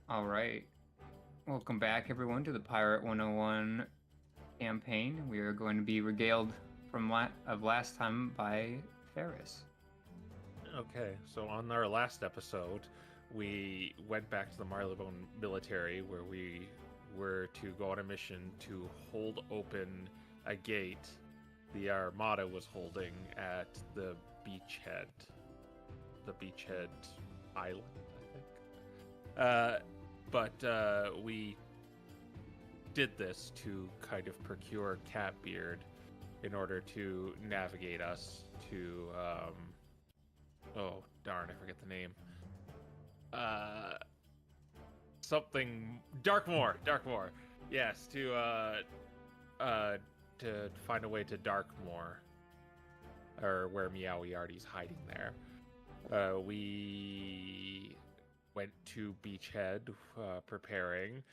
All right. Welcome back, everyone, to the Pirate 101 campaign. We are going to be regaled from last time by Ferris. Okay, so on our last episode, we went back to the Marylebone military where we were to go on a mission to hold open a gate the Armada was holding at the beachhead island, I think. But we did this to kind of procure Catbeard in order to navigate us to oh darn, I forget the name. Uh, Something Darkmoor. Yes, to find a way to Darkmoor, or where Meowiarty's hiding there. We went to Beachhead, preparing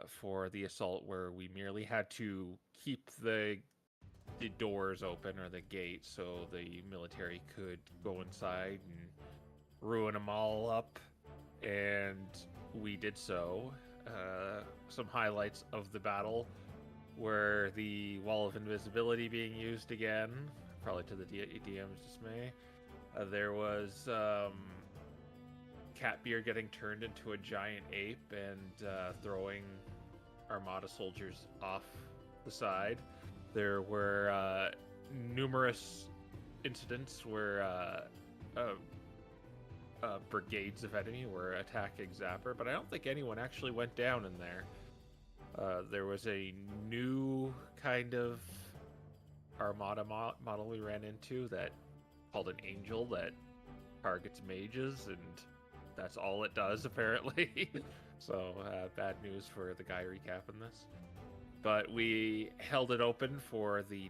for the assault, where we merely had to keep the doors open or the gate so the military could go inside and ruin them all up, and we did so. Some highlights of the battle were the wall of invisibility being used again, probably to the DM's dismay. There was Catbeard getting turned into a giant ape and throwing Armada soldiers off the side. There were numerous incidents where brigades of enemy were attacking Zapper, but I don't think anyone actually went down in there. There was a new kind of Armada model we ran into that called an Angel that targets mages, and that's all it does, apparently. So, bad news for the guy recapping this. But we held it open for the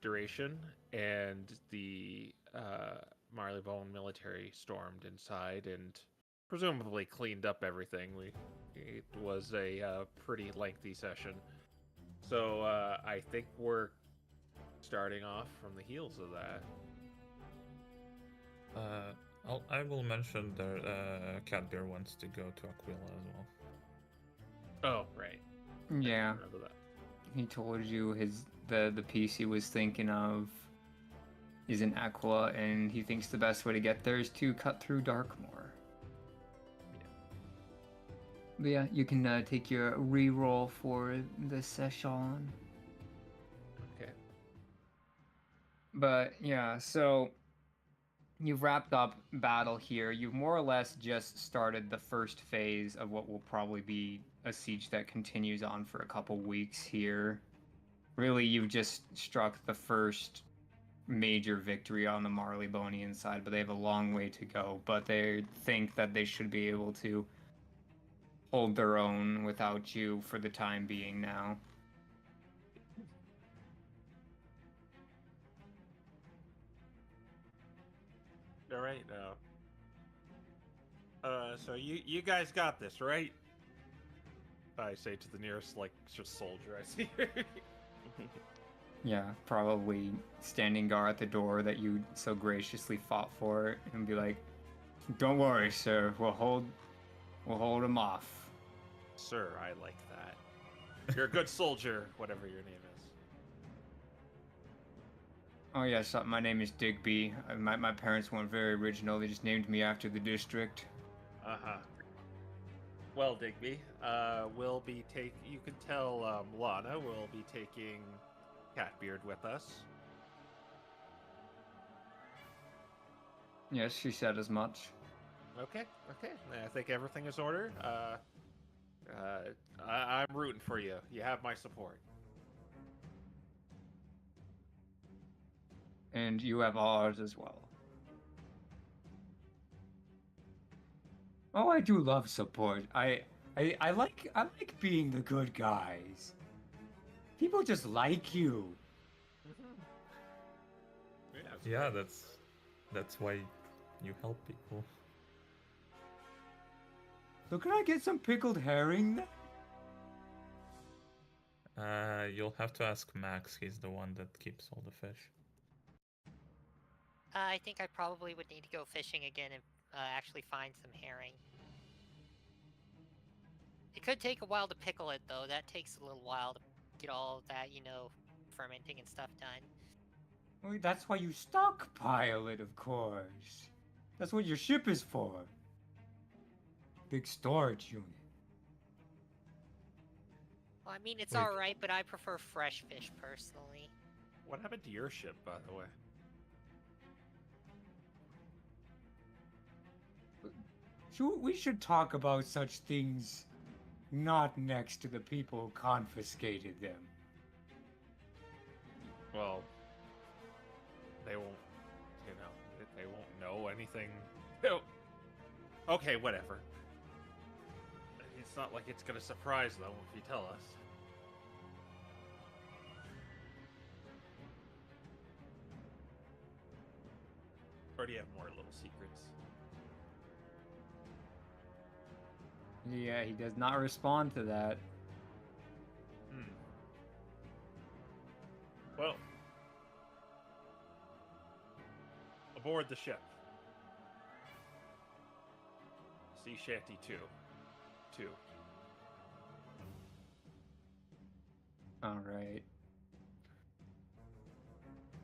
duration, and the Marylebone military stormed inside and presumably cleaned up everything. It was a pretty lengthy session, so I think we're starting off from the heels of that. I will mention that Catbear wants to go to Aquila as well. Oh, right. Yeah, Remember that. he told you the piece he was thinking of is in Aquila, and he thinks the best way to get there is to cut through Darkmoor. But yeah, you can take your re-roll for the session. Okay. But yeah, so you've wrapped up battle here. You've more or less just started the first phase of what will probably be a siege that continues on for a couple weeks here. Really, you've just struck the first major victory on the Marleybonian side, but they have a long way to go. But they think that they should be able to hold their own without you for the time being now. All right. So you guys got this, right? I say to the nearest just soldier I see. Yeah, probably standing guard at the door that you so graciously fought for, and be like, "Don't worry, sir. We'll hold him off." Sir, I like that. You're a good soldier, whatever your name is. Oh yes, my name is Digby. My parents weren't very original. They just named me after the district. Uh-huh. Well, Digby, we'll be you can tell Lana will be taking Catbeard with us. Yes, she said as much. Okay. I think everything is ordered. I'm rooting for you. You have my support. And you have ours as well. Oh, I do love support. I like being the good guys. People just like you. Yeah, that's why you help people. So can I get some pickled herring? You'll have to ask Max. He's the one that keeps all the fish. I think I probably would need to go fishing again and actually find some herring. It could take a while to pickle it, though. That takes a little while to get all of that, fermenting and stuff done. Well, that's why you stockpile it, of course. That's what your ship is for. Big storage unit. Well, I mean, it's Like- alright, but I prefer fresh fish, personally. What happened to your ship, by the way? We should talk about such things not next to the people who confiscated them. Well, they won't, they won't know anything. Okay, whatever. It's not like it's gonna surprise them if you tell us. Or do you have more little secrets? Yeah, he does not respond to that. Well, aboard the ship. Sea Shanty 2. Alright.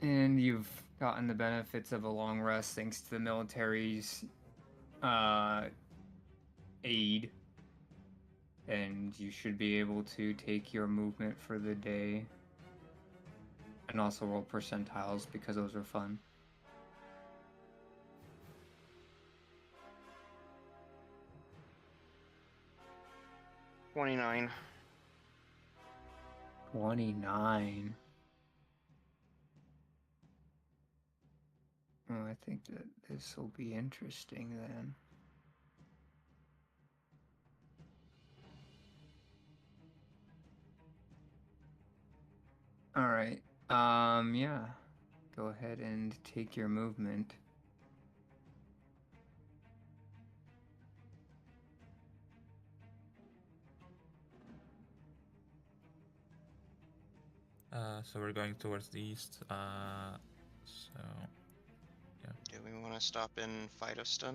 And you've gotten the benefits of a long rest thanks to the military's aid. And you should be able to take your movement for the day. And also roll percentiles because those are fun. $29. 29. Well, I think that this will be interesting then. All right. Yeah. Go ahead and take your movement. So we're going towards the east. So Do we want to stop in Phytoston? I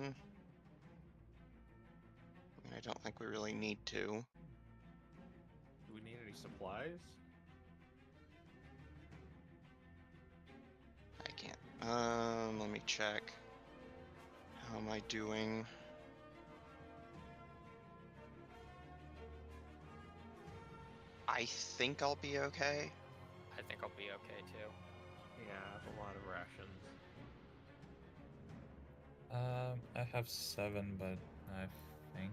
mean, I don't think we really need to. Do we need any supplies? I can't. Let me check. How am I doing? I think I'll be okay. I think I'll be okay, too. Yeah, I have a lot of rations. I have 7, but I think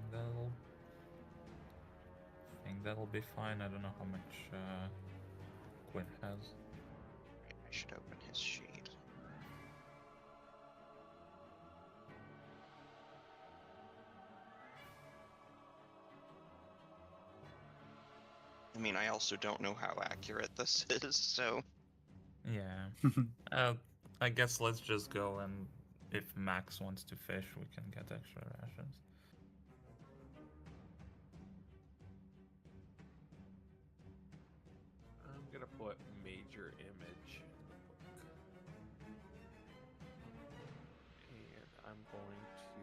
that'll be fine. I don't know how much Quinn has. I should open his sheet. I mean, I also don't know how accurate this is, so... Yeah. I guess let's just go, and if Max wants to fish, we can get extra rations. I'm gonna put major image in the book. And I'm going to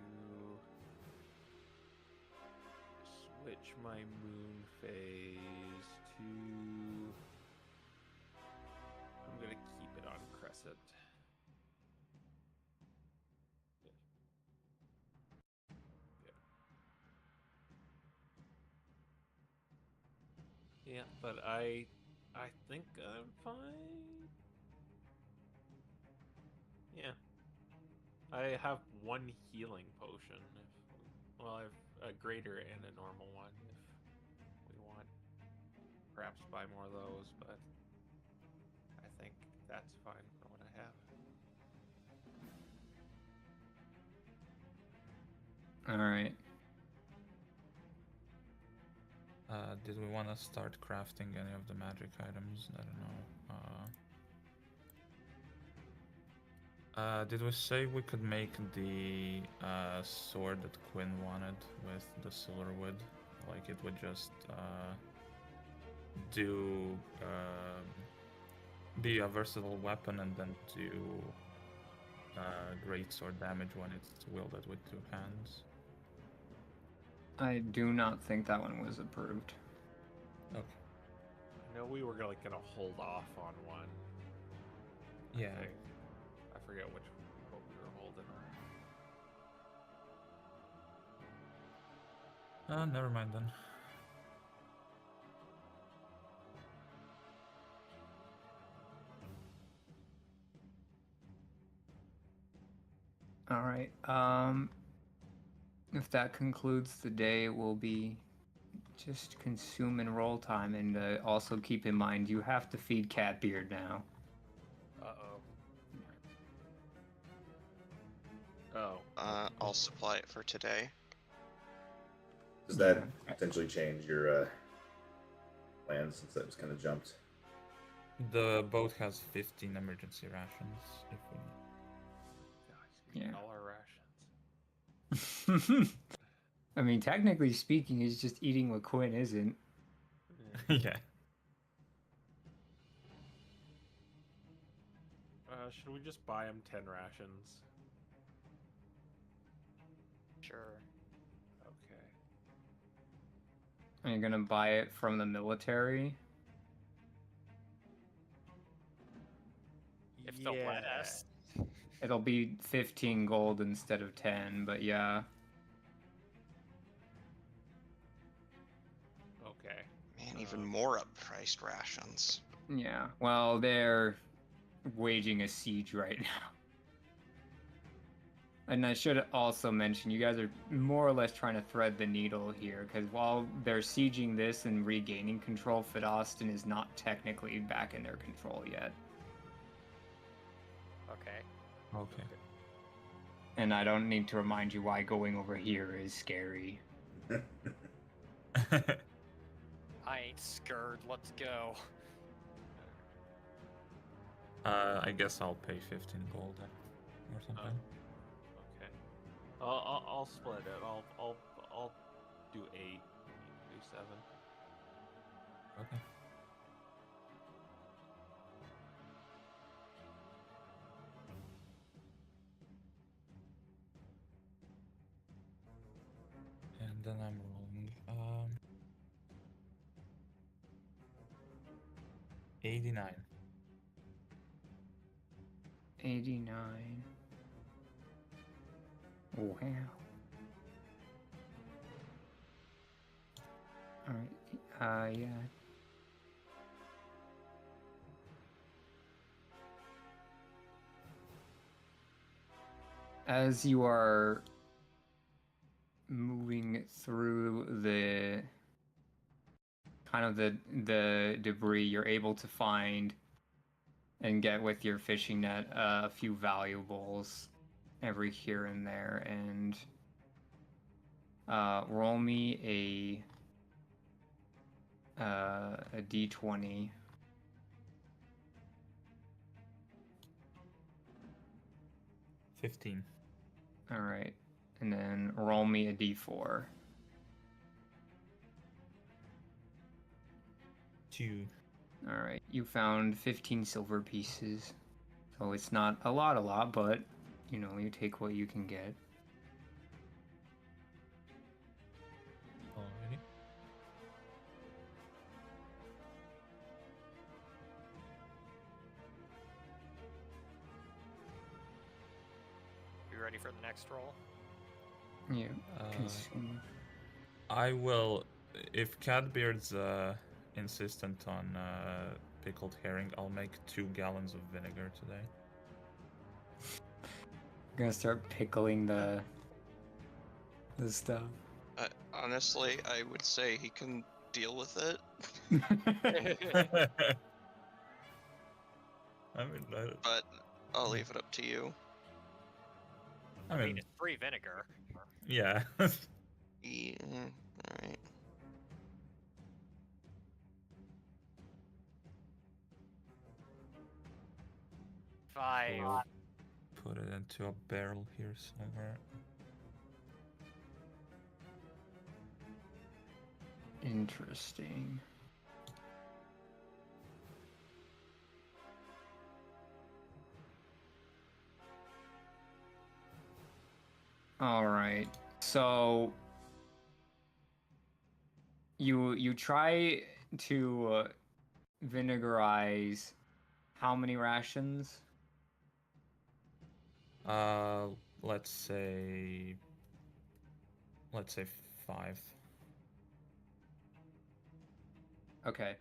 switch my moon phase to... I'm gonna keep it on crescent. Yeah, but I think I'm fine. Yeah. I have 1 healing potion. Well, I have a greater and a normal one if we want. Perhaps buy more of those, but I think that's fine for what I have. All right. Did we want to start crafting any of the magic items? I don't know. Did we say we could make the sword that Quinn wanted with the silver wood? Like it would just be a versatile weapon and then do great sword damage when it's wielded with 2 hands. I do not think that one was approved. Okay. I know we were gonna hold off on one. I Yeah. think. I forget what we were holding on. Never mind then. All right. If that concludes the day, it will be just consume and roll time, and also keep in mind you have to feed Catbeard now. Oh. I'll supply it for today. Does that potentially change your plans since that was kind of jumped? The boat has 15 emergency rations if we need. Gosh, we need Yeah. all our rations. I mean, technically speaking, he's just eating what Quinn isn't. Yeah. Should we just buy him 10 rations? Sure. Okay. Are you gonna buy it from the military? If they'll let us. It'll be 15 gold instead of 10, but yeah. Okay. Man, even more up-priced rations. Yeah. Well, they're waging a siege right now. And I should also mention, you guys are more or less trying to thread the needle here, because while they're sieging this and regaining control, Fidoston is not technically back in their control yet. Okay. Okay. And I don't need to remind you why going over here is scary. I ain't scared. Let's go. I guess I'll pay 15 gold then, or something. Okay. I'll split it. I'll do 8. You do 7. Okay. And then I'm rolling 89. 89. Wow. Alright, yeah. As you are moving through the kind of the debris, you're able to find and get with your fishing net a few valuables every here and there, and roll me a d20. 15. All right, and then roll me a d4. 2. All right, you found 15 silver pieces, so it's not a lot, but you know, you take what you can get. Alrighty. You ready for the next roll? Yeah, Uh, consume. I will, if Catbeard's insistent on pickled herring, I'll make 2 gallons of vinegar today. I'm gonna start pickling the stuff. Honestly, I would say he can deal with it. I mean, But I'll leave it up to you. I I mean, mean, it's free vinegar. yeah. Yeah, alright. Five. We'll put it into a barrel here somewhere. Interesting. All right. So you try to vinegarize how many rations? Uh, let's say let's say 5. Okay.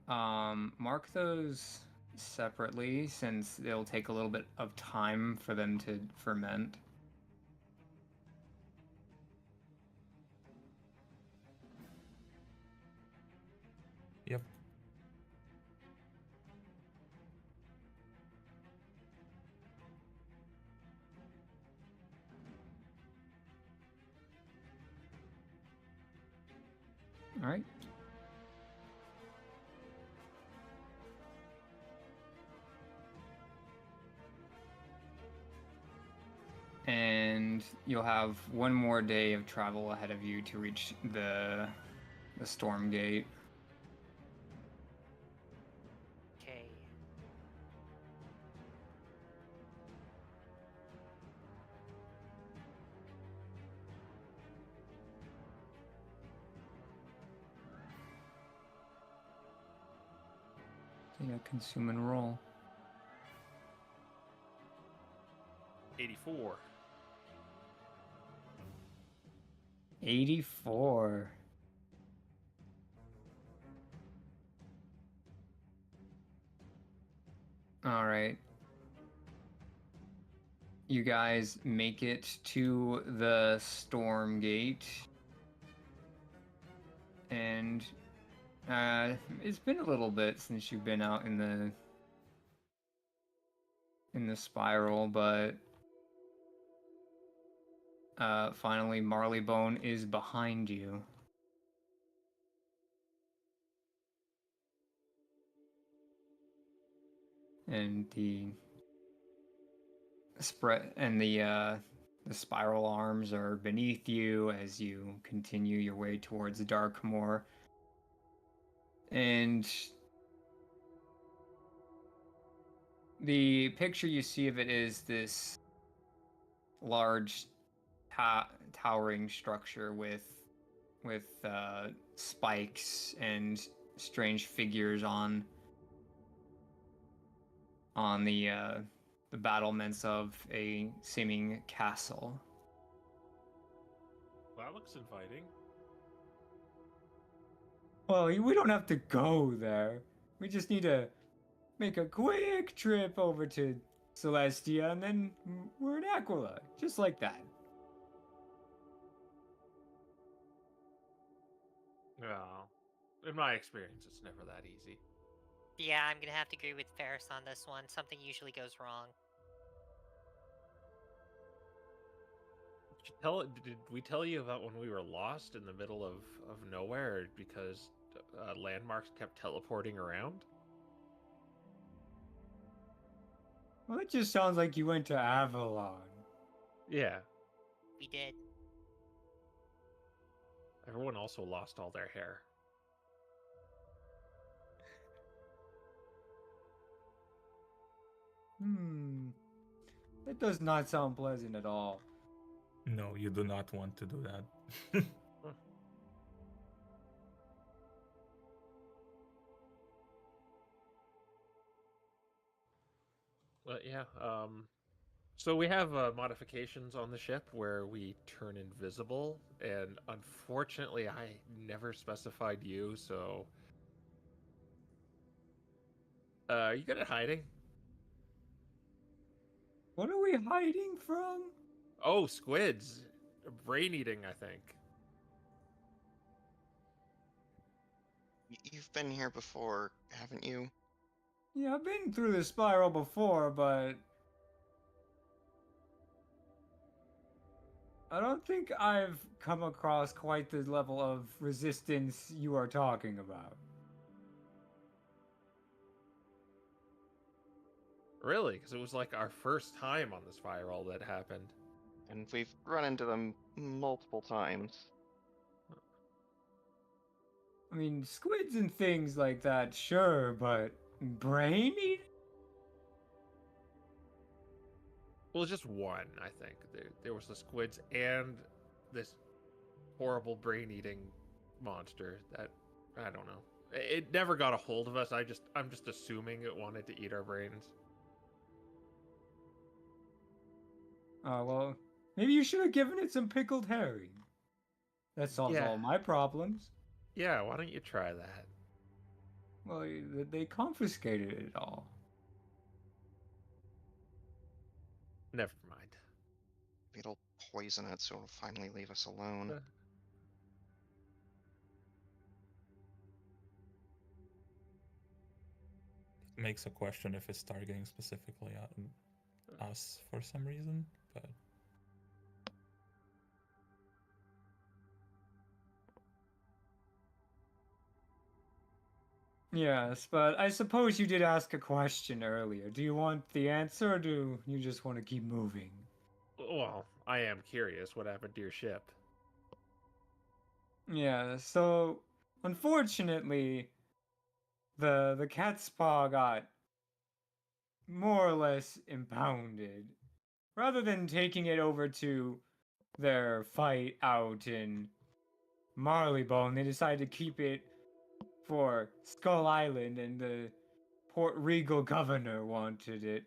Mark those separately since it'll take a little bit of time for them to ferment. Yep. All right. And you'll have one more day of travel ahead of you to reach the storm gate. Okay. Yeah, consume and roll. 84. 84. All right. You guys make it to the storm gate. And it's been a little bit since you've been out in the spiral, but finally Marleybone is behind you. And the spiral arms are beneath you as you continue your way towards Darkmoor. And the picture you see of it is this large towering structure with spikes and strange figures on the battlements of a seeming castle. Well, that looks inviting. Well, we don't have to go there. We just need to make a quick trip over to Celestia, and then we're in Aquila, just like that. Well, in my experience, it's never that easy. Yeah, I'm gonna have to agree with Ferris on this one. Something usually goes wrong. Did we tell you about when we were lost in the middle of nowhere because landmarks kept teleporting around? Well, it just sounds like you went to Avalon. Yeah. We did. Everyone also lost all their hair. That does not sound pleasant at all. No, you do not want to do that. But yeah, so we have modifications on the ship where we turn invisible, and unfortunately, I never specified you. So, are you good at hiding? What are we hiding from? Oh, squids, brain eating, I think. You've been here before, haven't you? Yeah, I've been through the spiral before, but I don't think I've come across quite the level of resistance you are talking about. Really? Because it was like our first time on the spiral that happened. And we've run into them multiple times. I mean, squids and things like that, sure, but brain eating? Well, just one, I think. There was the squids and this horrible brain-eating monster that I don't know. It never got a hold of us. I'm just assuming it wanted to eat our brains. Oh, well, maybe you should have given it some pickled herring. That solves Yeah. all my problems. Yeah, why don't you try that? Well, they confiscated it all. Never mind. It'll poison it, so it'll finally leave us alone. It makes a question if it's targeting specifically us for some reason, but Yes, but I suppose you did ask a question earlier. Do you want the answer, or do you just want to keep moving? Well, I am curious. What happened to your ship? Yeah, so unfortunately, the cat's paw got more or less impounded. Rather than taking it over to their fight out in Marleybone, they decided to keep it for Skull Island, and the Port Regal governor wanted it,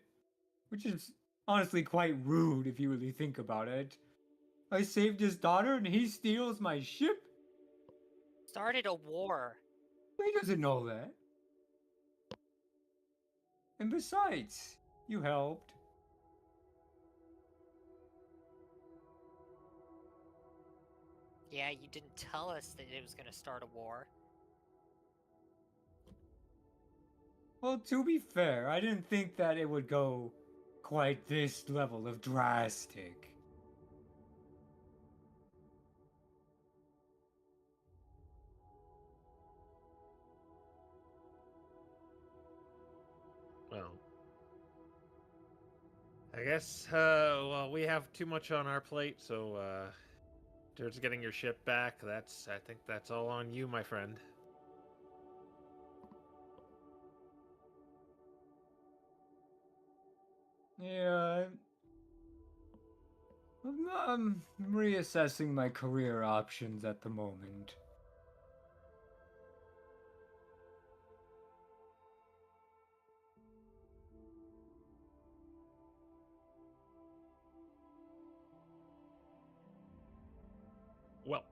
which is honestly quite rude if you really think about it. I saved his daughter and he steals my ship? Started a war. He doesn't know that. And besides, you helped. Yeah, you didn't tell us that it was gonna start a war. Well, to be fair, I didn't think that it would go quite this level of drastic. Well, I guess, well, we have too much on our plate, so, towards getting your ship back, I think that's all on you, my friend. Yeah, I'm reassessing my career options at the moment. Well,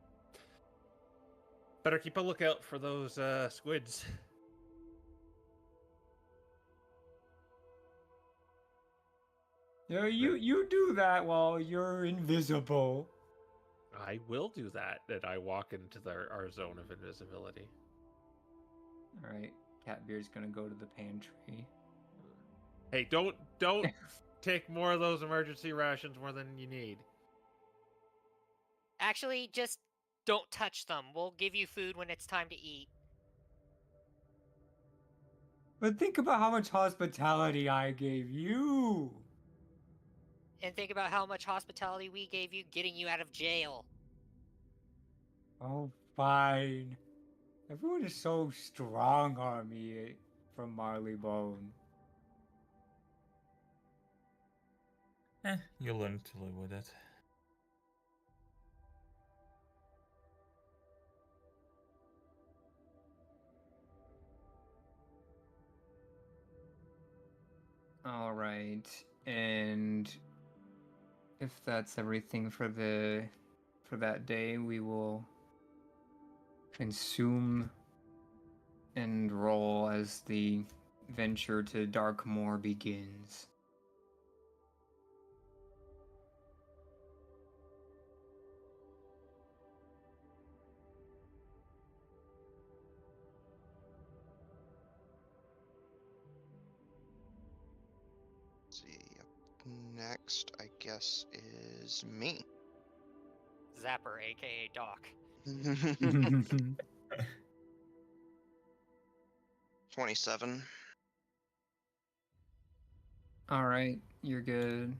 better keep a lookout for those, squids. Yeah, you do that while you're invisible. I will do that, and I walk into our zone of invisibility. Alright, Catbeard's gonna go to the pantry. Hey, don't take more of those emergency rations more than you need. Actually, just don't touch them. We'll give you food when it's time to eat. But think about how much hospitality I gave you. And think about how much hospitality we gave you getting you out of jail. Oh, fine. Everyone is so strong on me from Marleybone. you'll learn to live with it. All right, and if that's everything for that day, we will consume and roll as the venture to Darkmoor begins. Let's see, up next, I guess, is me. Zapper, aka Doc. 27. All right, you're good.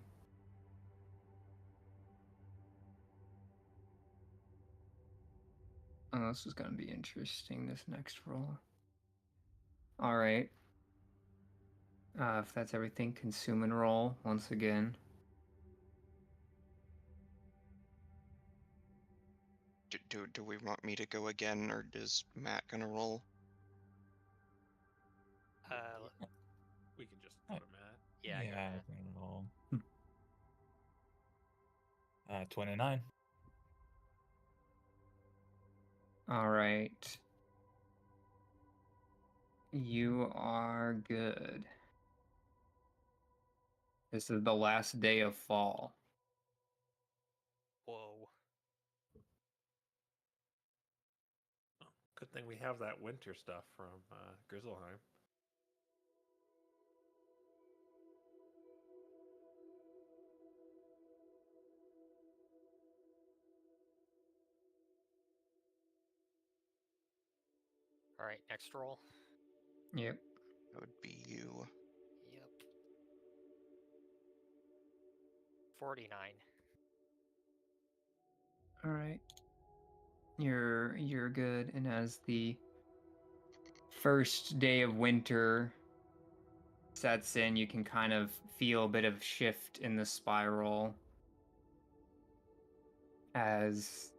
Oh, this is gonna be interesting, this next roll. All right. If that's everything, consume and roll once again. do we want me to go again, or is Matt gonna roll? We can just go to Matt. Yeah, go I Matt. can roll. 29. All right. You are good. This is the last day of fall. Whoa. Good thing we have that winter stuff from Grizzleheim. All right, next roll. Yep. That would be you. Yep. 49. All right. You're good. And as the first day of winter sets in, you can kind of feel a bit of shift in the spiral as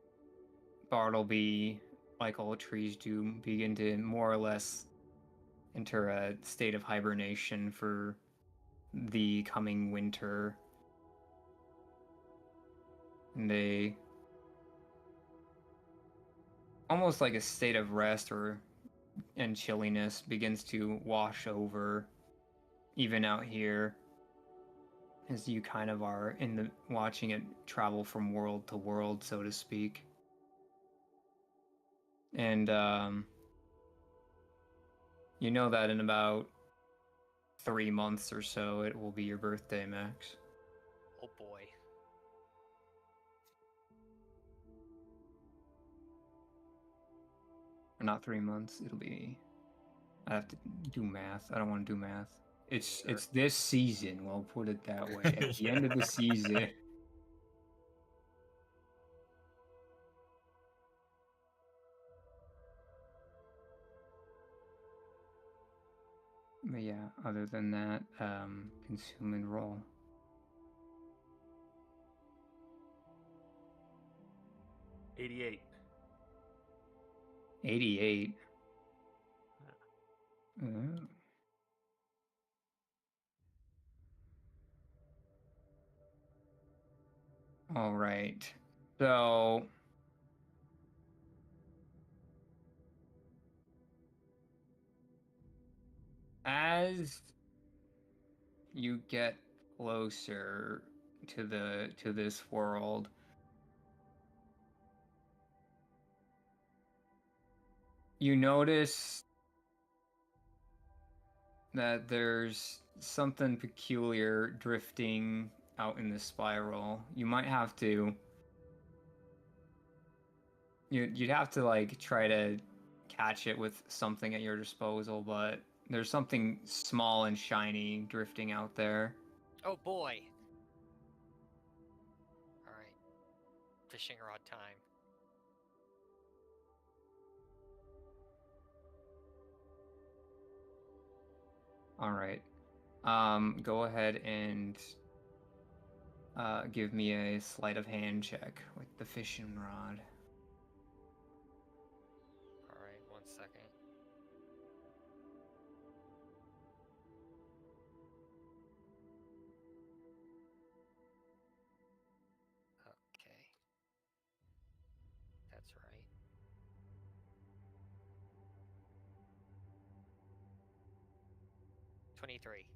Bartleby, like all trees do, begin to more or less enter a state of hibernation for the coming winter. And they almost like a state of rest and chilliness begins to wash over even out here as you kind of are in the watching it travel from world to world, so to speak. And you know that in about 3 months or so it will be your birthday, Max. Oh boy. Or not 3 months, it'll be, I have to do math. I don't want to do math. It's this season, we'll put it that way. At the end of the season. But yeah, other than that, consume and roll. 88. 88. Oh. All right. So as you get closer to this world, you notice that there's something peculiar drifting out in the spiral. You might have to you'd have to like try to catch it with something at your disposal, but there's something small and shiny drifting out there. Oh boy. All right. Fishing rod time. All right. Go ahead and give me a sleight of hand check with the fishing rod. All right, 1 second. Okay. That's right. $23.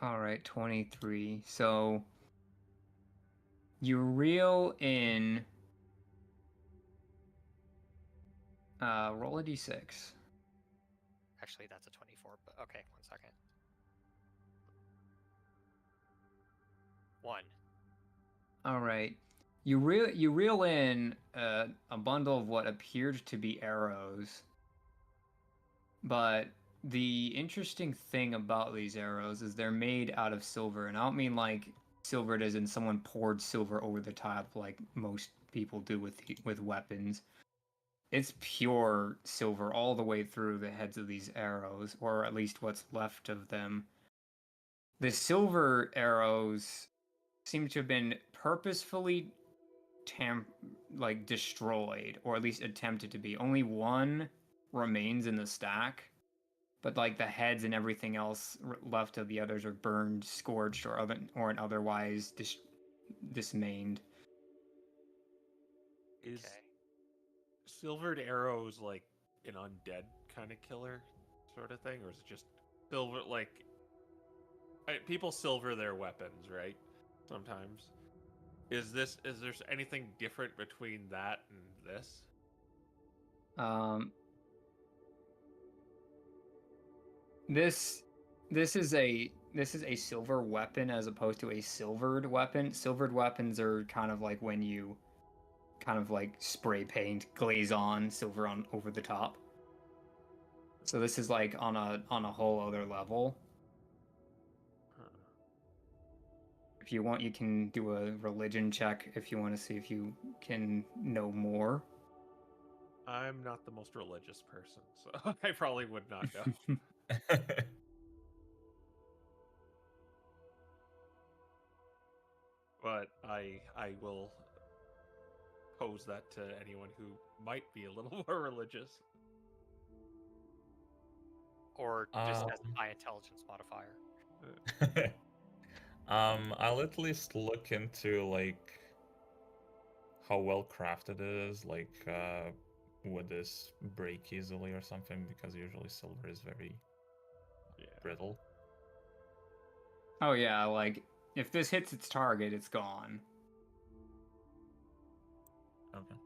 All right, 23. So you reel in. Roll a d6. Actually, that's a 24, but okay, 1 second. 1. All right. You reel in a bundle of what appeared to be arrows. But the interesting thing about these arrows is they're made out of silver, and I don't mean like silvered as in someone poured silver over the top like most people do with weapons. It's pure silver all the way through the heads of these arrows, or at least what's left of them. The silver arrows seem to have been purposefully destroyed, or at least attempted to be. Only one remains in the stack, but like the heads and everything else left of the others are burned, scorched, or otherwise dismayed. Is Okay. Silvered Arrows like an undead kind of killer sort of thing, or is it just silver? Like people silver their weapons, right? Sometimes. Is there anything different between that and this? This is a silver weapon as opposed to a silvered weapon. Silvered weapons are kind of like when you kind of like spray paint, glaze on silver on over the top. So this is like on a whole other level. If you want, you can do a religion check if you want to see if you can know more. I'm not the most religious person, so I probably would not know. But I will pose that to anyone who might be a little more religious. Or just has a high intelligence modifier. I'll at least look into like how well crafted it is, like would this break easily or something, because usually silver is very brittle. Oh yeah, like if this hits its target, it's gone. Okay.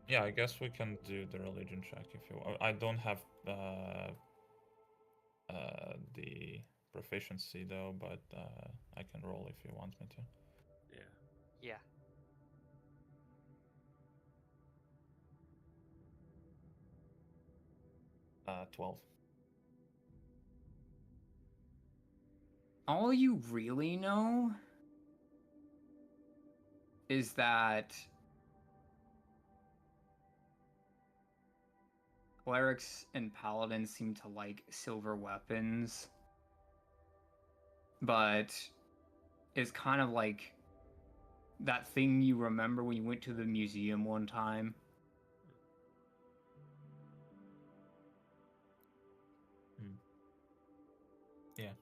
Yeah, I guess we can do the religion check if you want. I don't have the proficiency though, but I can roll if you want me to. Yeah. 12. All you really know is that clerics and paladins seem to like silver weapons, but it's kind of like that thing you remember when you went to the museum one time. Yeah.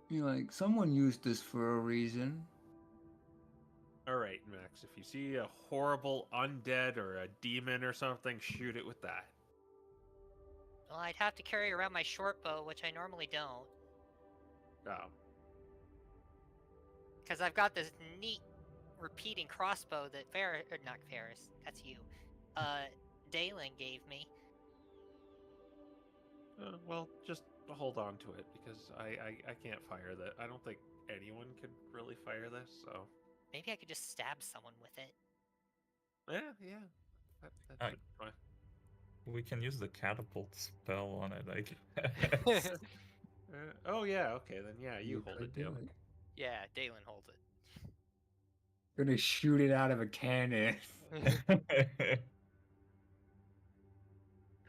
You're like, someone used this for a reason. All right, Max, if you see a horrible undead or a demon or something, shoot it with that. Well, I'd have to carry around my short bow, which I normally don't. Oh. Because I've got this neat repeating crossbow that not Ferris, that's you. Dalen gave me. Well, just hold on to it, because I can't fire that. I don't think anyone could really fire this, so... Maybe I could just stab someone with it. Yeah. That should be fine. We can use the catapult spell on it, I guess. Oh yeah, okay, then yeah, you hold it, Dalen. Yeah, Dalen holds it. Gonna shoot it out of a cannon. Turn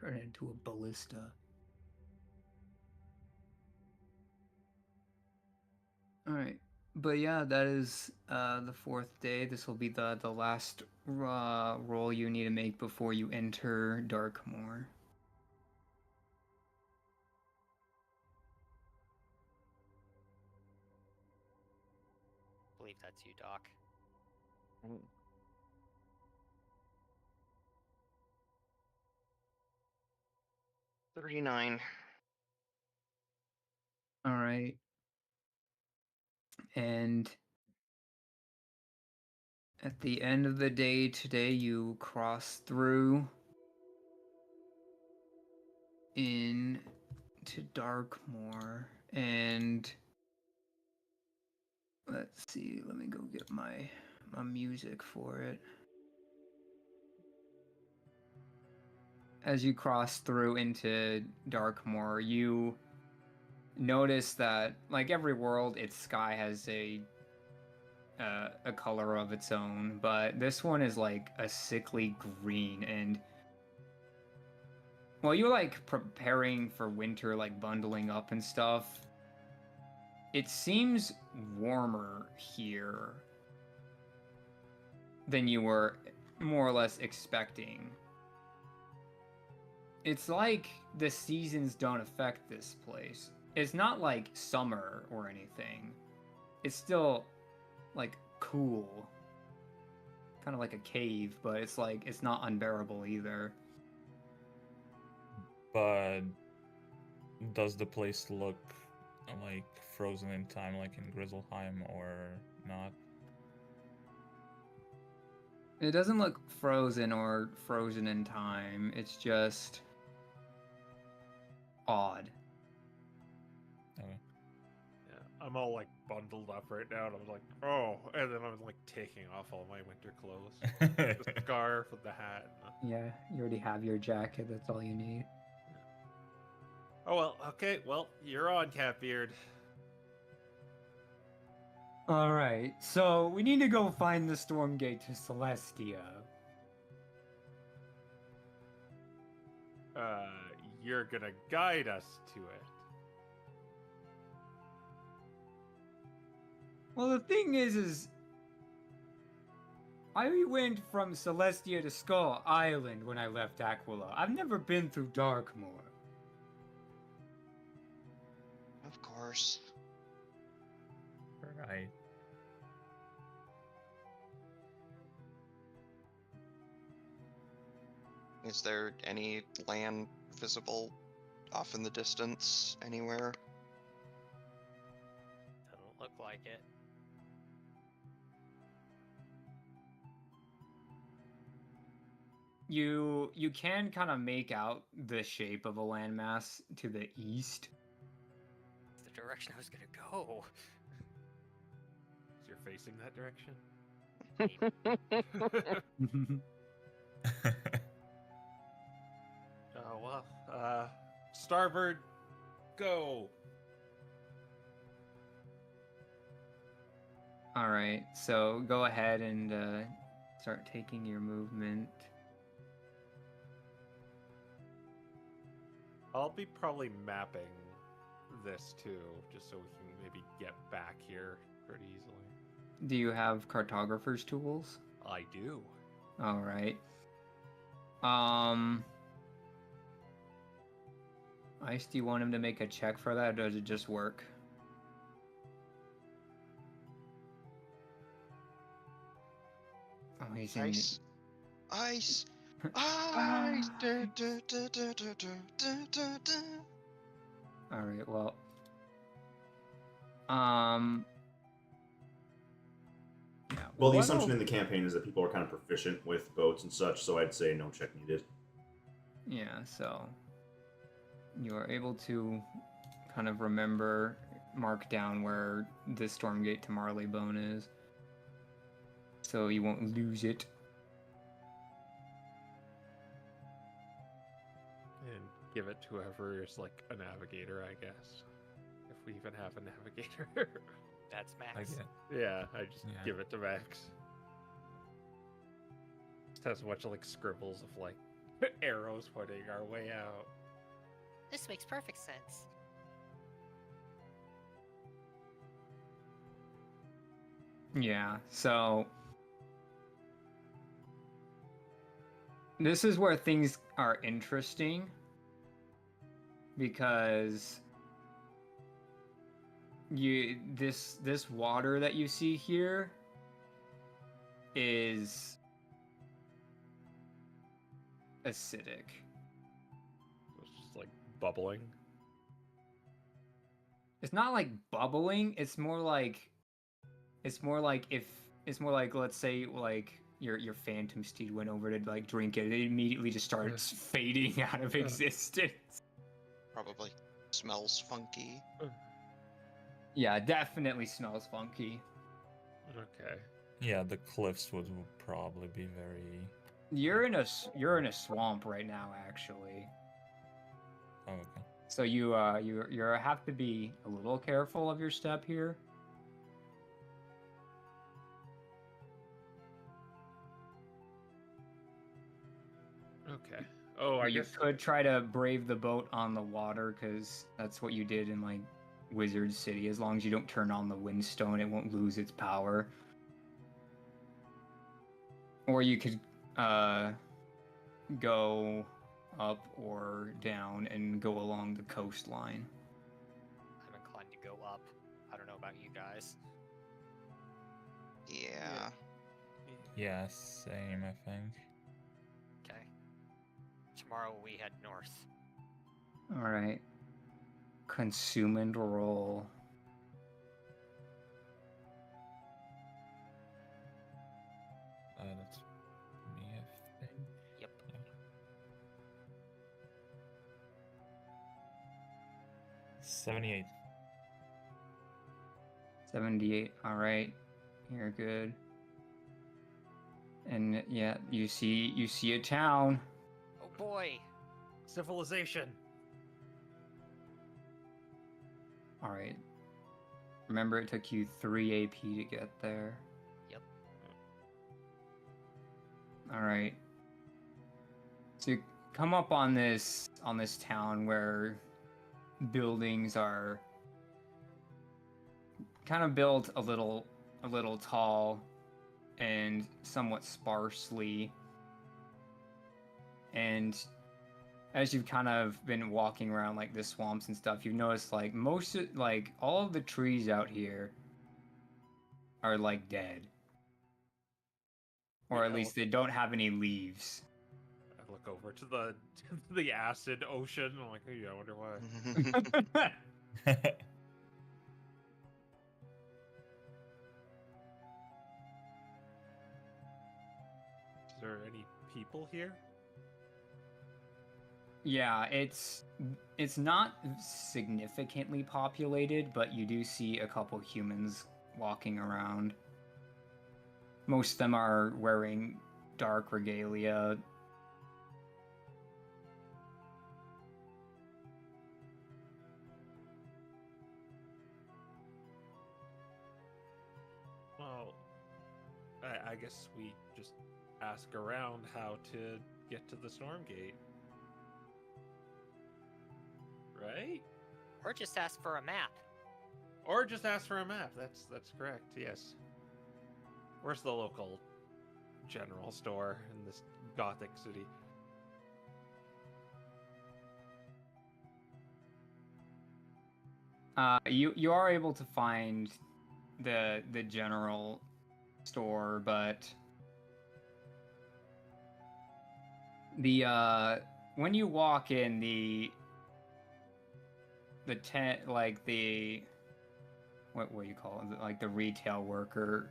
it into a ballista. Alright. But yeah, that is the fourth day. This will be the last roll you need to make before you enter Darkmoor. I believe that's you, Doc. 39. Alright. And at the end of the day today, you cross through into Darkmoor, and let's see, let me go get my music for it. As you cross through into Darkmoor, you notice that, like every world, its sky has a color of its own, but this one is like a sickly green. And while you're like preparing for winter, like bundling up and stuff, it seems warmer here than you were more or less expecting. It's like the seasons don't affect this place. It's not like summer or anything. It's still like cool. Kind of like a cave, but it's like it's not unbearable either. But does the place look like frozen in time, like in Grizzleheim, or not? It doesn't look frozen or frozen in time. It's just odd. Okay. Yeah, I'm all like bundled up right now, and I'm like, oh, and then I'm like taking off all my winter clothes, the scarf with the hat. Yeah, you already have your jacket. That's all you need. Oh well, okay, well, you're on, Catbeard. All right, so we need to go find the storm gate to Celestia. You're gonna guide us to it. Well, the thing is I went from Celestia to Skull Island when I left Aquila. I've never been through Darkmoor. Of course. Right. Is there any land visible off in the distance anywhere? Doesn't look like it. You can kind of make out the shape of a landmass to the east. It's the direction I was gonna go. So you're facing that direction? Oh well. Starboard, go. All right, so go ahead and start taking your movement. I'll be probably mapping this too, just so we can maybe get back here pretty easily. Do you have cartographer's tools? I do. All right. Ice, do you want him to make a check for that, or does it just work? Oh, he's in. Ice. Ice. Ice. Du, du, du, du, du, du, du, du, du. All right. Well. Yeah. Well, the why assumption don't- in the campaign is that people are kind of proficient with boats and such, so I'd say no check needed. Yeah. So you are able to kind of mark down where the Stormgate to Marleybone is, so you won't lose it. And give it to whoever is like a navigator, I guess. If we even have a navigator. That's I Max. get. Yeah, I just Yeah. give it to Max. Just has a bunch of like scribbles of like arrows pointing our way out. This makes perfect sense. Yeah, so this is where things are interesting, because this water that you see here is acidic. It's just like bubbling. It's not like bubbling, it's more like let's say like your phantom steed went over to like drink it, it immediately just starts fading out of existence. Probably smells funky. Yeah, definitely smells funky. Okay. Yeah, the cliffs would probably be very. You're in a swamp right now, actually. Oh, okay. So you have to be a little careful of your step here. Okay. Oh, I You guess could try to brave the boat on the water, because that's what you did in like wizard city. As long as you don't turn on the windstone, it won't lose its power. Or you could go up or down and go along the coastline. I'm inclined to go up. I don't know about you guys. Yeah. Yeah, same, I think. Okay. Tomorrow we head north. All right. Consume and roll. That's me, I think. Yep. Yeah. 78. 78. All right. You're good. And yeah, you see a town. Oh boy. Civilization. All right. Remember, it took you 3 AP to get there. Yep. All right. So you come up on this town where buildings are kind of built a little tall and somewhat sparsely. And as you've kind of been walking around like the swamps and stuff, you've noticed like all of the trees out here are like dead. Or at Yeah, least they don't have any leaves. I look over to the acid ocean. I'm like, hey, I wonder why. Is there any people here? Yeah, it's not significantly populated, but you do see a couple humans walking around. Most of them are wearing dark regalia. Well, I guess we just ask around how to get to the storm gate. Right? Or just ask for a map. Or just ask for a map. That's correct. Yes. Where's the local general store in this gothic city? You are able to find the general store, but the when you walk in, the tent, like the what do you call it, like the retail worker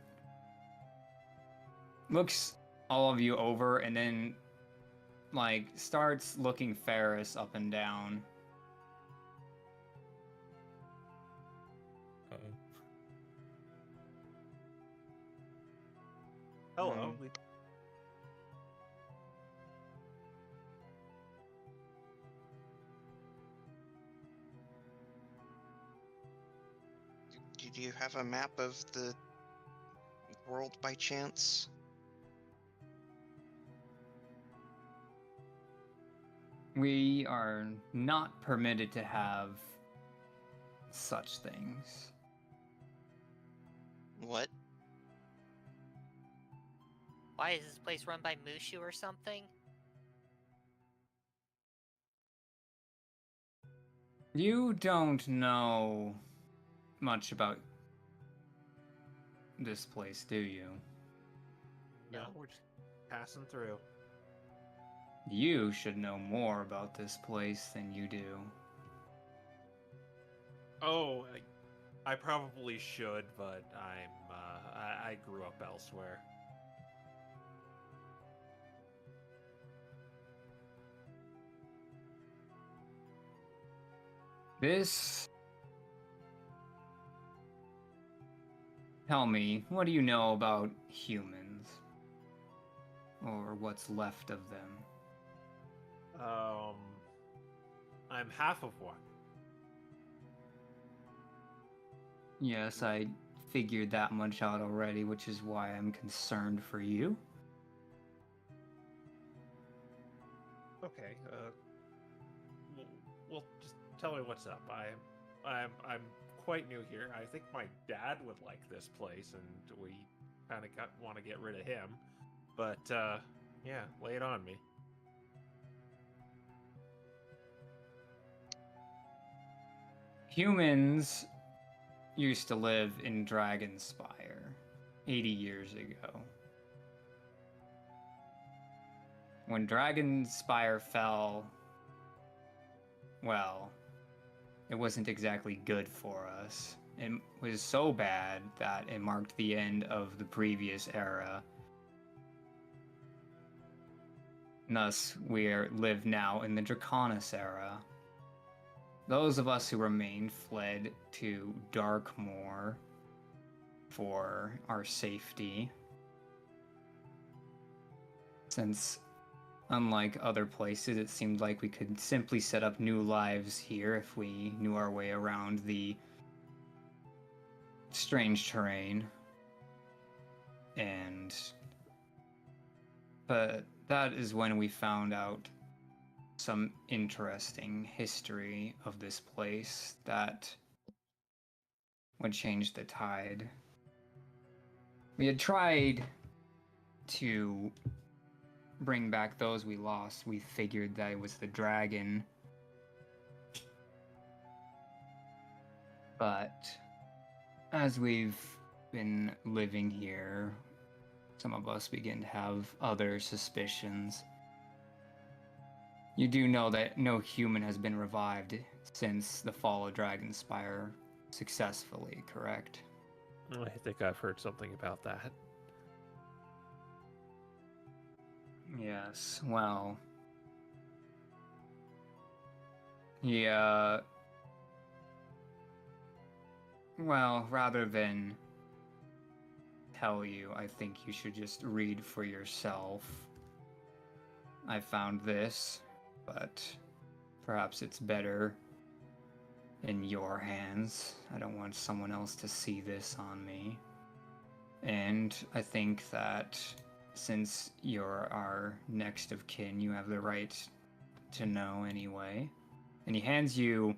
looks all of you over and then like starts looking Ferris up and down. Hello. Do you have a map of the world by chance? We are not permitted to have such things. What? Why is this place run by Mushu or something? You don't know much about this place, do you? No, we're just passing through. You should know more about this place than you do. Oh, I probably should, but I grew up elsewhere. Tell me, what do you know about humans? Or what's left of them? I'm half of one. Yes, I figured that much out already, which is why I'm concerned for you. Okay, well, just tell me what's up. I'm quite new here. I think my dad would like this place, and we kind of want to get rid of him. But yeah, lay it on me. Humans used to live in Dragonspire 80 years ago. When Dragonspire fell, well, it wasn't exactly good for us. It was so bad that it marked the end of the previous era. Thus, we live now in the Draconis era. Those of us who remained fled to Darkmoor for our safety. Since, unlike other places, it seemed like we could simply set up new lives here if we knew our way around the strange terrain. But that is when we found out some interesting history of this place that would change the tide. We had tried to bring back those we lost. We figured that it was the dragon. But as we've been living here, some of us begin to have other suspicions. You do know that no human has been revived since the fall of Dragonspire successfully, correct? I think I've heard something about that. Yes, well... Yeah... Well, rather than tell you, I think you should just read for yourself. I found this, but perhaps it's better in your hands. I don't want someone else to see this on me. And I think that since you're our next of kin, you have the right to know anyway. And he hands you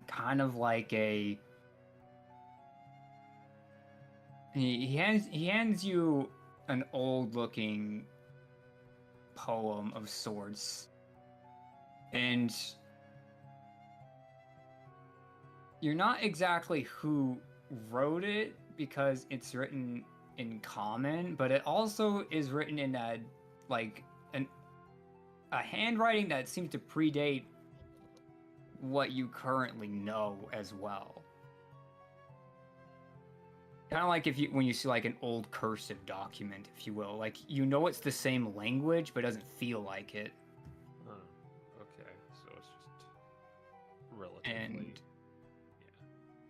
kind of like a... He hands you an old-looking poem of sorts, and you're not exactly who wrote it because it's written in common, but it also is written in a handwriting that seems to predate what you currently know as well. Kind of like when you see like an old cursive document, if you will. Like, you know it's the same language, but it doesn't feel like it. Oh, okay. So it's just relatively... And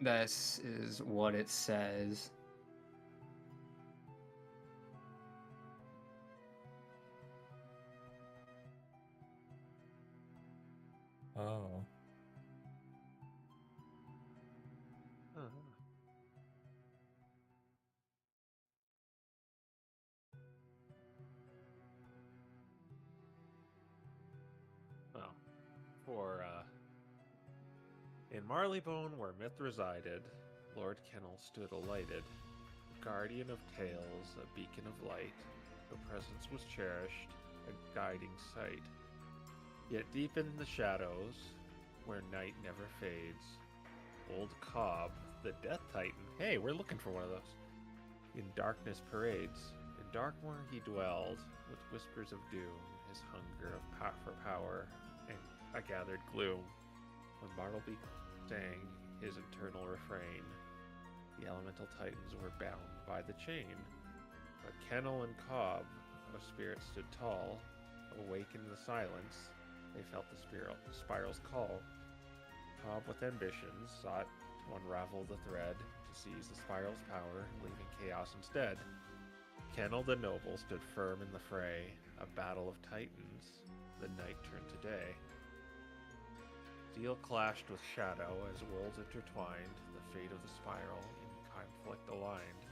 this is what it says. Oh. Well, in Marleybone, where myth resided, Lord Kennel stood alighted, a guardian of tales, a beacon of light. Her presence was cherished, a guiding sight. Yet deep in the shadows, where night never fades, old Cobb, the Death Titan, hey, we're looking for one of those, in darkness parades. In Darkmoor he dwelled, with whispers of doom, his hunger for power, and a gathered gloom. When Bartleby sang his eternal refrain, the elemental titans were bound by the chain. But Kennel and Cobb, a spirit stood tall, awake in the silence, they felt the spiral's call. Cobb with ambitions sought to unravel the thread, to seize the spiral's power, leaving chaos instead. Kennel the noble stood firm in the fray, a battle of titans, the night turned to day. Steel clashed with shadow as worlds intertwined, the fate of the spiral in conflict aligned,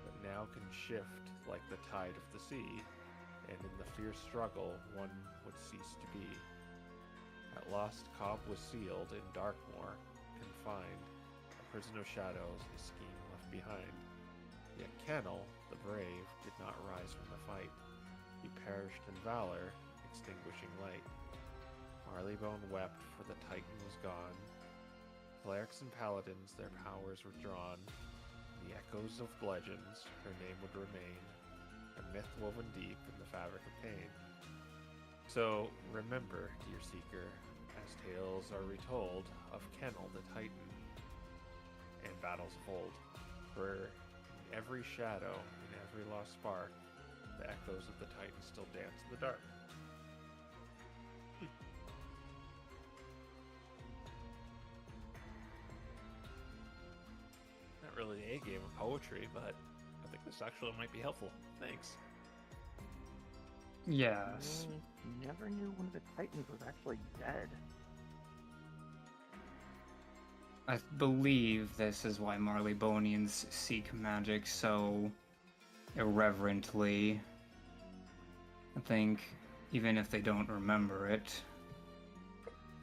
but now can shift like the tide of the sea, and in the fierce struggle one would cease to be. At last Cobb was sealed in Darkmoor, find, a prison of shadows, a scheme left behind. Yet Kennel, the brave, did not rise from the fight. He perished in valor, extinguishing light. Marleybone wept, for the Titan was gone. Clerics and paladins, their powers were drawn. The echoes of legends, her name would remain, a myth woven deep in the fabric of pain. So remember, dear seeker, as tales are retold of Kennel the Titan and battles of old, for in every shadow, in every lost spark, the echoes of the Titan still dance in the dark. Not really a game of poetry, but I think this actually might be helpful. Thanks. Yes. Never knew one of the Titans was actually dead. I believe this is why Marleybonians seek magic so irreverently. I think even if they don't remember it,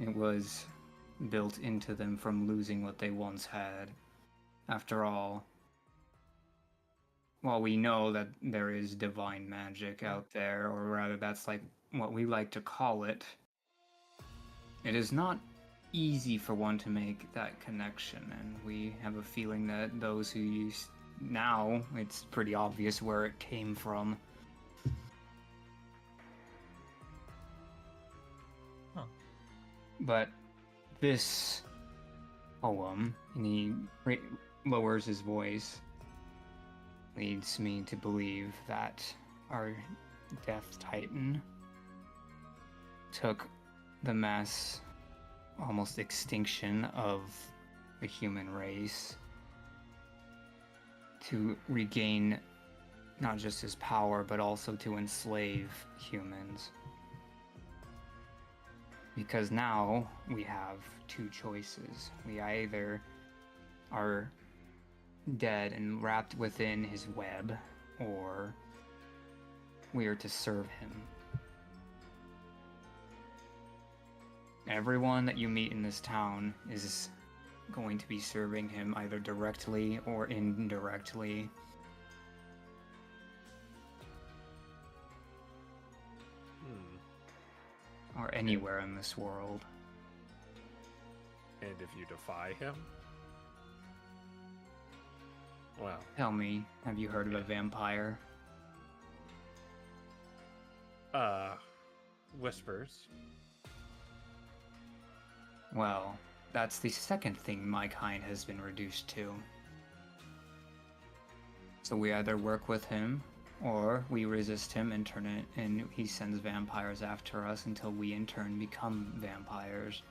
it was built into them from losing what they once had. After all, while we know that there is divine magic out there, or rather that's like what we like to call it, it is not easy for one to make that connection, and we have a feeling that those who use now, it's pretty obvious where it came from. Huh. But this poem, and he lowers his voice, leads me to believe that our Death Titan took the mass almost extinction of the human race to regain not just his power, but also to enslave humans. Because now we have two choices. We either are dead and wrapped within his web, or we are to serve him. Everyone that you meet in this town is going to be serving him either directly or indirectly. Or anywhere in this world. And if you defy him? Well. Tell me, have you heard of a vampire? Whispers. Well, that's the second thing my kind has been reduced to. So we either work with him, or we resist him and turn it, and he sends vampires after us until we in turn become vampires.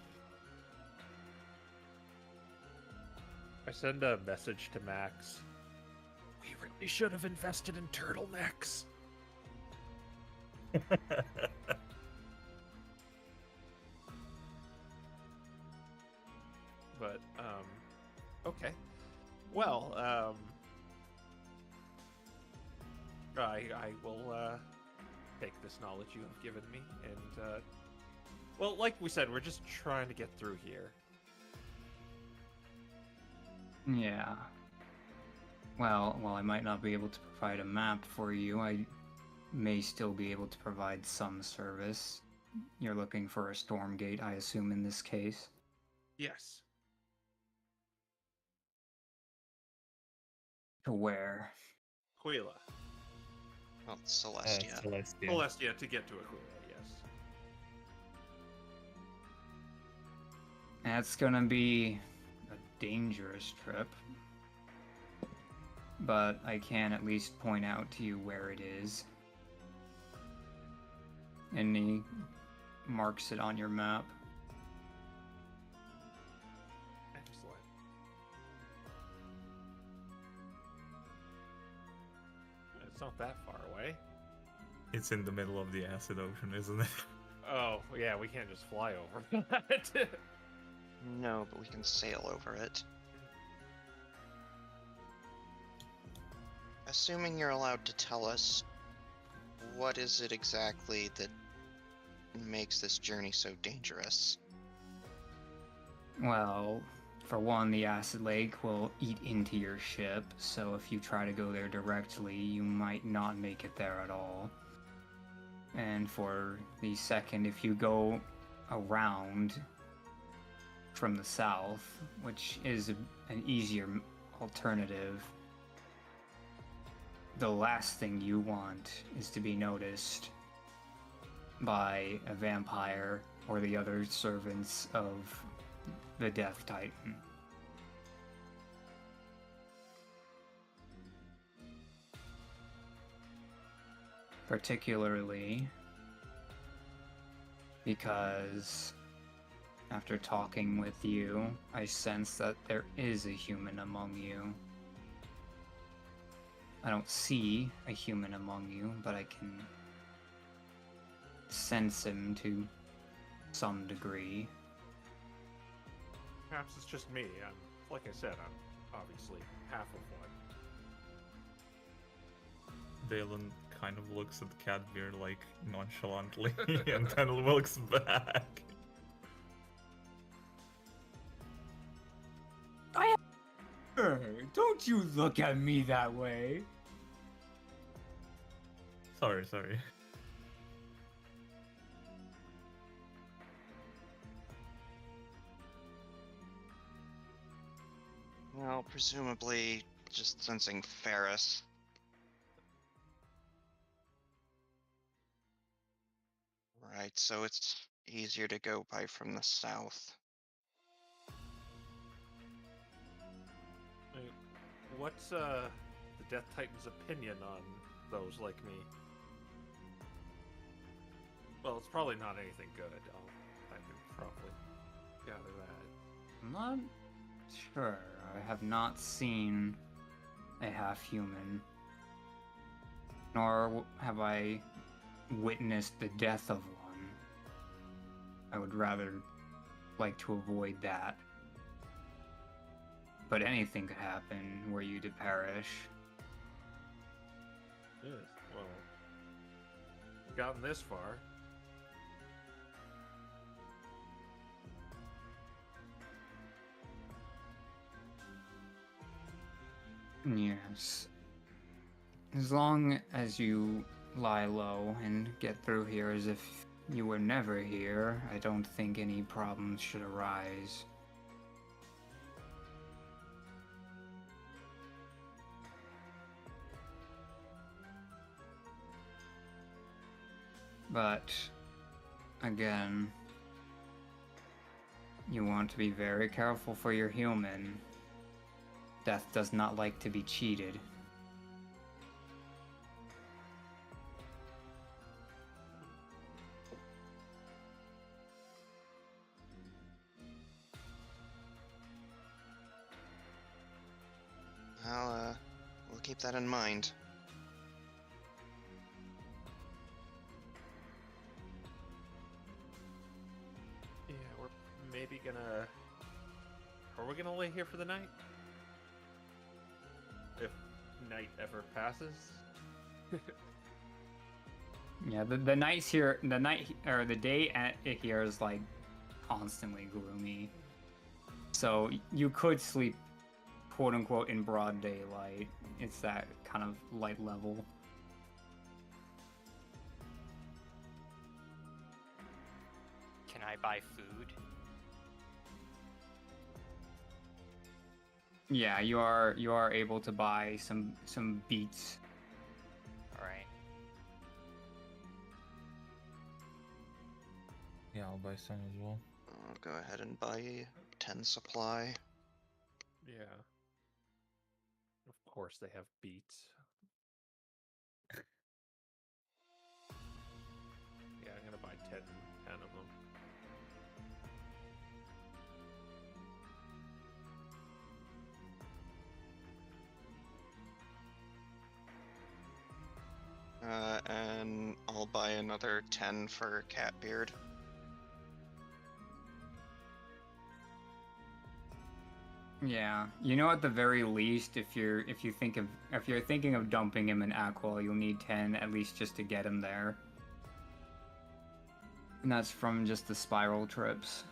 I send a message to Max. We really should have invested in turtlenecks. But, okay. Well, I will, take this knowledge you have given me, and, well, like we said, we're just trying to get through here. Yeah. Well, while I might not be able to provide a map for you, I may still be able to provide some service. You're looking for a storm gate, I assume, in this case. Yes. To where? Aquila. Well, Celestia. Celestia. Celestia to get to Aquila, yes. That's gonna be a dangerous trip. But I can at least point out to you where it is. And he marks it on your map. Excellent. It's not that far away. It's in the middle of the acid ocean, isn't it? Oh, yeah, we can't just fly over that. No, but we can sail over it. Assuming you're allowed to tell us, what is it exactly that makes this journey so dangerous? Well, for one, the acid lake will eat into your ship, so if you try to go there directly, you might not make it there at all. And for the second, if you go around from the south, which is an easier alternative, the last thing you want is to be noticed by a vampire or the other servants of the Death Titan. Particularly because after talking with you, I sense that there is a human among you. I don't see a human among you, but I can sense him to some degree. Perhaps it's just me. Like I said, I'm obviously half of one. Dalen kind of looks at Catbeard like nonchalantly and then looks back. Don't you look at me that way. Sorry. Well, presumably just sensing Ferris. Right, so it's easier to go by from the south. I mean, what's the Death Titan's opinion on those like me? Well, it's probably not anything good. I can probably gather that. I'm not sure. I have not seen a half-human, nor have I witnessed the death of one. I would rather like to avoid that. But anything could happen were you to perish. Yes, well, we've gotten this far. Yes. As long as you lie low and get through here as if you were never here, I don't think any problems should arise. But, again, you want to be very careful for your human. Death does not like to be cheated. We'll keep that in mind. Yeah, we're maybe gonna... Are we gonna lay here for the night? If night ever passes? Yeah, the nights here, the day here is like constantly gloomy. So you could sleep, quote unquote, in broad daylight. It's that kind of light level. Can I buy food? Yeah, you are able to buy some beets. Alright. Yeah, I'll buy some as well. I'll go ahead and buy 10 supply. Yeah. Of course they have beets. Yeah, I'm gonna buy 10 of them. And I'll buy another 10 for Catbeard. Yeah, you know, at the very least, if you're thinking of dumping him in Aqua, you'll need 10 at least just to get him there. And that's from just the spiral trips.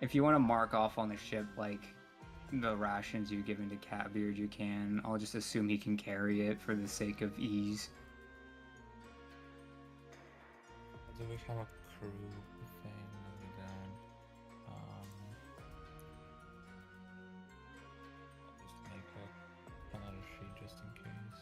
if you want to mark off on the ship like the rations you've given to Catbeard, you can. I'll just assume he can carry it for the sake of ease. Do we have a crew thing? Maybe down. I'll just make another sheet just in case.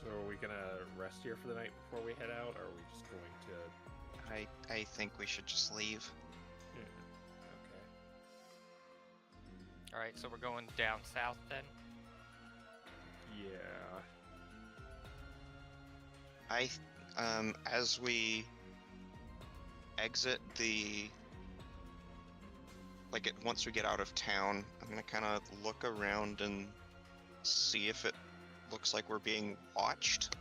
So are we gonna rest here for the night before we head out, or are we just going to? I think we should just leave. Yeah. Okay. All right, so we're going down south then. Yeah. As we exit once we get out of town, I'm gonna kind of look around and see if it looks like we're being watched.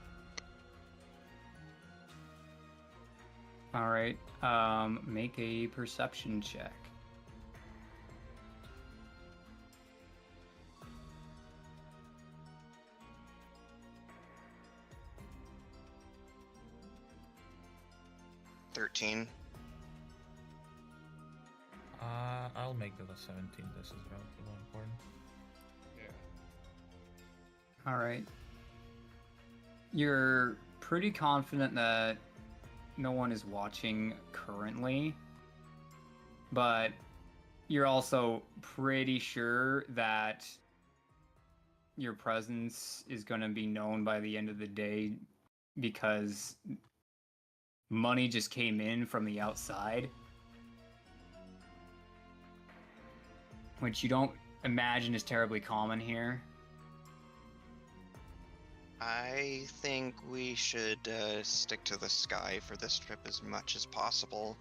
All right. Make a perception check. I'll make that a 17. This is relatively important. Yeah. All right. You're pretty confident that no one is watching currently, but you're also pretty sure that your presence is going to be known by the end of the day because money just came in from the outside, which you don't imagine is terribly common here. I think we should stick to the sky for this trip as much as possible.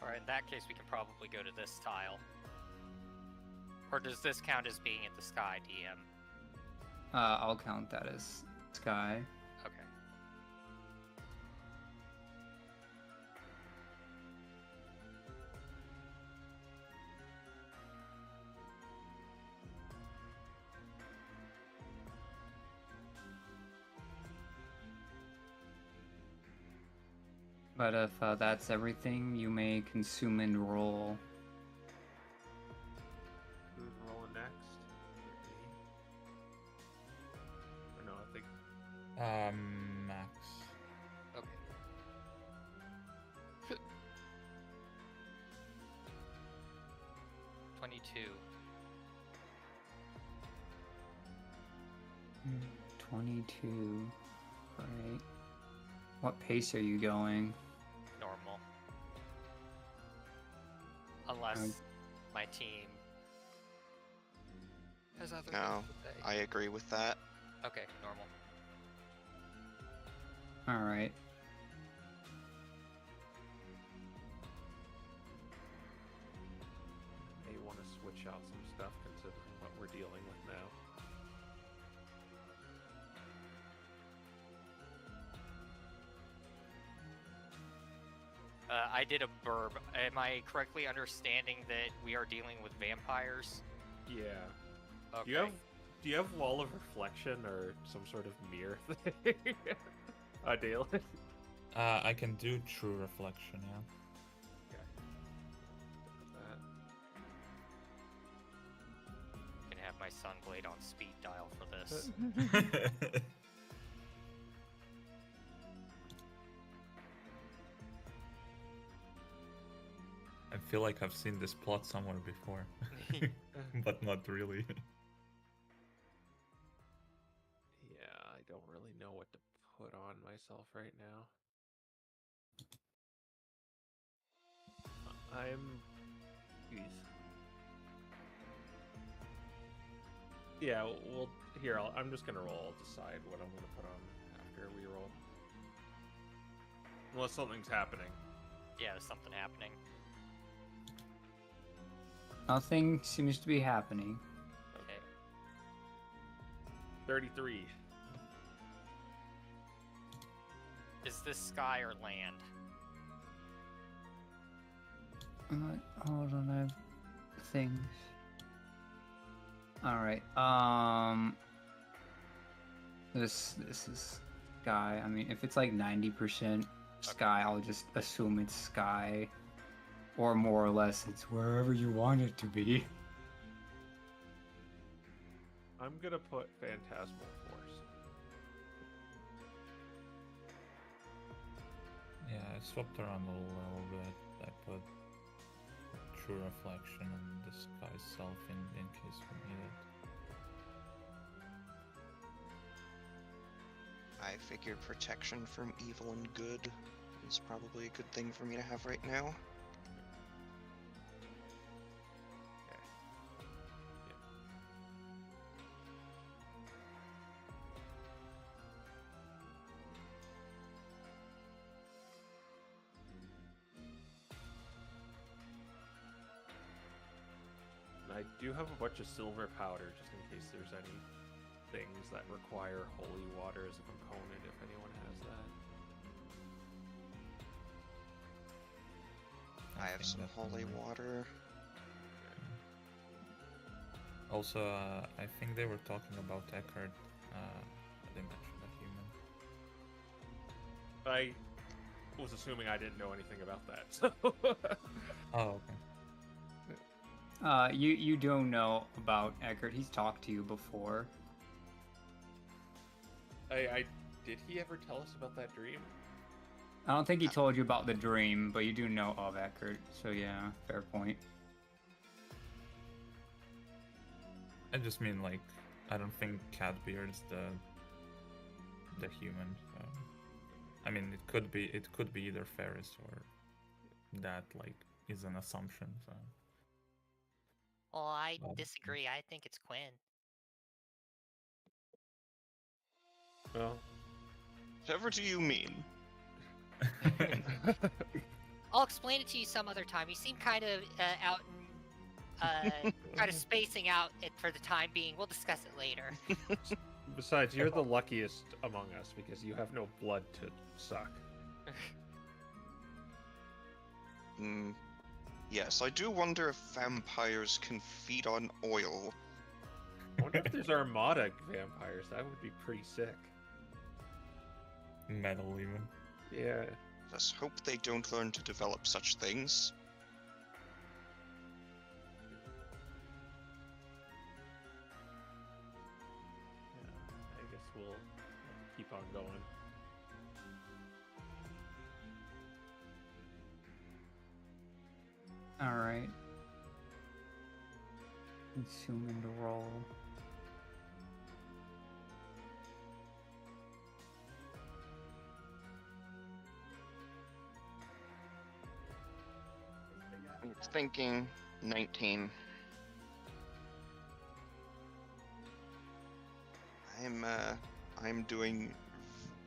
All right, in that case, we can probably go to this tile. Or does this count as being at the sky, DM? I'll count that as sky. Okay. But if that's everything, you may consume and roll. Who's rolling next? Or no, I think. Max. Okay. 22. 22. Right. What pace are you going? Normal. Unless my team has other No, things to say. I agree with that. Okay, normal. All right. May want to switch out some stuff considering what we're dealing with now. I did a burb. Am I correctly understanding that we are dealing with vampires? Yeah. Okay. Do you have wall of reflection or some sort of mirror thing? Dale? I can do true reflection, yeah. Can have my Sunblade on speed dial for this. I feel like I've seen this plot somewhere before, but not really. Yeah, I don't really know what to put on myself right now. Jeez. Yeah, well, here, I'm just gonna roll. I'll decide what I'm gonna put on after we roll. Unless something's happening. Yeah, there's something happening. Nothing seems to be happening. Okay. 33. Is this sky or land? Hold on, I have things. All right. This is sky. I mean, if it's like 90% sky, I'll just assume it's sky, or more or less, it's wherever you want it to be. I'm gonna put Phantasmal Force. Yeah, I swapped around a little bit. I put True Reflection and Disguise Self in case we need it. I figured protection from evil and good is probably a good thing for me to have right now. And I do have a bunch of silver powder just in case there's any things that require holy water as a component, if anyone has that. I have some holy water. Also, I think they were talking about Eckhart. They mentioned a human. I was assuming I didn't know anything about that, so... Oh, okay. You don't know about Eckert. He's talked to you before. Did he ever tell us about that dream? I don't think he told you about the dream, but you do know of Eckert. So yeah, fair point. I just mean like I don't think Catbeard's the human. So. I mean it could be either Ferris or that like is an assumption. So. Well, I disagree. I think it's Quinn. Well, Whatever do you mean? I'll explain it to you some other time. You seem kind of out and kind of spacing out it for the time being. We'll discuss it later. besides, you're the luckiest among us because you have no blood to suck. Yes, I do wonder if vampires can feed on oil. I wonder if there's Armada vampires. That would be pretty sick. Metal even. Yeah. Let's hope they don't learn to develop such things. I guess we'll keep on going. All right. Consume and roll. It's thinking 19. I'm doing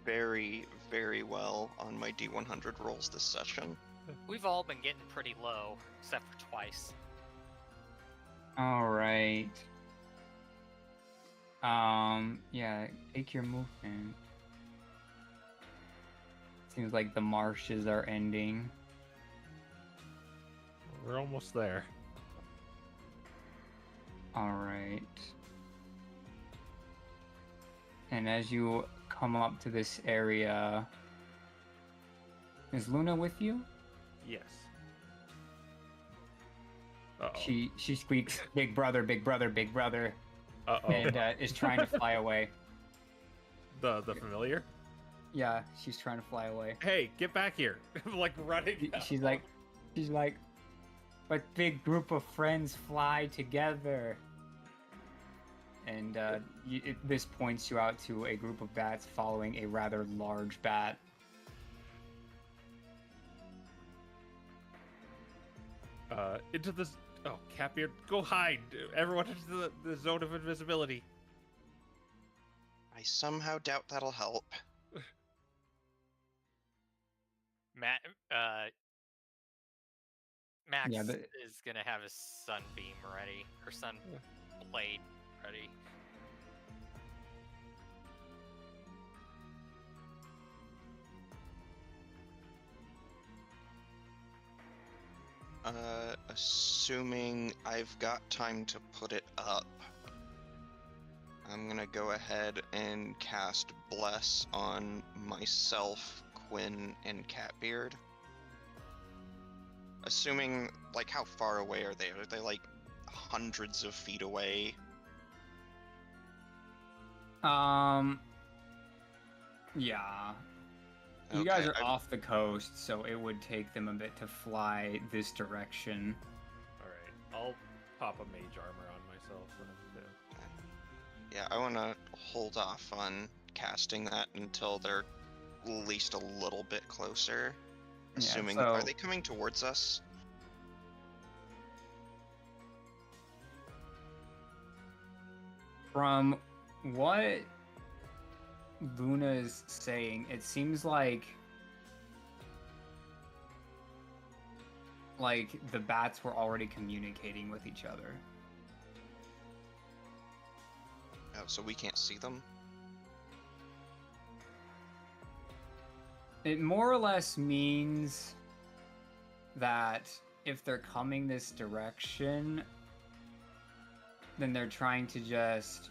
very, very well on my D100 rolls this session. We've all been getting pretty low, except for twice. All right. Yeah, take your movement. Seems like the marshes are ending. We're almost there. All right. And as you come up to this area, is Luna with you? Yes. Uh-oh. She squeaks, "Big brother, big brother, big brother," Uh-oh. and is trying to fly away. The familiar? Yeah, she's trying to fly away. Hey, get back here. I'm like running. She's like, but big group of friends fly together. And this points you out to a group of bats following a rather large bat. Into this. Oh, Catbeard, go hide! Everyone into the zone of invisibility. I somehow doubt that'll help. Max Yeah, is gonna have his sunbeam ready, or sun blade ready. Assuming I've got time to put it up, I'm gonna go ahead and cast Bless on myself, Quinn, and Catbeard. Assuming, like, how far away are they? Are they, like, hundreds of feet away? Yeah. You guys Okay, are off the coast, so it would take them a bit to fly this direction. Alright, I'll pop a mage armor on myself then too. Yeah, I want to hold off on casting that until they're at least a little bit closer. Yeah, Assuming, so- are they coming towards us? From what Luna's saying, it seems like the bats were already communicating with each other. Oh, so we can't see them? It more or less means that if they're coming this direction, then they're trying to just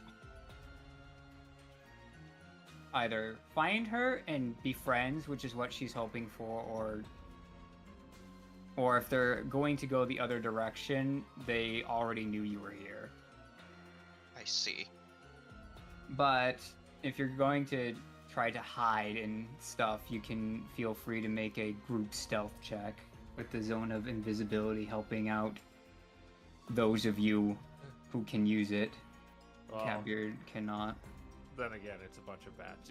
either find her and be friends, which is what she's hoping for, or if they're going to go the other direction, they already knew you were here. I see. But if you're going to try to hide and stuff, you can feel free to make a group stealth check with the zone of invisibility helping out those of you who can use it. Well, Catbeard cannot. then again, it's a bunch of bats.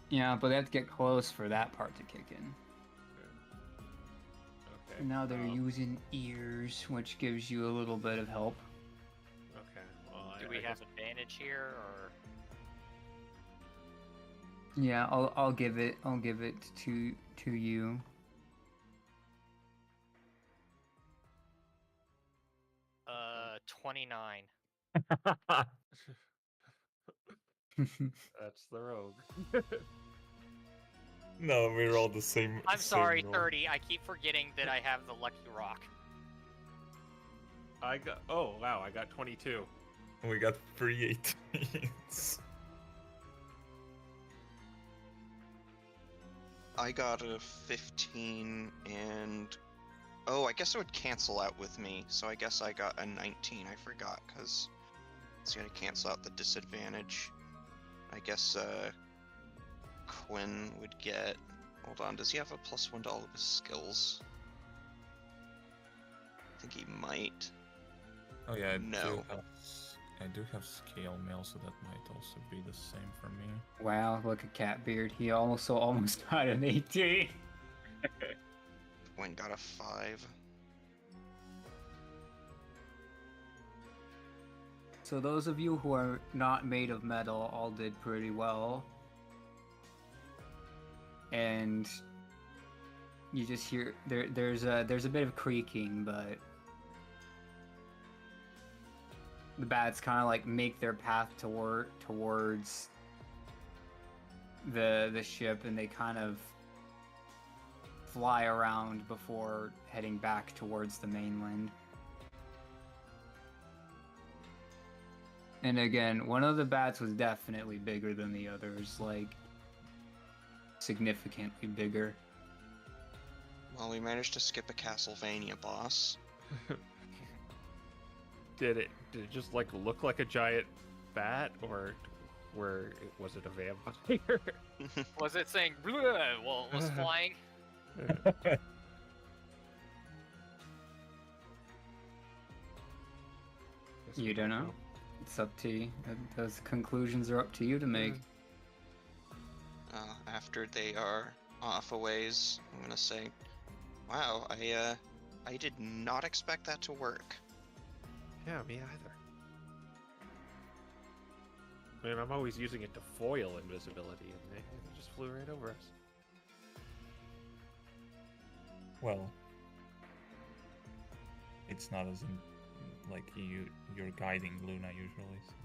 Yeah, but they have to get close for that part to kick in. Okay. And now they're using ears, which gives you a little bit of help. Okay. Well, Do we have advantage here, or Yeah, I'll give it to you. uh 29? That's the rogue. No, we rolled the same. I'm same sorry, roll. 30. I keep forgetting that I have the lucky rock. I got. Oh wow, I got 22. We got 3 18s. I got a 15 and... Oh, I guess it would cancel out with me, so I guess I got a 19. I forgot, because it's gonna cancel out the disadvantage. I guess, Quinn would get... Hold on, does he have a +1 to all of his skills? I think he might. Oh yeah, No. I do have scale mail, so that might also be the same for me. Wow, look at Catbeard. He also almost got an 18. Quinn got a 5. So those of you who are not made of metal all did pretty well. And you just hear there's a bit of creaking, but the bats kind of like make their path towards the ship, and they kind of fly around before heading back towards the mainland. And again, one of the bats was definitely bigger than the others, like significantly bigger. Well, we managed to skip a Castlevania boss. Did it just like look like a giant bat, or was it a vampire? Was it saying "Bleh" while it was flying? You don't know? It's up to you. Those conclusions are up to you to make. After they are off a ways, I'm gonna say, wow, I did not expect that to work. Yeah, me either. I mean, I'm always using it to foil invisibility, and they just flew right over us. Well, it's not as in, like you're guiding Luna usually. So.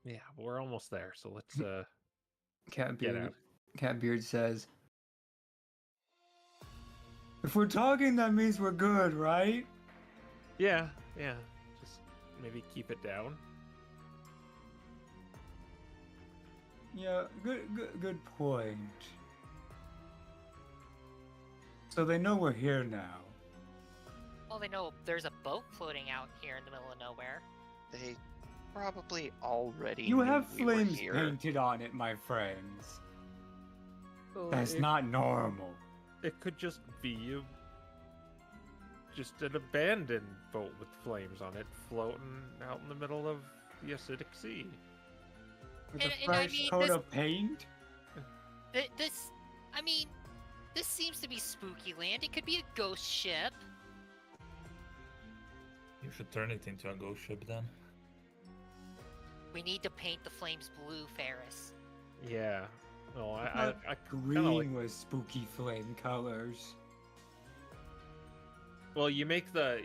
Yeah, but we're almost there, so let's Catbeard says, "If we're talking, that means we're good, right?" Yeah. Just maybe keep it down. Yeah, good point. So they know we're here now. Well, they know there's a boat floating out here in the middle of nowhere. They probably already You knew have we were flames here. painted on it, my friends. Well, That's not normal. It could just be just an abandoned boat with flames on it, floating out in the middle of the acidic sea. With And- a and I fresh mean, coat this- of paint? This seems to be spooky land. It could be a ghost ship. You should turn it into a ghost ship then. We need to paint the flames blue, Ferris. Yeah. Well, I Green kinda like. with spooky flame colors. Well, you make the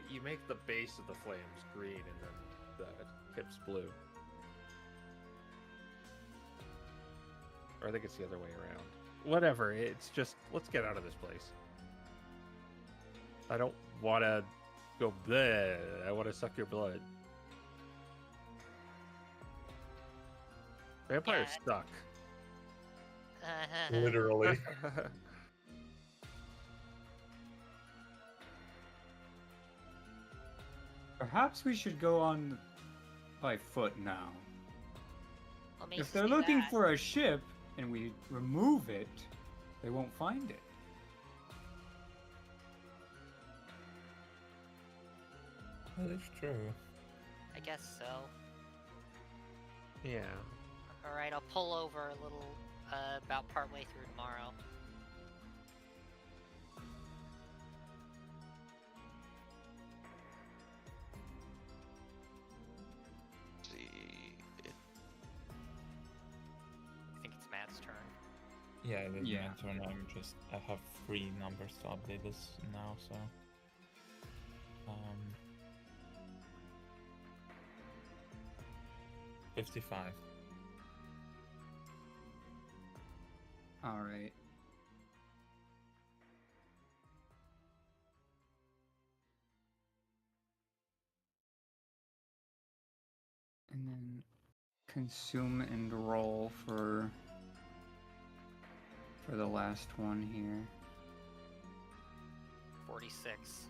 base of the flames green and then the tips blue. Or I think it's the other way around. Whatever. It's just let's get out of this place. I don't want to go bleh. I want to suck your blood. Vampire's Yeah. stuck. Literally. Perhaps we should go on by foot now. What makes If us they're do looking that? for a ship and we remove it, they won't find it. That is true. I guess so. Yeah. All right, I'll pull over a little, about partway through tomorrow. See, I think it's Matt's turn. Yeah, it is Yeah. my turn. I have 3 numbers to update this now, so. 55. All right. And then consume and roll for the last one here. 46.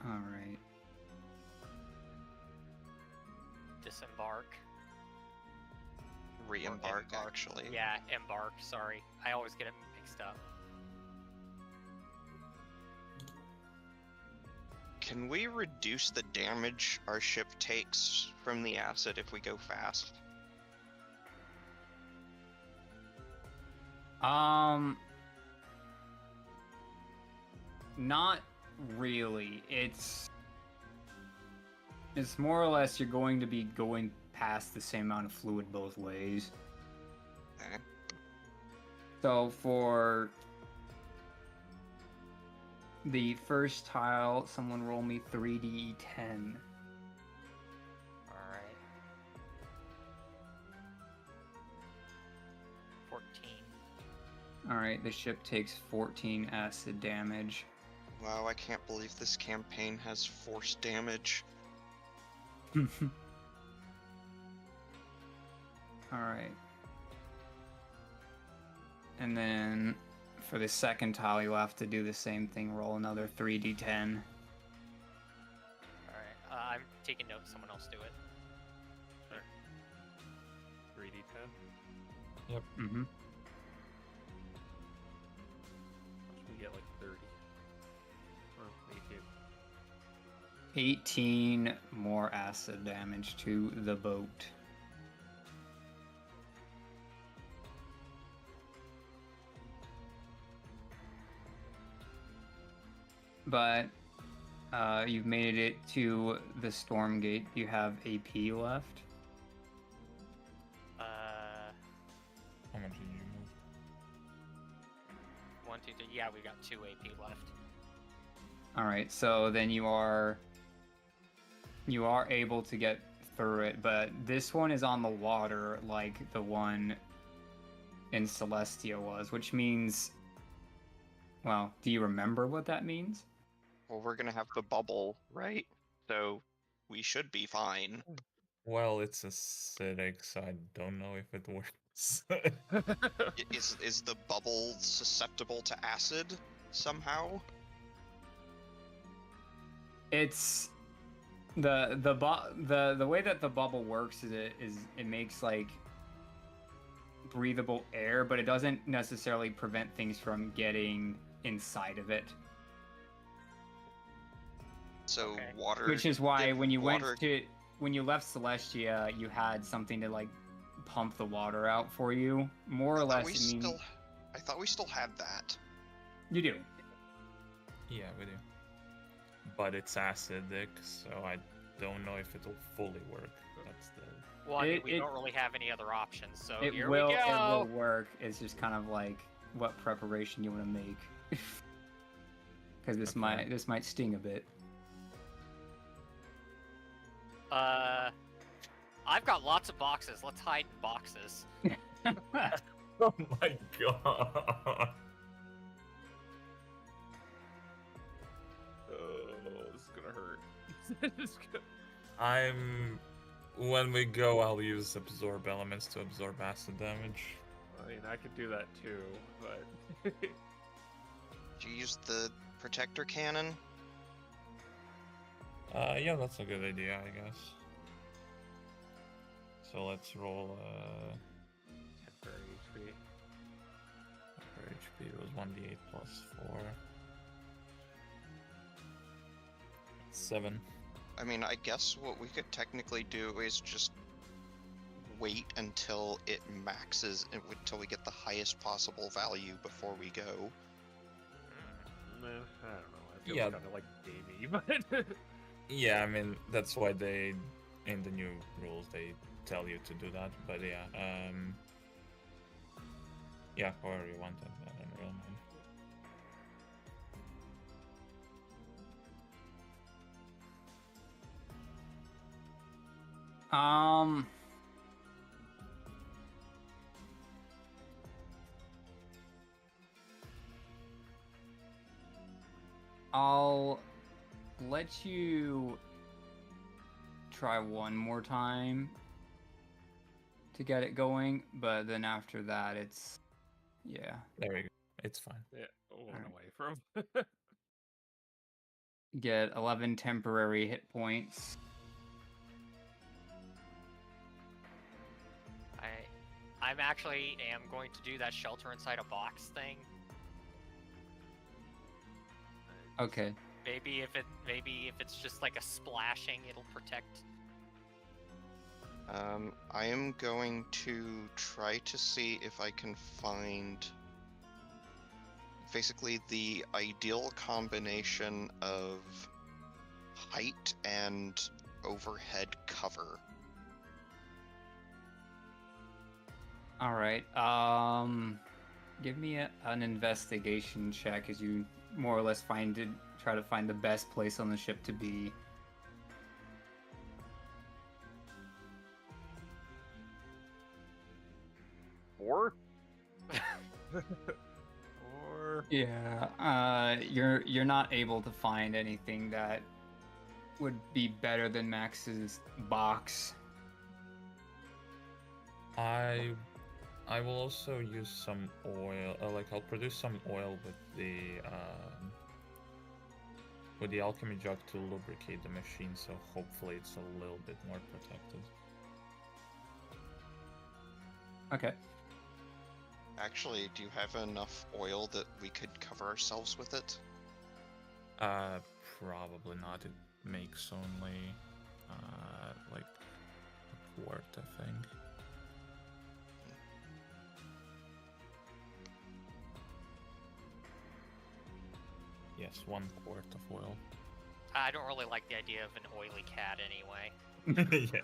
All right. Disembark. re-embark, embark. actually. Yeah, embark. Sorry, I always get it mixed up. Can we reduce the damage our ship takes from the acid if we go fast? Not really. It's more or less you're going to be going past the same amount of fluid both ways. Okay. So for the first tile, someone roll me 3d10. Alright. 14. Alright, the ship takes 14 acid damage. Wow, I can't believe this campaign has force damage. Alright. And then for the second tile, you'll have to do the same thing. Roll another 3d10. Alright, I'm taking notes. Someone else do it. 3d10. Mm-hmm. We get like 30. Or 18. 18 more acid damage to the boat. But you've made it to the storm gate. You have AP left. How much did you move? 1, 2, 3. Yeah, we got 2 AP left. All right, so then you are You are able to get through it, but this one is on the water like the one in Celestia was, which means... Well, do you remember what that means? Well, we're gonna have the bubble, right? So we should be fine. Well, it's acidic, so I don't know if it works. Is the bubble susceptible to acid somehow? It's the way that the bubble works is it makes like breathable air, but it doesn't necessarily prevent things from getting inside of it. So Okay. water. Which is why if when you water- when you left Celestia, you had something to like pump the water out for you. More or I thought less, I thought we still had that. you do. Yeah, we do. But it's acidic, so I don't know if it'll fully work. That's the... Well, I mean, It- we don't really have any other options, so It here will we go. work. It's just kind of like what preparation you want to make. Because this Okay. might sting a bit. I've got lots of boxes. Let's hide in boxes. Oh my god! Oh, this is gonna hurt. This is gonna- When we go, I'll use absorb elements to absorb acid damage. I mean, I could do that too, but Did you use the protector cannon? Yeah, that's a good idea, I guess. So let's roll, temporary HP. for HP it was 1d8 plus 4. 7. I mean, I guess what we could technically do is just wait until it maxes, until we get the highest possible value before we go. Nah, I don't know. I feel Yeah. kind of like gamey, but Yeah, I mean, that's why they, in the new rules, they tell you to do that, but yeah, yeah, however you want it, I don't really mind. I'll let you try one more time to get it going, but then after that, it's yeah. There we go. It's fine. yeah, one Alright. away from. Get 11 temporary hit points. I'm actually am going to do that shelter inside a box thing. Okay. Maybe if it's just like a splashing, it'll protect. I am going to try to see if I can find basically the ideal combination of height and overhead cover. All right. Give me an investigation check as you more or less try to find the best place on the ship to be. Or Yeah. You're not able to find anything that would be better than Max's box. I will also use some oil, like I'll produce some oil with the alchemy jug to lubricate the machine, so hopefully it's a little bit more protected. Okay. Actually, do you have enough oil that we could cover ourselves with it? Probably not. It makes only like a quart, I think. Yes, 1 quart of oil. I don't really like the idea of an oily cat anyway. Yeah.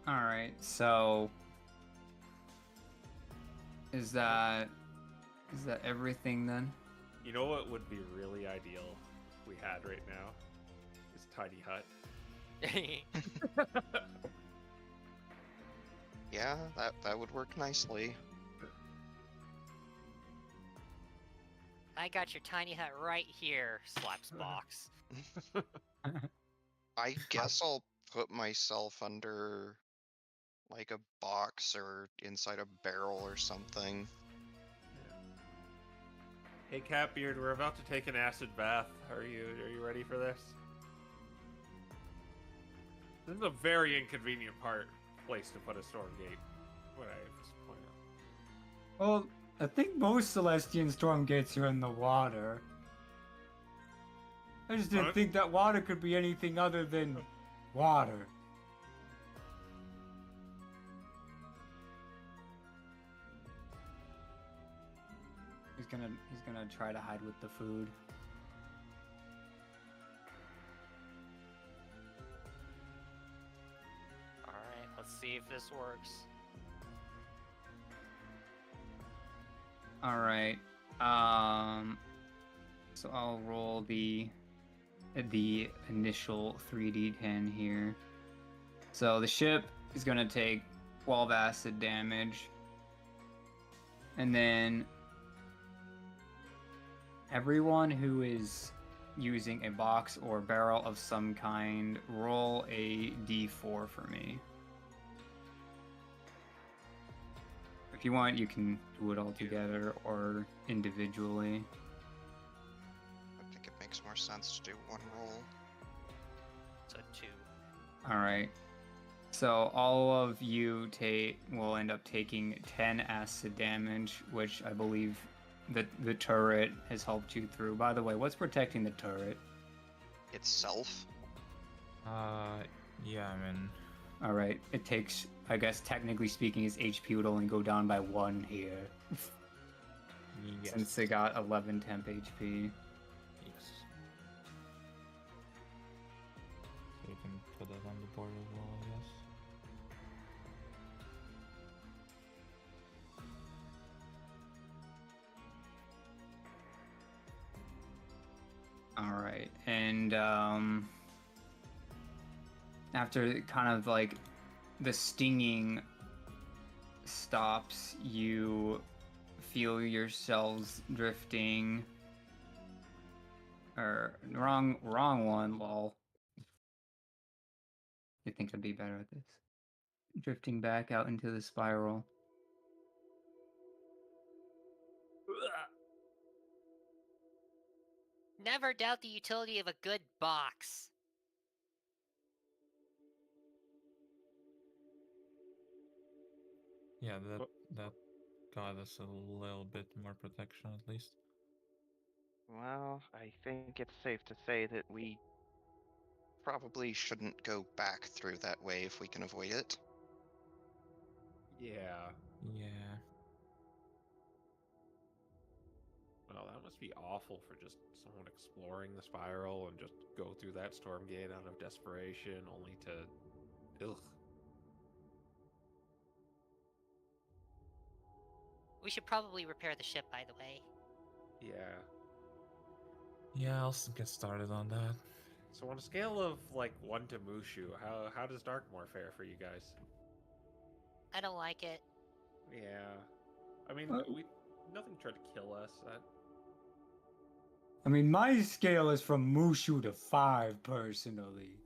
All right. So is that everything then? You know what would be really ideal if we had right now? Is tiny hut. Yeah, that would work nicely. I got your tiny hut right here, slaps box. I guess I'll put myself under like a box or inside a barrel or something. Hey Catbeard, we're about to take an acid bath. Are you ready for this? This is a very inconvenient place to put a storm gate. What I just point out. Well, I think most Celestian storm gates are in the water. I just didn't What? think that water could be anything other than water. He's gonna try to hide with the food. Alright, let's see if this works. All right. So I'll roll the initial 3d10 here. So the ship is gonna take 12 acid damage, and then everyone who is using a box or barrel of some kind, roll a d4 for me. If you want, you can do it all together or individually. I think it makes more sense to do one roll. So 2. All right. So all of you will end up taking 10 acid damage, which I believe the turret has helped you through. By the way, what's protecting the turret? Itself? Yeah, I mean, All right. It takes, I guess, technically speaking, his HP would only go down by 1 here, yes. since they got 11 temp HP. Yes. So you can put that on the board as well, I guess. All right, and after kind of like the stinging stops, you feel yourselves drifting. Or wrong one, lol. You think I'd be better at this? Drifting back out into the spiral. Never doubt the utility of a good box. Yeah, that got us a little bit more protection at least. Well, I think it's safe to say that we Probably shouldn't go back through that way if we can avoid it. Yeah. Yeah. Well, that must be awful for just someone exploring the spiral and just go through that storm gate out of desperation, only to. Ugh. We should probably repair the ship, by the way. Yeah. Yeah, I'll get started on that. So on a scale of like 1 to Mushu, how does Darkmoor fare for you guys? I don't like it. Yeah. I mean, nothing tried to kill us. I mean, my scale is from Mushu to 5, personally.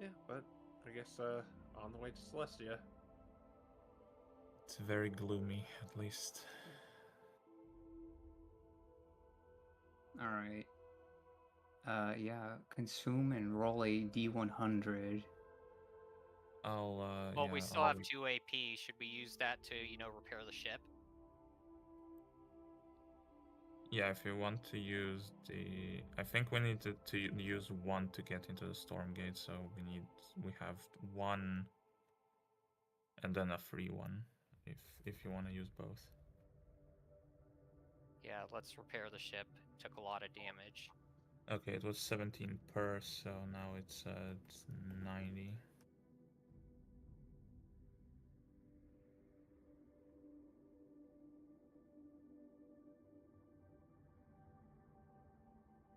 Yeah, but I guess on the way to Celestia. It's very gloomy, at least. All right. Yeah, consume and roll a d100. I'll Well, yeah, we still I'll- have 2 AP. Should we use that to, repair the ship? Yeah, if you want to use I think we need to use 1 to get into the storm gate, so we have 1 and then a free one if you want to use both. Yeah, let's repair the ship. Took a lot of damage. Okay, it was 17 per, so now it's 90.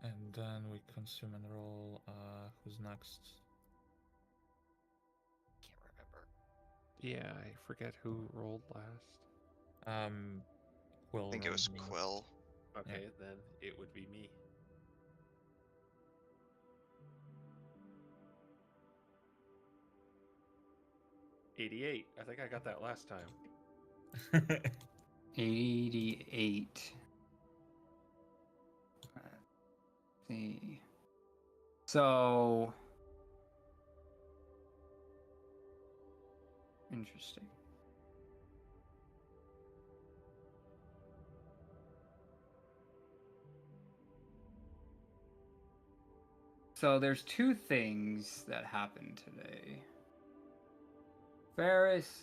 And then we consume and roll. Who's next? Can't remember. Yeah, I forget who rolled last. Quill I think it was rolled me. Quill. Okay, then it would be me. $88. I think I got that last time. 88. Let's see. So interesting. So there's two things that happened today. Ferris,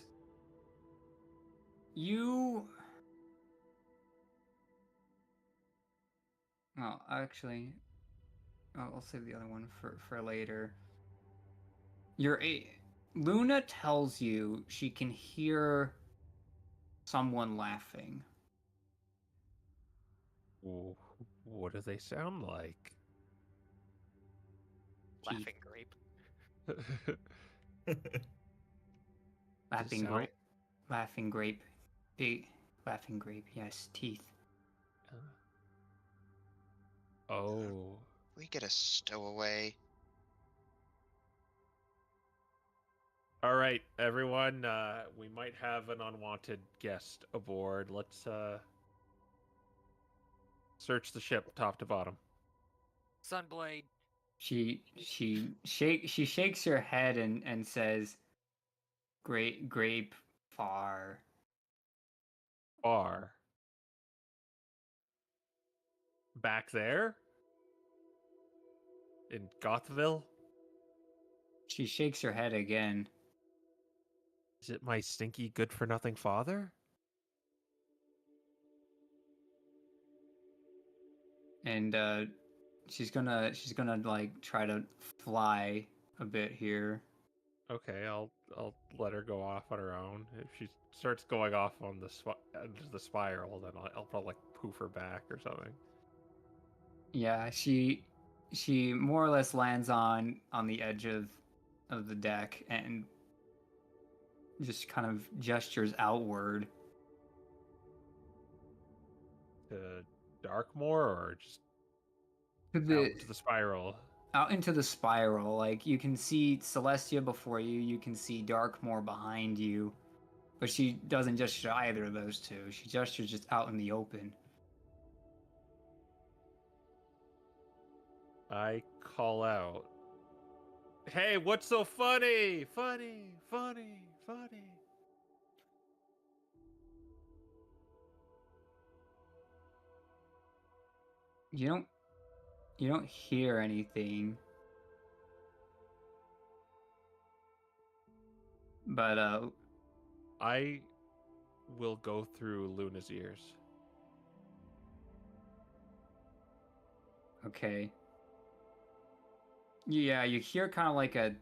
you... Oh, actually, I'll save the other one for later. Luna tells you she can hear someone laughing. Ooh, what do they sound like? Laughing grape. Laughing sound- grape. Laughing grape. Laughing grape, yes. Teeth. Oh. We get a stowaway. All right, everyone. We might have an unwanted guest aboard. Let's search the ship top to bottom. Sunblade. She shakes her head and says, grape far. Far. Back there? In Gothville? She shakes her head again. Is it my stinky good-for-nothing father? And she's gonna like try to fly a bit here. Okay, I'll let her go off on her own. If she starts going off on the spiral, then I'll probably like poof her back or something. Yeah, she more or less lands on the edge of the deck and just kind of gestures outward. To Darkmoor or just To out into the spiral? out into the spiral. Like, you can see Celestia before you, you can see Darkmoor behind you, but she doesn't gesture either of those two. She gestures just out in the open. I call out, "Hey, what's so funny? Funny, funny, funny." You don't hear anything. But I will go through Luna's ears. okay. Yeah, you hear kind of like a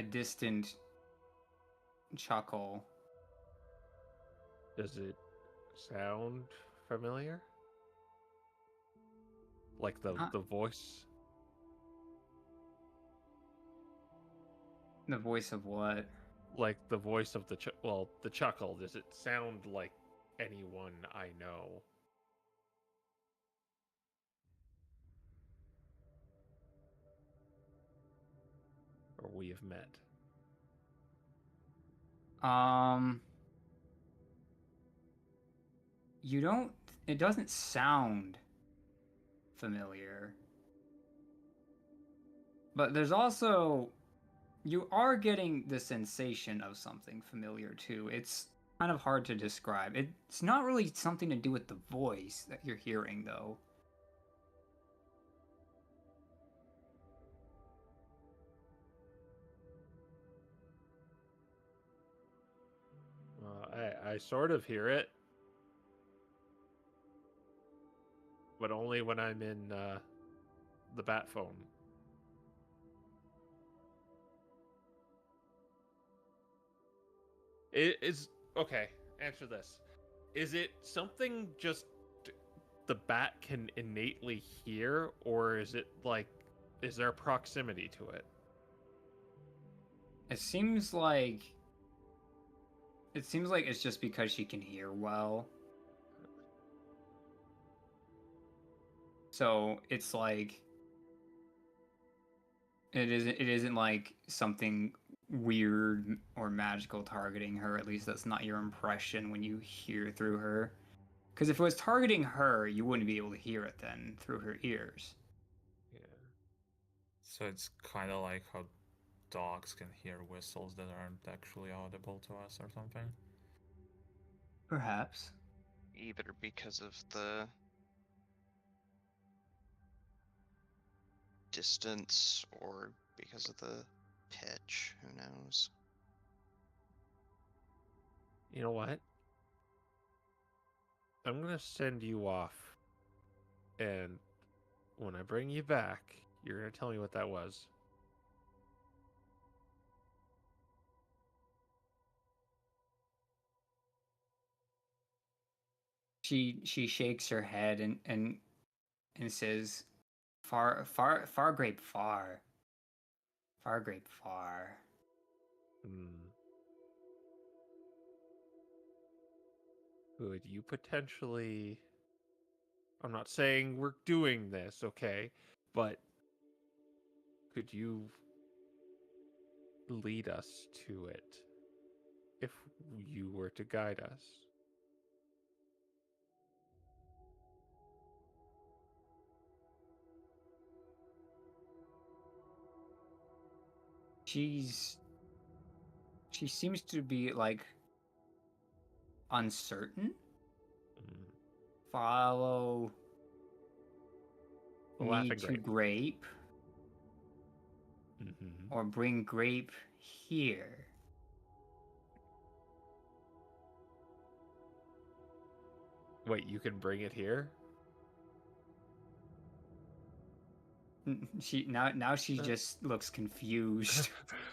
distant chuckle. Does it sound familiar? Like the voice? The voice of what? Like the voice of the the chuckle. Does it sound like anyone I know? Or we have met? You don't. It doesn't sound familiar. But there's also. You are getting the sensation of something familiar too. It's kind of hard to describe. It's not really something to do with the voice that you're hearing, though. I sort of hear it, but only when I'm in the bat phone. It is okay. Answer this: is it something just the bat can innately hear, or is it like, is there proximity to it? It seems like it's just because she can hear well. So it's like it isn't like something weird or magical targeting her. At least that's not your impression when you hear through her. Because if it was targeting her, you wouldn't be able to hear it then through her ears. Yeah. So it's kind of like how dogs can hear whistles that aren't actually audible to us or something. Perhaps. Either because of the distance or because of the pitch. Who knows? You know what? I'm gonna send you off, and when I bring you back, you're gonna tell me what that was. She shakes her head and says, far grape far. Far grape far. Hmm. Could you potentially... I'm not saying we're doing this, okay? But could you lead us to it if you were to guide us? She seems to be like uncertain. Mm. Follow The me laughing to grape. grape Mm-hmm. or bring grape here. Wait, you can bring it here? She just looks confused.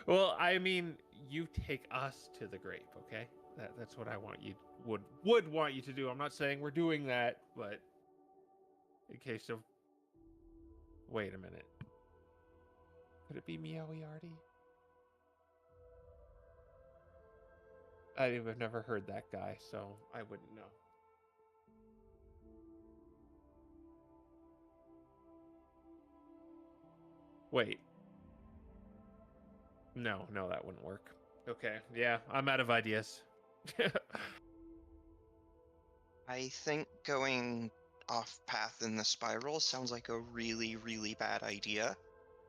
Well, I mean, you take us to the grape, okay? That's what I want you would want you to do. I'm not saying we're doing that, but in case of... Wait a minute. Could it be Meowie Artie? I've never heard that guy, so I wouldn't know. Wait. No, that wouldn't work. Okay, yeah, I'm out of ideas. I think going off path in the spiral sounds like a really, really bad idea.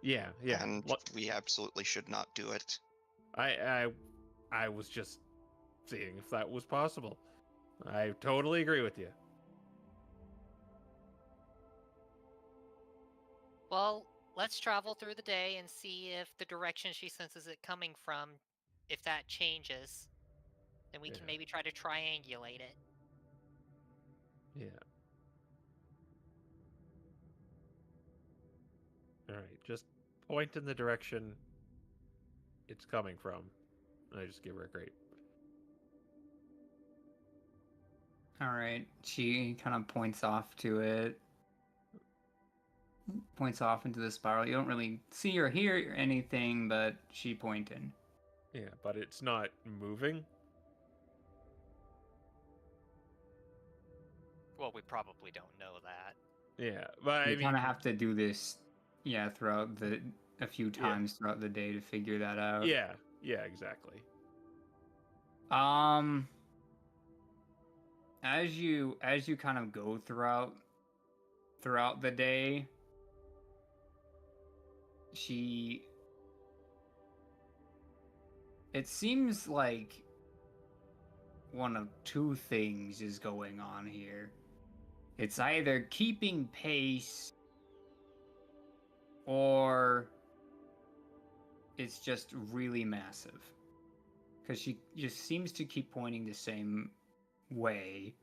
Yeah. And we absolutely should not do it. I was just seeing if that was possible. I totally agree with you. Well, let's travel through the day and see if the direction she senses it coming from, if that changes, then we can maybe try to triangulate it. Yeah. All right, just point in the direction it's coming from, and I just give her a grape. All right. She kind of points off to it. Points off into the spiral. You don't really see or hear anything, but she pointed. Yeah, but it's not moving. Well, we probably don't know that. Yeah, but You I mean, kind of have to do this, throughout a few times throughout the day to figure that out. yeah, exactly. As you kind of go throughout the day, it seems like one of two things is going on here. It's either keeping pace or it's just really massive. Because she just seems to keep pointing the same way.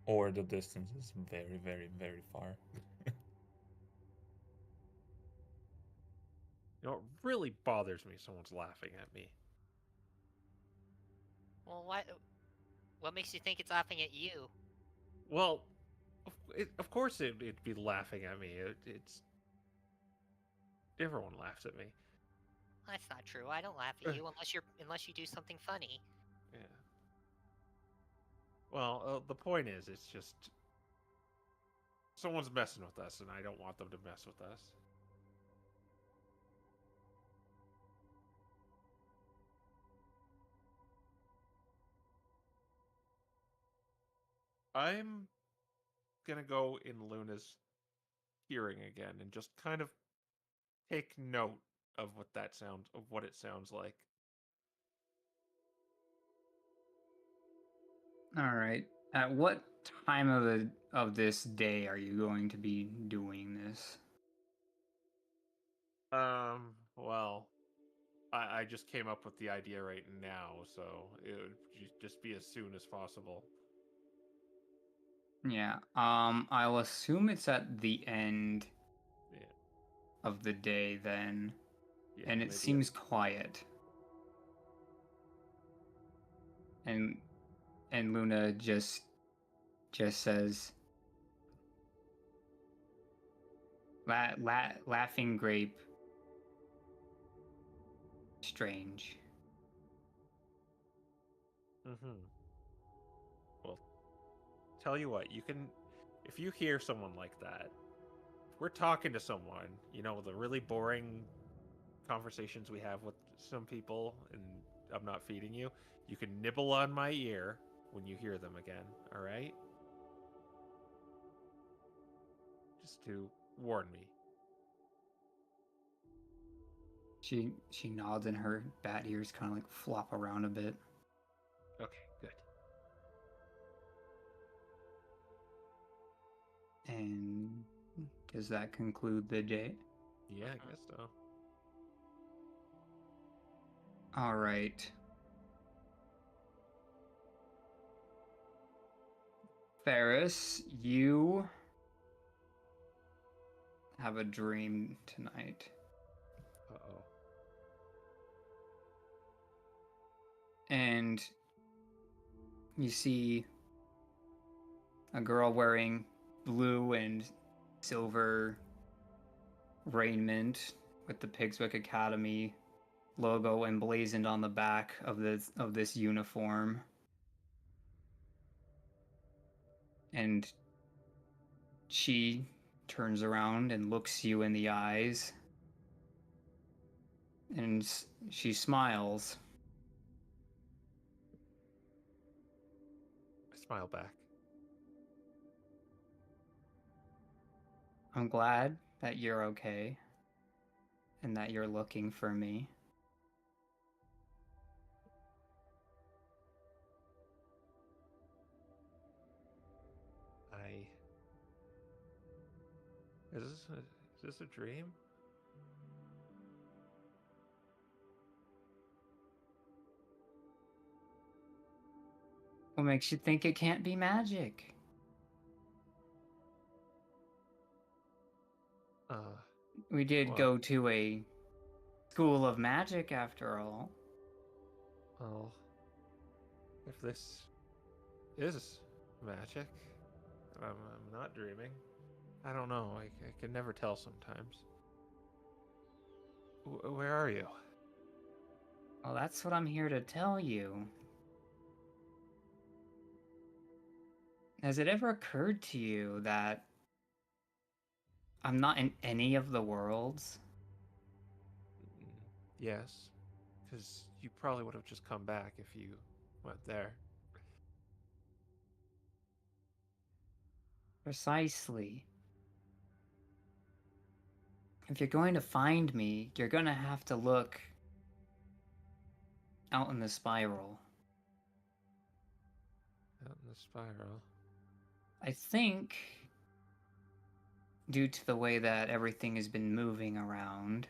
Or the distance is very, very, very far. You know, it really bothers me someone's laughing at me. Well, what makes you think it's laughing at you? Well, of course it'd be laughing at me. It's everyone laughs at me. That's not true. I don't laugh at you unless you do something funny. Yeah. Well, the point is, it's just someone's messing with us, and I don't want them to mess with us. I'm gonna go in Luna's hearing again and just kind of take note of what it sounds like. All right. At what time of this day are you going to be doing this? Well, I just came up with the idea right now, so it would just be as soon as possible. Yeah. I'll assume it's at the end Yeah. of the day then. Yeah, And it maybe seems quiet. And Luna just says, laughing grape, strange. Well, tell you what, you can, if you hear someone like that, if we're talking to someone, you know, the really boring conversations we have with some people, and I'm not feeding you, you can nibble on my ear when you hear them again, all right? Just to warn me. She nods and her bat ears kind of like flop around a bit. Okay, good. And does that conclude the day? Yeah, I guess so. All right. Ferris, you have a dream tonight. Uh-oh. And you see a girl wearing blue and silver raiment with the Pigswick Academy logo emblazoned on the back of this uniform. And she turns around and looks you in the eyes. And she smiles. I smile back. I'm glad that you're okay and that you're looking for me. Is this a dream? What makes you think it can't be magic? We did Well, go to a school of magic after all. well, if this is magic, I'm not dreaming. I don't know. I can never tell sometimes. Where are you? Well, that's what I'm here to tell you. Has it ever occurred to you that I'm not in any of the worlds? Yes, because you probably would have just come back if you went there. Precisely. If you're going to find me, you're going to have to look out in the spiral. Out in the spiral. I think, due to the way that everything has been moving around,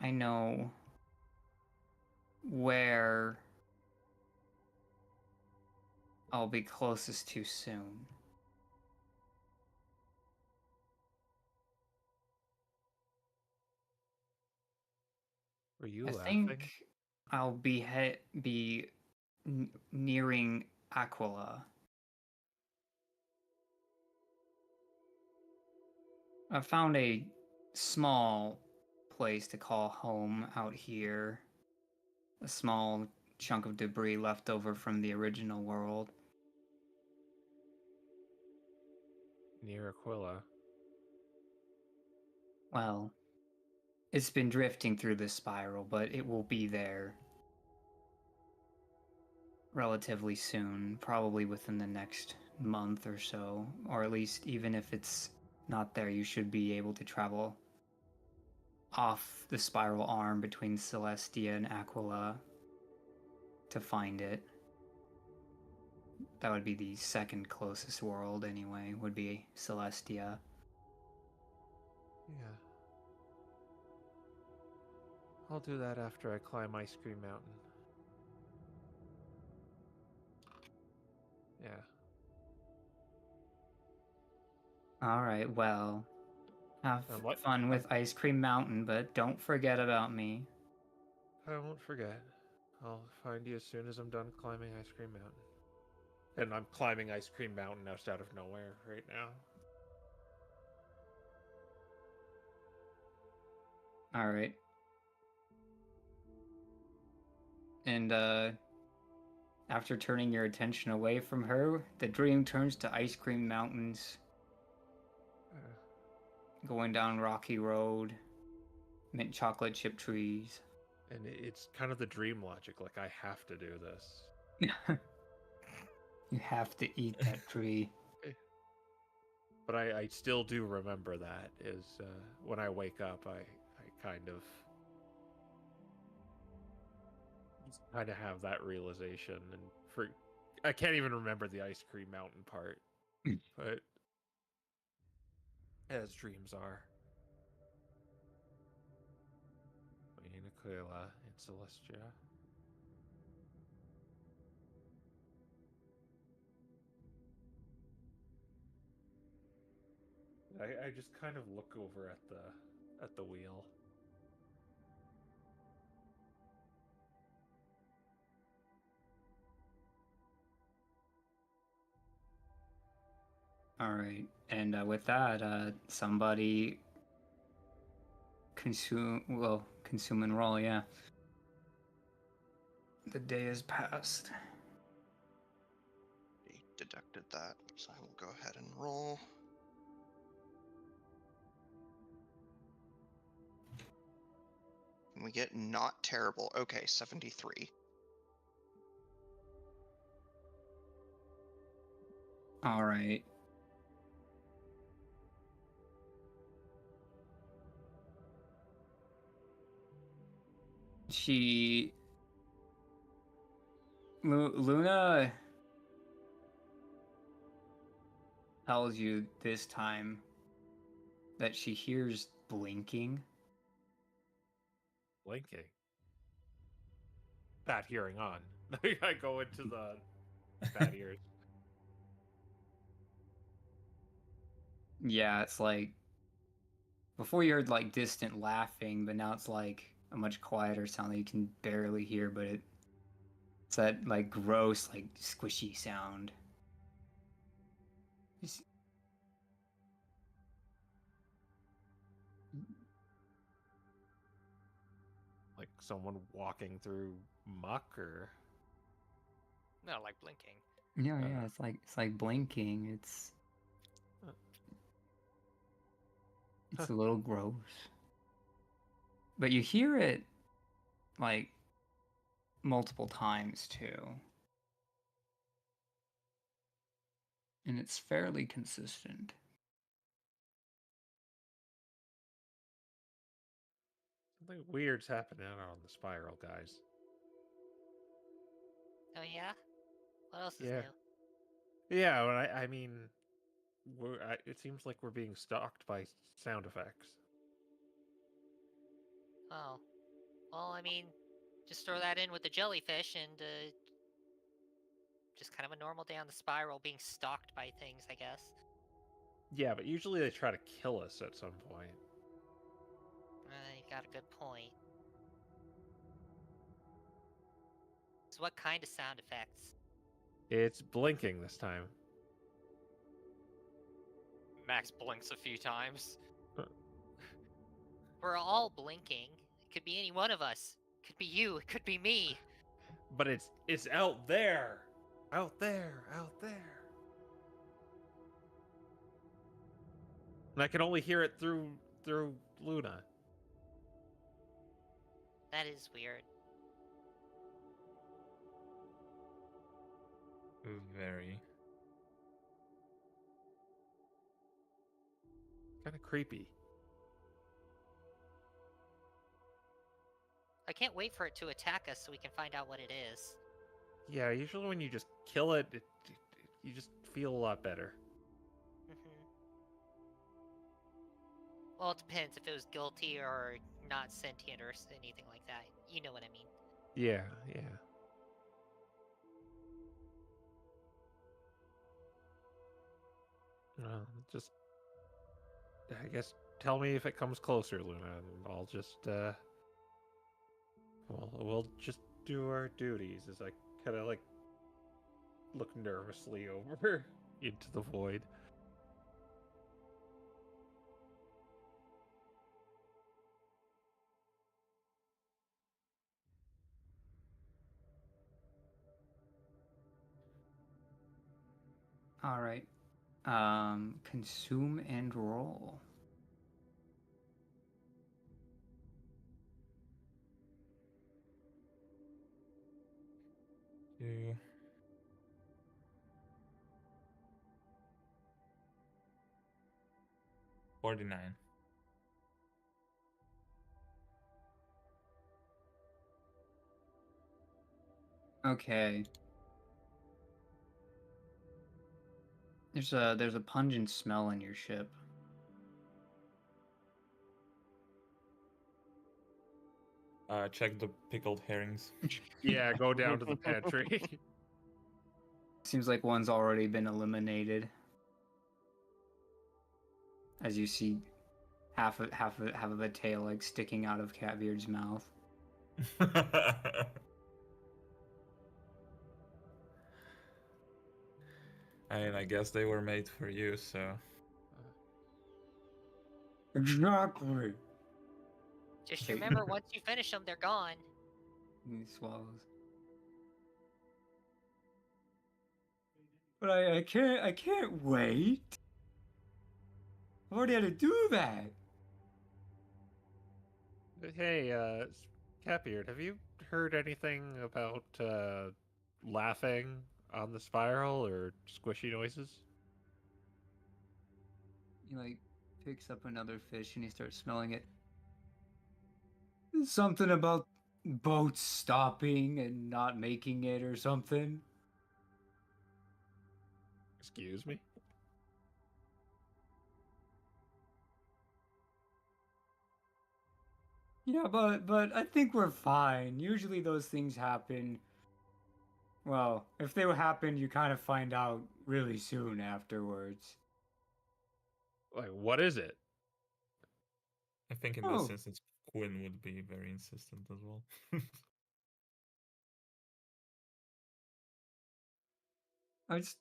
I know where I'll be closest to soon. Were you I laughing? think I'll be nearing Aquila. I found a small place to call home out here. A small chunk of debris left over from the original world. Near Aquila. Well, it's been drifting through the spiral, but it will be there relatively soon, probably within the next month or so, or at least even if it's not there, you should be able to travel off the spiral arm between Celestia and Aquila to find it. That would be the second closest world anyway, would be Celestia. Yeah. I'll do that after I climb Ice Cream Mountain. Yeah. Alright, well, have what- fun with Ice Cream Mountain, but don't forget about me. I won't forget. I'll find you as soon as I'm done climbing Ice Cream Mountain. And I'm climbing Ice Cream Mountain out of nowhere right now. Alright. And, after turning your attention away from her, the dream turns to Ice Cream Mountains, going down Rocky Road, mint chocolate chip trees. And it's kind of the dream logic, like I have to do this. You have to eat that tree. But I still do remember that is when I wake up, I kind of have that realization, and I can't even remember the Ice Cream Mountain part, but as dreams are. In Aquila, in Celestia. I just kind of look over at the wheel. All right, and with that, somebody consume and roll. Yeah, the day has passed. They deducted that, so I will go ahead and roll. And we get not terrible. Okay, 73. All right. Luna tells you this time that she hears blinking. Blinking. Bad hearing on. I go into the bad ears. Yeah, it's like before you heard like distant laughing, but now it's like a much quieter sound that you can barely hear, but it's that like gross, like squishy sound. Like someone walking through muck, or No, like blinking. Yeah, it's like blinking. It's a little gross. But you hear it like multiple times too. And it's fairly consistent. something weird's happening out on the spiral, guys. Oh yeah? What else is Yeah. new? Yeah, but I mean, it seems like we're being stalked by sound effects. Oh. Well, I mean, Just throw that in with the jellyfish and just kind of a normal day on the spiral being stalked by things, I guess. Yeah, but usually they try to kill us at some point. You got a good point. So what kind of sound effects? It's blinking this time. Max blinks a few times. We're all blinking. It could be any one of us. It could be you. It could be me. But it's out there. Out there. Out there. And I can only hear it through Luna. That is weird. Very. Kind of creepy. I can't wait for it to attack us so we can find out what it is. Yeah, usually when you just kill it, you just feel a lot better. Well, it depends if it was guilty or not sentient or anything like that. You know what I mean. Yeah, yeah. Just, I guess, tell me if it comes closer, Luna, and I'll just, we'll just do our duties as I kind of, like, look nervously over into the void. All right. Consume and roll. Two. $49. Okay. There's a pungent smell in your ship. Check the pickled herrings. Yeah, go down to the pantry. Seems like one's already been eliminated. As you see half of a tail like sticking out of Catbeard's mouth. I mean, I guess they were made for you, so. Exactly. Just remember, once you finish them, they're gone. He swallows. But I can't wait. I've already had to do that. Hey, Catbeard, have you heard anything about laughing on the spiral or squishy noises? He like picks up another fish and he starts smelling it. Something about boats stopping and not making it or something. Excuse me? Yeah, but I think we're fine. Usually those things happen. Well, if they happen, you kind of find out really soon afterwards. Like, what is it? I think in this instance, Quinn would be very insistent as well. I just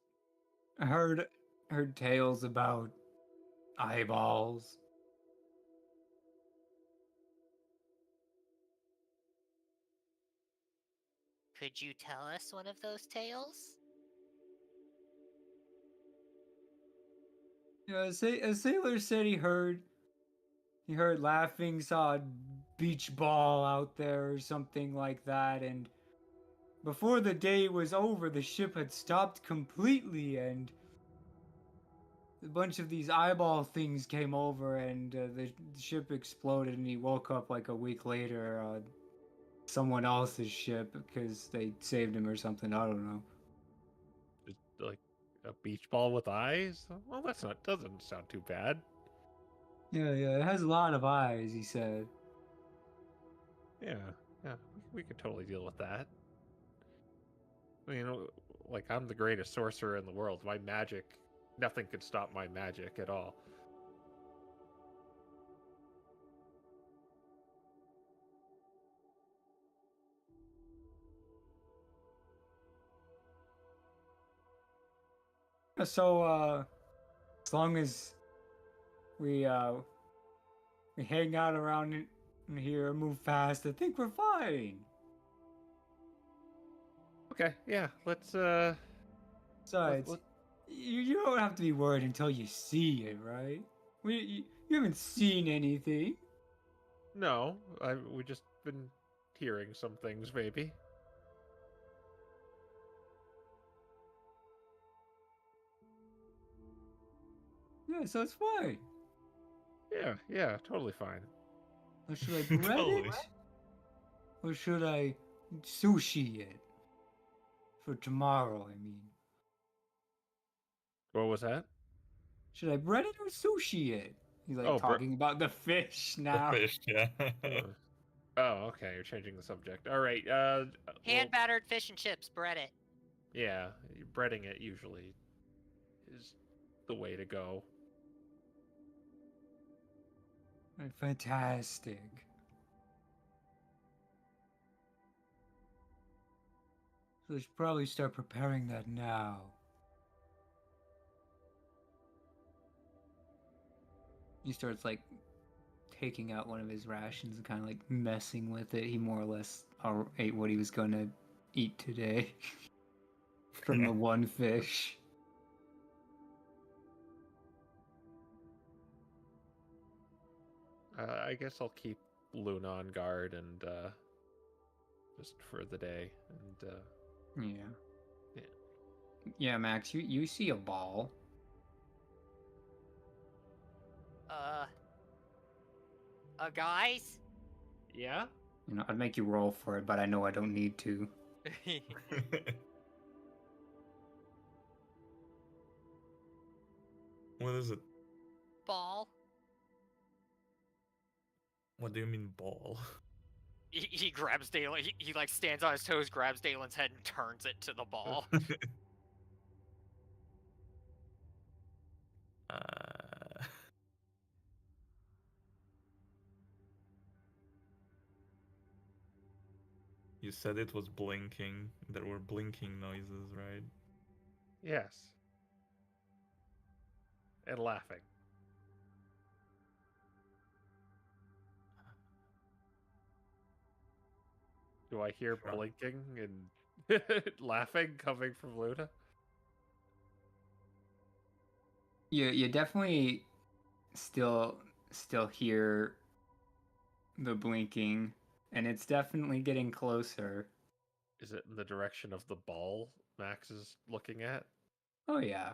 heard tales about eyeballs. Could you tell us one of those tales? Yeah, a sailor said he heard laughing, saw a beach ball out there or something like that, and before the day was over, the ship had stopped completely, and a bunch of these eyeball things came over, and the ship exploded, and he woke up like a week later on someone else's ship because they saved him or something. I don't know. Just like a beach ball with eyes? Well, doesn't sound too bad. Yeah, it has a lot of eyes, he said. Yeah. Yeah, we could totally deal with that. I mean, like, I'm the greatest sorcerer in the world. My magic, nothing could stop my magic at all. So, as long as we hang out around in here, move fast, I think we're fine. Okay, yeah, let's Besides, you don't have to be worried until you see it, right? You haven't seen anything. no, we just been hearing some things, maybe. Yeah, so it's fine. Yeah, totally fine. Or should I bread Totally. it? Or should I sushi it? For tomorrow, I mean. What was that? Should I bread it or sushi it? He's like Oh, talking about the fish The now. fish, yeah. Oh, okay, you're changing the subject. All right, Hand battered fish and chips, bread it. yeah, breading it usually is the way to go. Fantastic. So I should probably start preparing that now. He starts like taking out one of his rations and kind of like messing with it. He more or less ate what he was going to eat today from the one fish. I guess I'll keep Luna on guard and just for the day. And Yeah. Yeah, Max, you see a ball. Guys? yeah, You know, I'd make you roll for it, but I know I don't need to. What is it? Ball. What do you mean ball? He grabs Dalen. He like stands on his toes, grabs Dalen's head, and turns it to the ball. You said it was blinking. There were blinking noises, right? yes, and laughing. Do I hear Sure. blinking and laughing coming from Luna? You definitely still hear the blinking, and it's definitely getting closer. Is it in the direction of the ball Max is looking at? Oh yeah.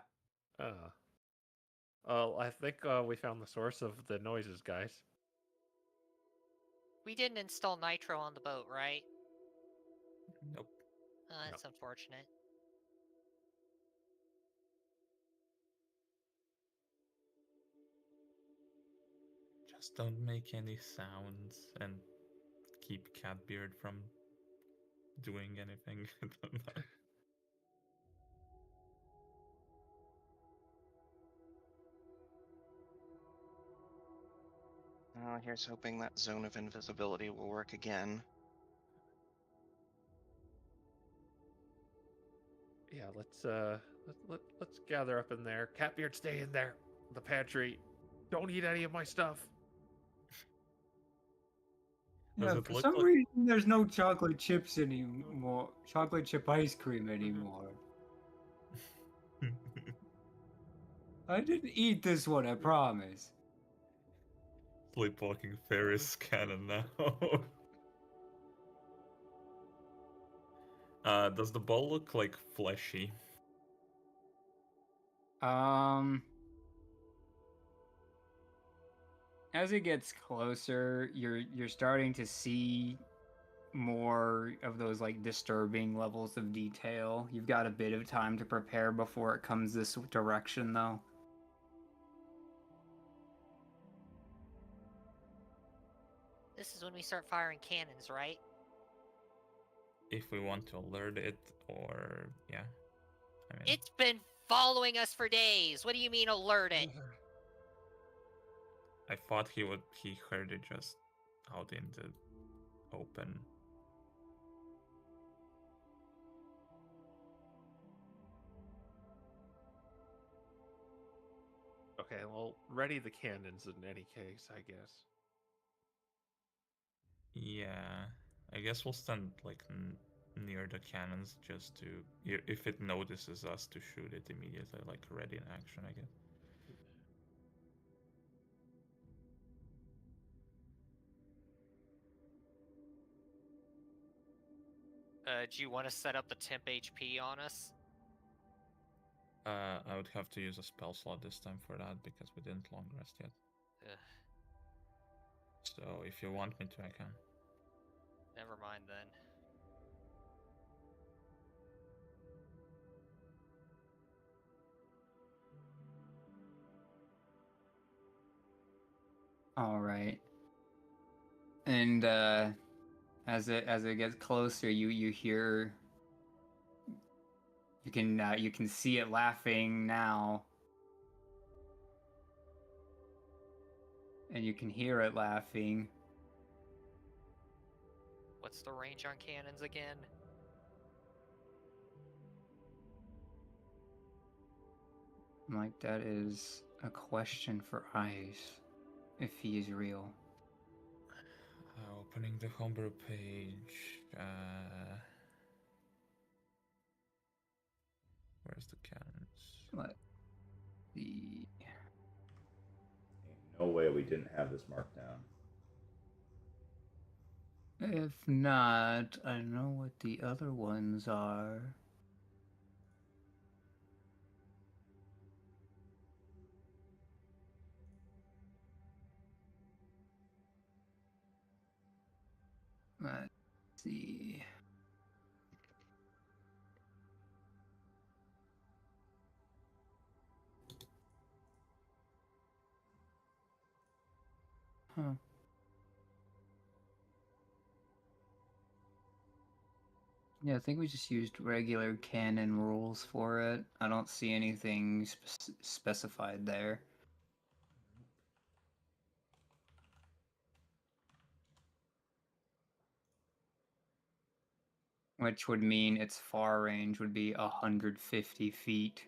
I think we found the source of the noises, guys. We didn't install nitro on the boat, right? Nope. Oh, that's unfortunate. Just don't make any sounds and keep Catbeard from doing anything. I don't know. Here's hoping that zone of invisibility will work again. Yeah, let's gather up in there. Catbeard, stay in there. The pantry. Don't eat any of my stuff. Does Yeah, it for look some like- reason there's no chocolate chips anymore. Chocolate chip ice cream anymore. I didn't eat this one, I promise. Sleepwalking Ferris cannon now. Does the ball look like fleshy? As it gets closer, you're starting to see more of those like disturbing levels of detail. You've got a bit of time to prepare before it comes this direction, though. This is when we start firing cannons, right? if we want to alert it, or yeah. I mean, It's been following us for days. What do you mean alert it? I thought he heard it just out in the open. Okay, well, ready the cannons in any case, I guess. Yeah, I guess we'll stand like near the cannons just to, if it notices us, to shoot it immediately, like ready in action, I guess. Do you want to set up the temp HP on us? I would have to use a spell slot this time for that because we didn't long rest yet. Ugh, So if you want me to, I can. never mind then. All right. And as it gets closer, you hear, you can see it laughing now, and you can hear it laughing. What's the range on cannons again? I'm like, that is a question for Ice, if he is real. Opening the homebrew page. Where's the cannons? Let the Ain't no way we didn't have this marked down. If not, I know what the other ones are. Let's see. Huh. Yeah, I think we just used regular canon rules for it. I don't see anything specified there. Which would mean its far range would be 150 feet.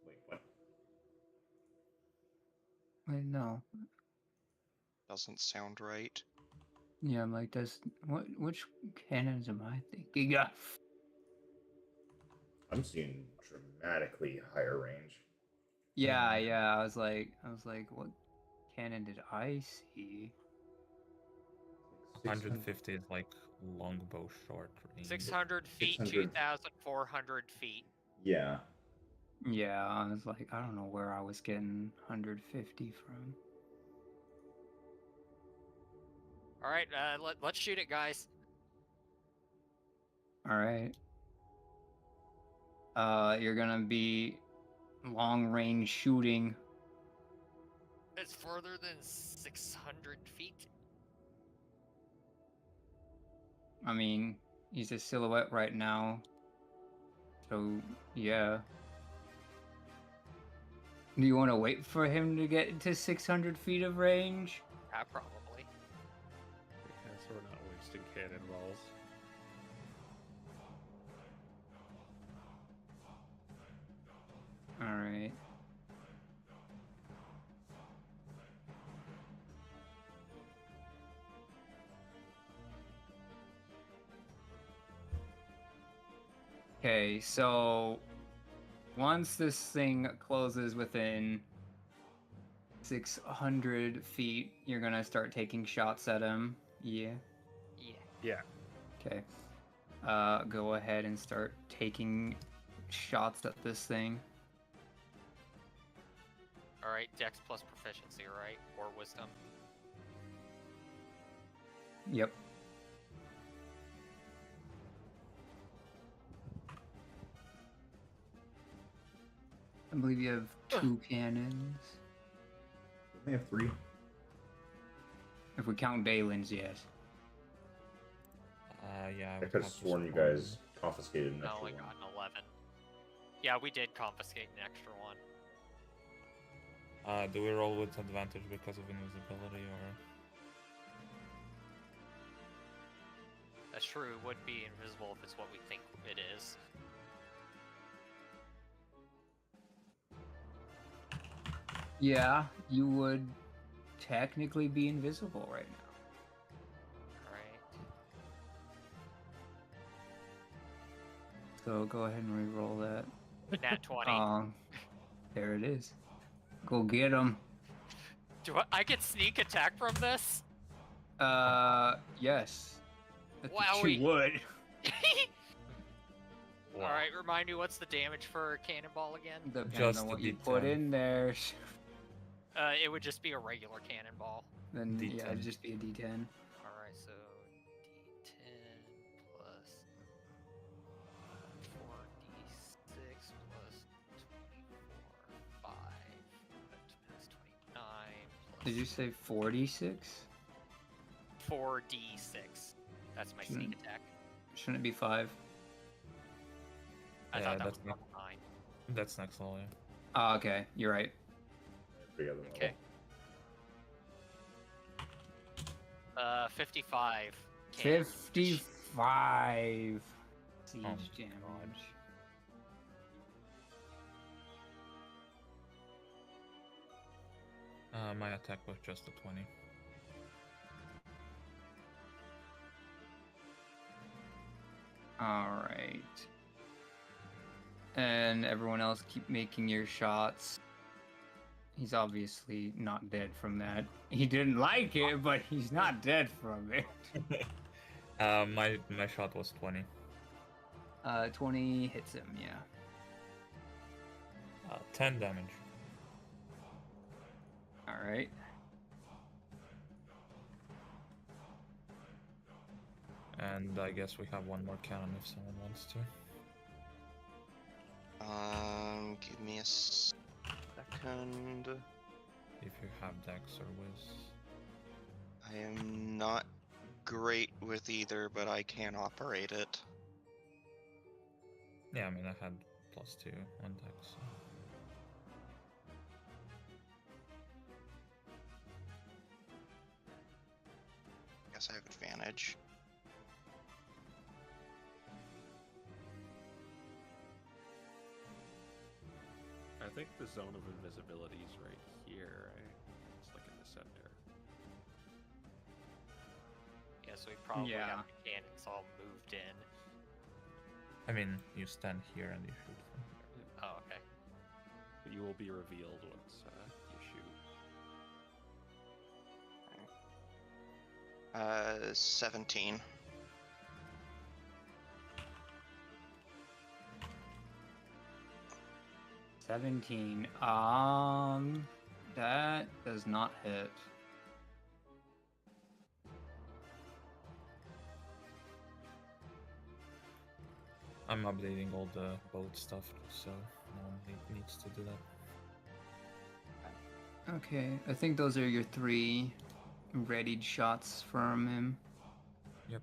Wait, what? Wait, no. Doesn't sound right. Yeah, I'm like, which cannons am I thinking of? I'm seeing dramatically higher range. Yeah, I was like, what cannon did I see? 150 is like longbow short range. 600 feet, 600. 2,400 feet. Yeah. Yeah, I was like, I don't know where I was getting 150 from. All right, let's shoot it, guys. All right. You're gonna be long range shooting. It's further than 600 feet. I mean, he's a silhouette right now. So, yeah. Do you want to wait for him to get to 600 feet of range? Probably. Yeah, so we're not wasting cannonballs. Alright. Okay, so once this thing closes within 600 feet, you're gonna start taking shots at him. Yeah. Yeah. Yeah. Okay. Go ahead and start taking shots at this thing. All right, Dex plus proficiency, right? Or wisdom. Yep. I believe you have 2 cannons. They have 3. If we count Dalen's, yes. Yeah. I would could have to sworn you support guys confiscated an No, extra we one. got an 11. Yeah, we did confiscate an extra one. Do we roll with advantage because of invisibility, or? That's true, it would be invisible if it's what we think it is. Yeah, you would technically be invisible right now. Right. So go ahead and re-roll that. Nat 20. There it is. Go get him. Do I get sneak attack from this? Yes. I think Wowie. you would. Wow. Alright, remind me, what's the damage for Cannonball again? Depends Just on a what you put D10. in there. It would just be a regular Cannonball. Then yeah, it'd D10. just be a D10. Alright, so D10 plus 4d6 plus 24, 5, that's 29 plus Did you say 46? 4d6. That's my sneak attack. Shouldn't it be 5? I Yeah, thought that that's was not- level 9. That's next level. Yeah. Oh, okay. You're right. Every other Okay. level. 55. cannon damage. 55 siege Oh, damage. My attack was just a 20. All right. And everyone else keep making your shots. He's obviously not dead from that. He didn't like it, but he's not dead from it. My shot was 20. 20 hits him, yeah. 10 damage. All right. And I guess we have one more cannon if someone wants to. Give me a second. If you have Dex or Wiz. I am not great with either, but I can operate it. Yeah, I mean, I had +2 on Dex. So. Guess I have advantage. I think the zone of invisibility is right here, right? It's like in the center. Yeah, so we probably Yeah. have the cannons all moved in. I mean, you stand here and you shoot from here. Oh, okay. But you will be revealed once you shoot. 17. $17. That does not hit. I'm updating all the boat stuff, so no one needs to do that. Okay, I think those are your 3 readied shots from him. Yep.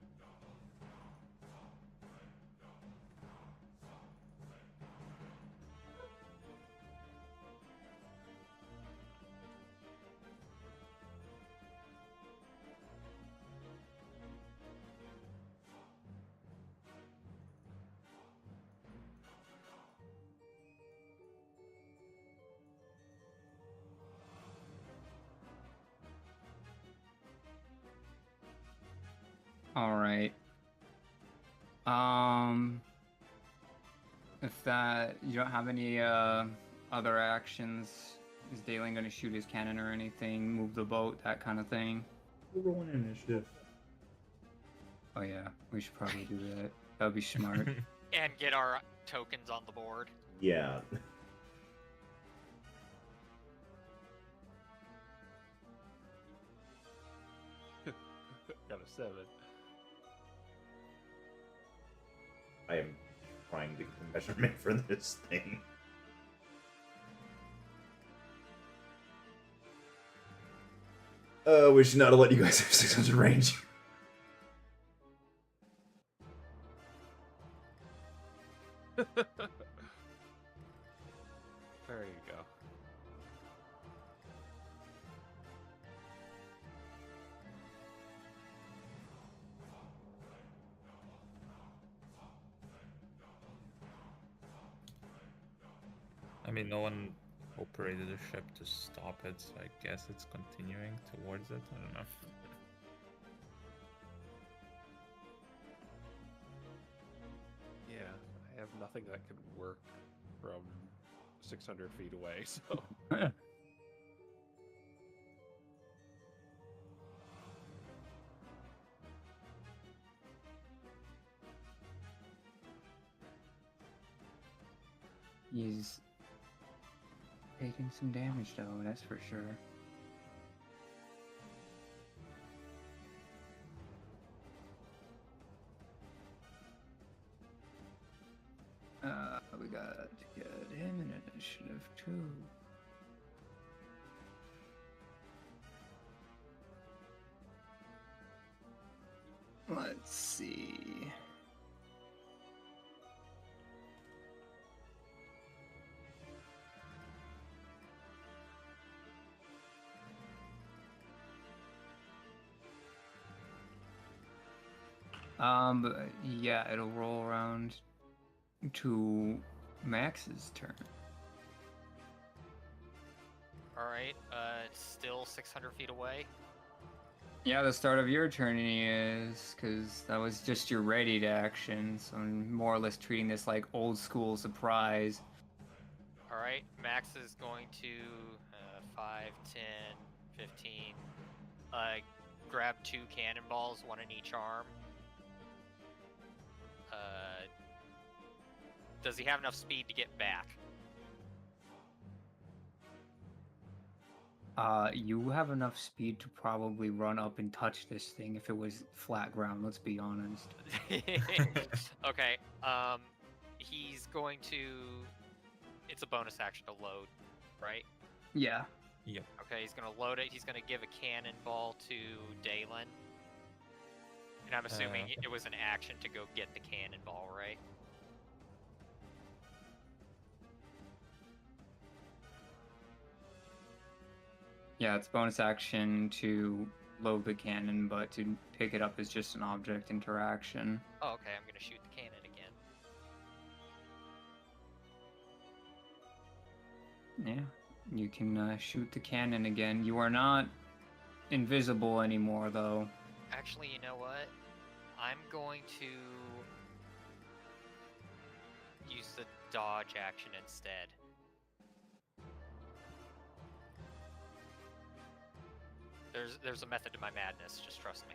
All right. If that you don't have any other actions, is Dalen gonna shoot his cannon or anything? Move the boat, that kind of thing. We're rolling initiative. Oh yeah, we should probably do that. That would be smart. And get our tokens on the board. Yeah. Got a 7. I am trying to get the measurement for this thing. We should not have let you guys have 600 range. I mean, no one operated a ship to stop it, so I guess it's continuing towards it. I don't know. Yeah, I have nothing that could work from 600 feet away, so. He's taking some damage, though, that's for sure. We got to get him an initiative, too. Let's see. But yeah, it'll roll around to Max's turn. Alright, it's still 600 feet away. Yeah, the start of your turn is, because that was just your ready to action, so I'm more or less treating this like old school surprise. Alright, Max is going to 5, 10, 15, grab 2 cannonballs, 1 in each arm. Does he have enough speed to get back? You have enough speed to probably run up and touch this thing if it was flat ground, let's be honest. Okay, he's going to... It's a bonus action to load, right? Yeah. Yep. Okay, he's gonna load it. He's gonna give a cannonball to Dalen. And I'm assuming it was an action to go get the cannonball, right? Yeah, it's bonus action to load the cannon, but to pick it up is just an object interaction. Oh, okay, I'm gonna shoot the cannon again. Yeah, you can shoot the cannon again. You are not invisible anymore, though. Actually, you know what? I'm going to use the dodge action instead. There's a method to my madness, just trust me.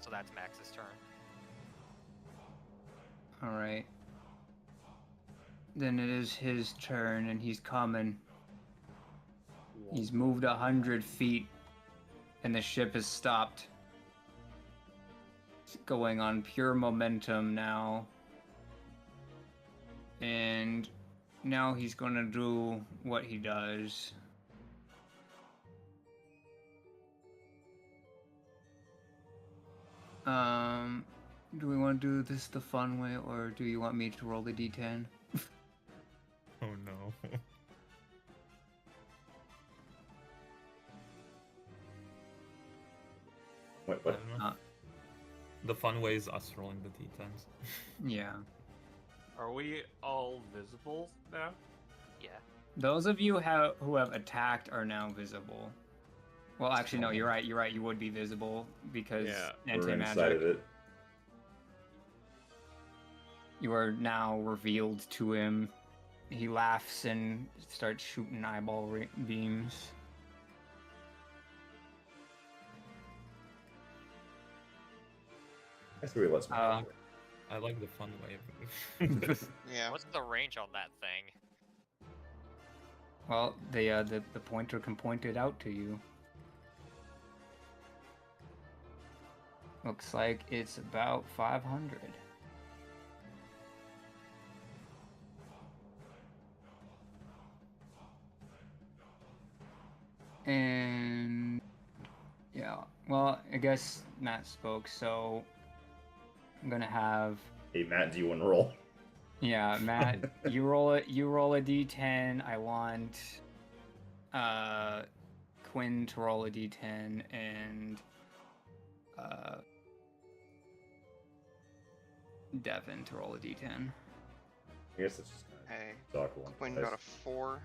So that's Max's turn. Alright. Then it is his turn, and he's coming. He's moved 100 feet, and the ship has stopped. It's going on pure momentum now. And now he's gonna do what he does. Do we want to do this the fun way, or do you want me to roll the d10? Oh no. Wait, I what? don't know. The fun way is us rolling the d10s. Yeah. Are we all visible now? Yeah. Those of you who have attacked are now visible. Well, actually, no, you're right. You're right. You would be visible because Yeah. We're inside anti-magic. of it. You are now revealed to him. He laughs and starts shooting eyeball beams. That's where he lets me. I like the fun way. Yeah. What's the range on that thing? Well, the pointer can point it out to you. Looks like it's about 500. And yeah, well, I guess Matt spoke, so I'm gonna have Hey Matt, do you want to roll? yeah, Matt, you roll it. You roll a d10. I want Quinn to roll a d10, and Devin to roll a d10. I guess it's just kind Hey, of talk one. Quinn got a 4.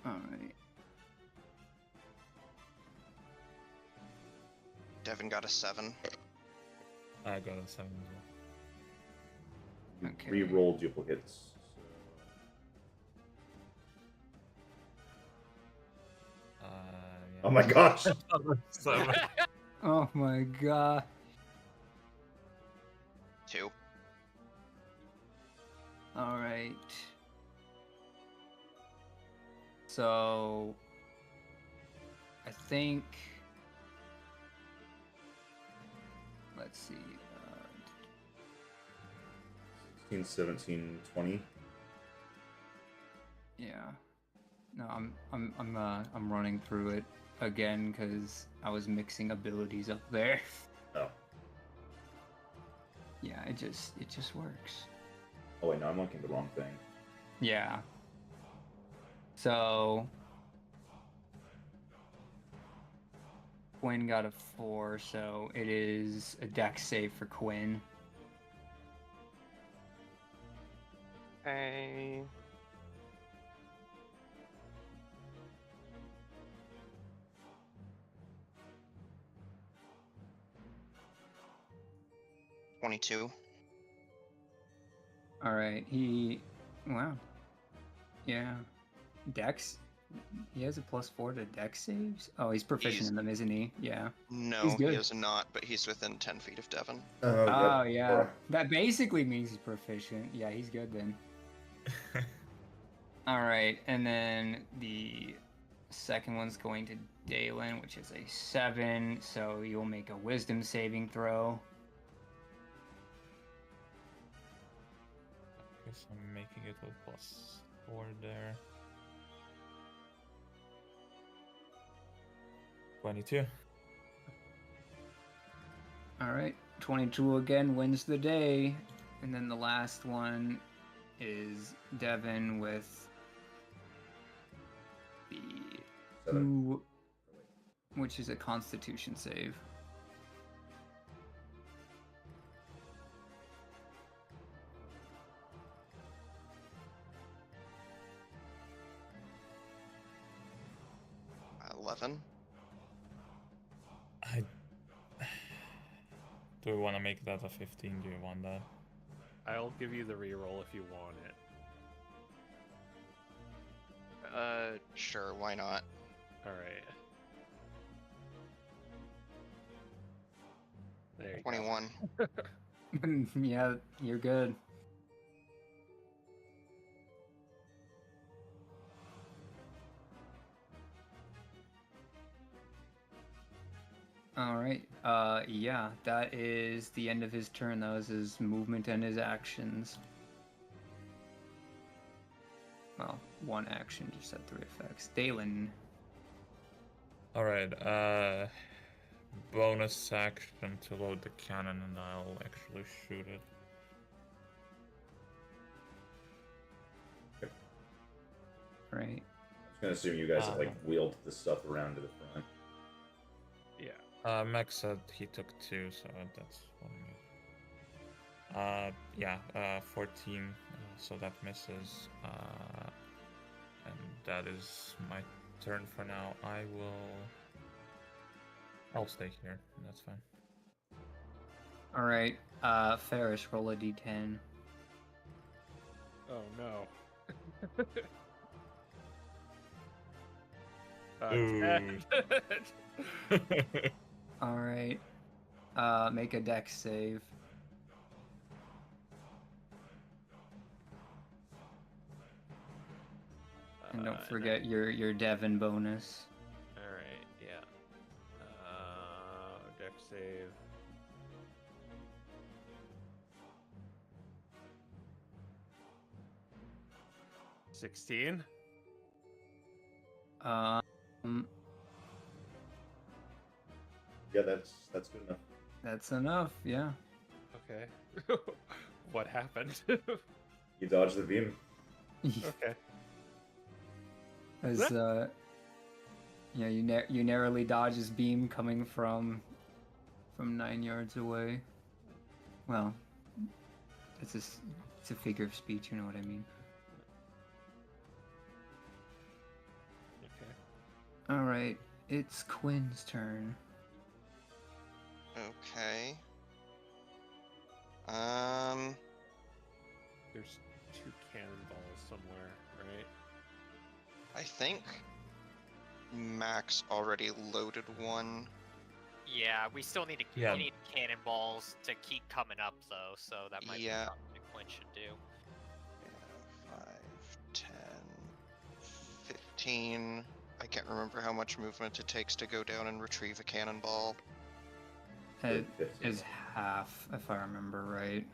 Alright. Devin got a 7. I got a 7 as well. Okay. Re-roll duplicates. Yeah. Oh my gosh! 7. Oh my god. 2. Alright. So I think let's see. 16, 17, 20. Yeah. No, I'm running through it again because I was mixing abilities up there. Oh. Yeah, it just works. Oh wait, no, I'm looking at the wrong thing. Yeah. So Quinn got a 4, so it is a dex save for Quinn. Okay. $22. All right, wow. Yeah. Dex? He has a +4 to dex saves? Oh, he's proficient He's- in them, isn't he? Yeah. No, He's he good. is not, but he's within 10 feet of Devin. Oh, yep. yeah. That basically means he's proficient. Yeah, he's good then. All right, and then the second one's going to Dalen, which is a 7, so you'll make a wisdom saving throw. Guess I'm making it with +4 there. 22. All right, 22 again wins the day. And then the last one is Devin with the 7. 2, which is a Constitution save. Uh, 11. Do we want to make that a 15? Do you want that? I'll give you the reroll if you want it. Sure, why not? All right. There you 21. Yeah, you're good. All right. Yeah, that is the end of his turn. That was his movement and his actions. Well, one action just had 3 effects. Dalen. Alright, bonus action to load the cannon and I'll actually shoot it. Right. I'm just gonna assume you guys have like wheeled the stuff around to the front. Yeah. Max said he took 2, so that's what I mean. Yeah, 14, so that misses. And that is my turn for now. I'll stay here, that's fine. All right. Ferris, roll a d10. Oh no. Ooh. 10. All right. Make a dex save. And don't forget your Devin bonus. Alright, yeah. Dex save. $16. Yeah, that's good enough. That's enough. Yeah. Okay. What happened? You dodge the beam. Okay. As yeah, you narrowly dodge his beam coming from 9 yards away. Well, it's a figure of speech. You know what I mean. Okay. All right, it's Quinn's turn. Okay. There's 2 cannonballs somewhere, right? I think Max already loaded one. Yeah, we still need Yeah. we need cannonballs to keep coming up though, so that might Yeah. be something Quinn should do. Yeah, 5, 10, 15. I can't remember how much movement it takes to go down and retrieve a cannonball. It 15. is half, if I remember right.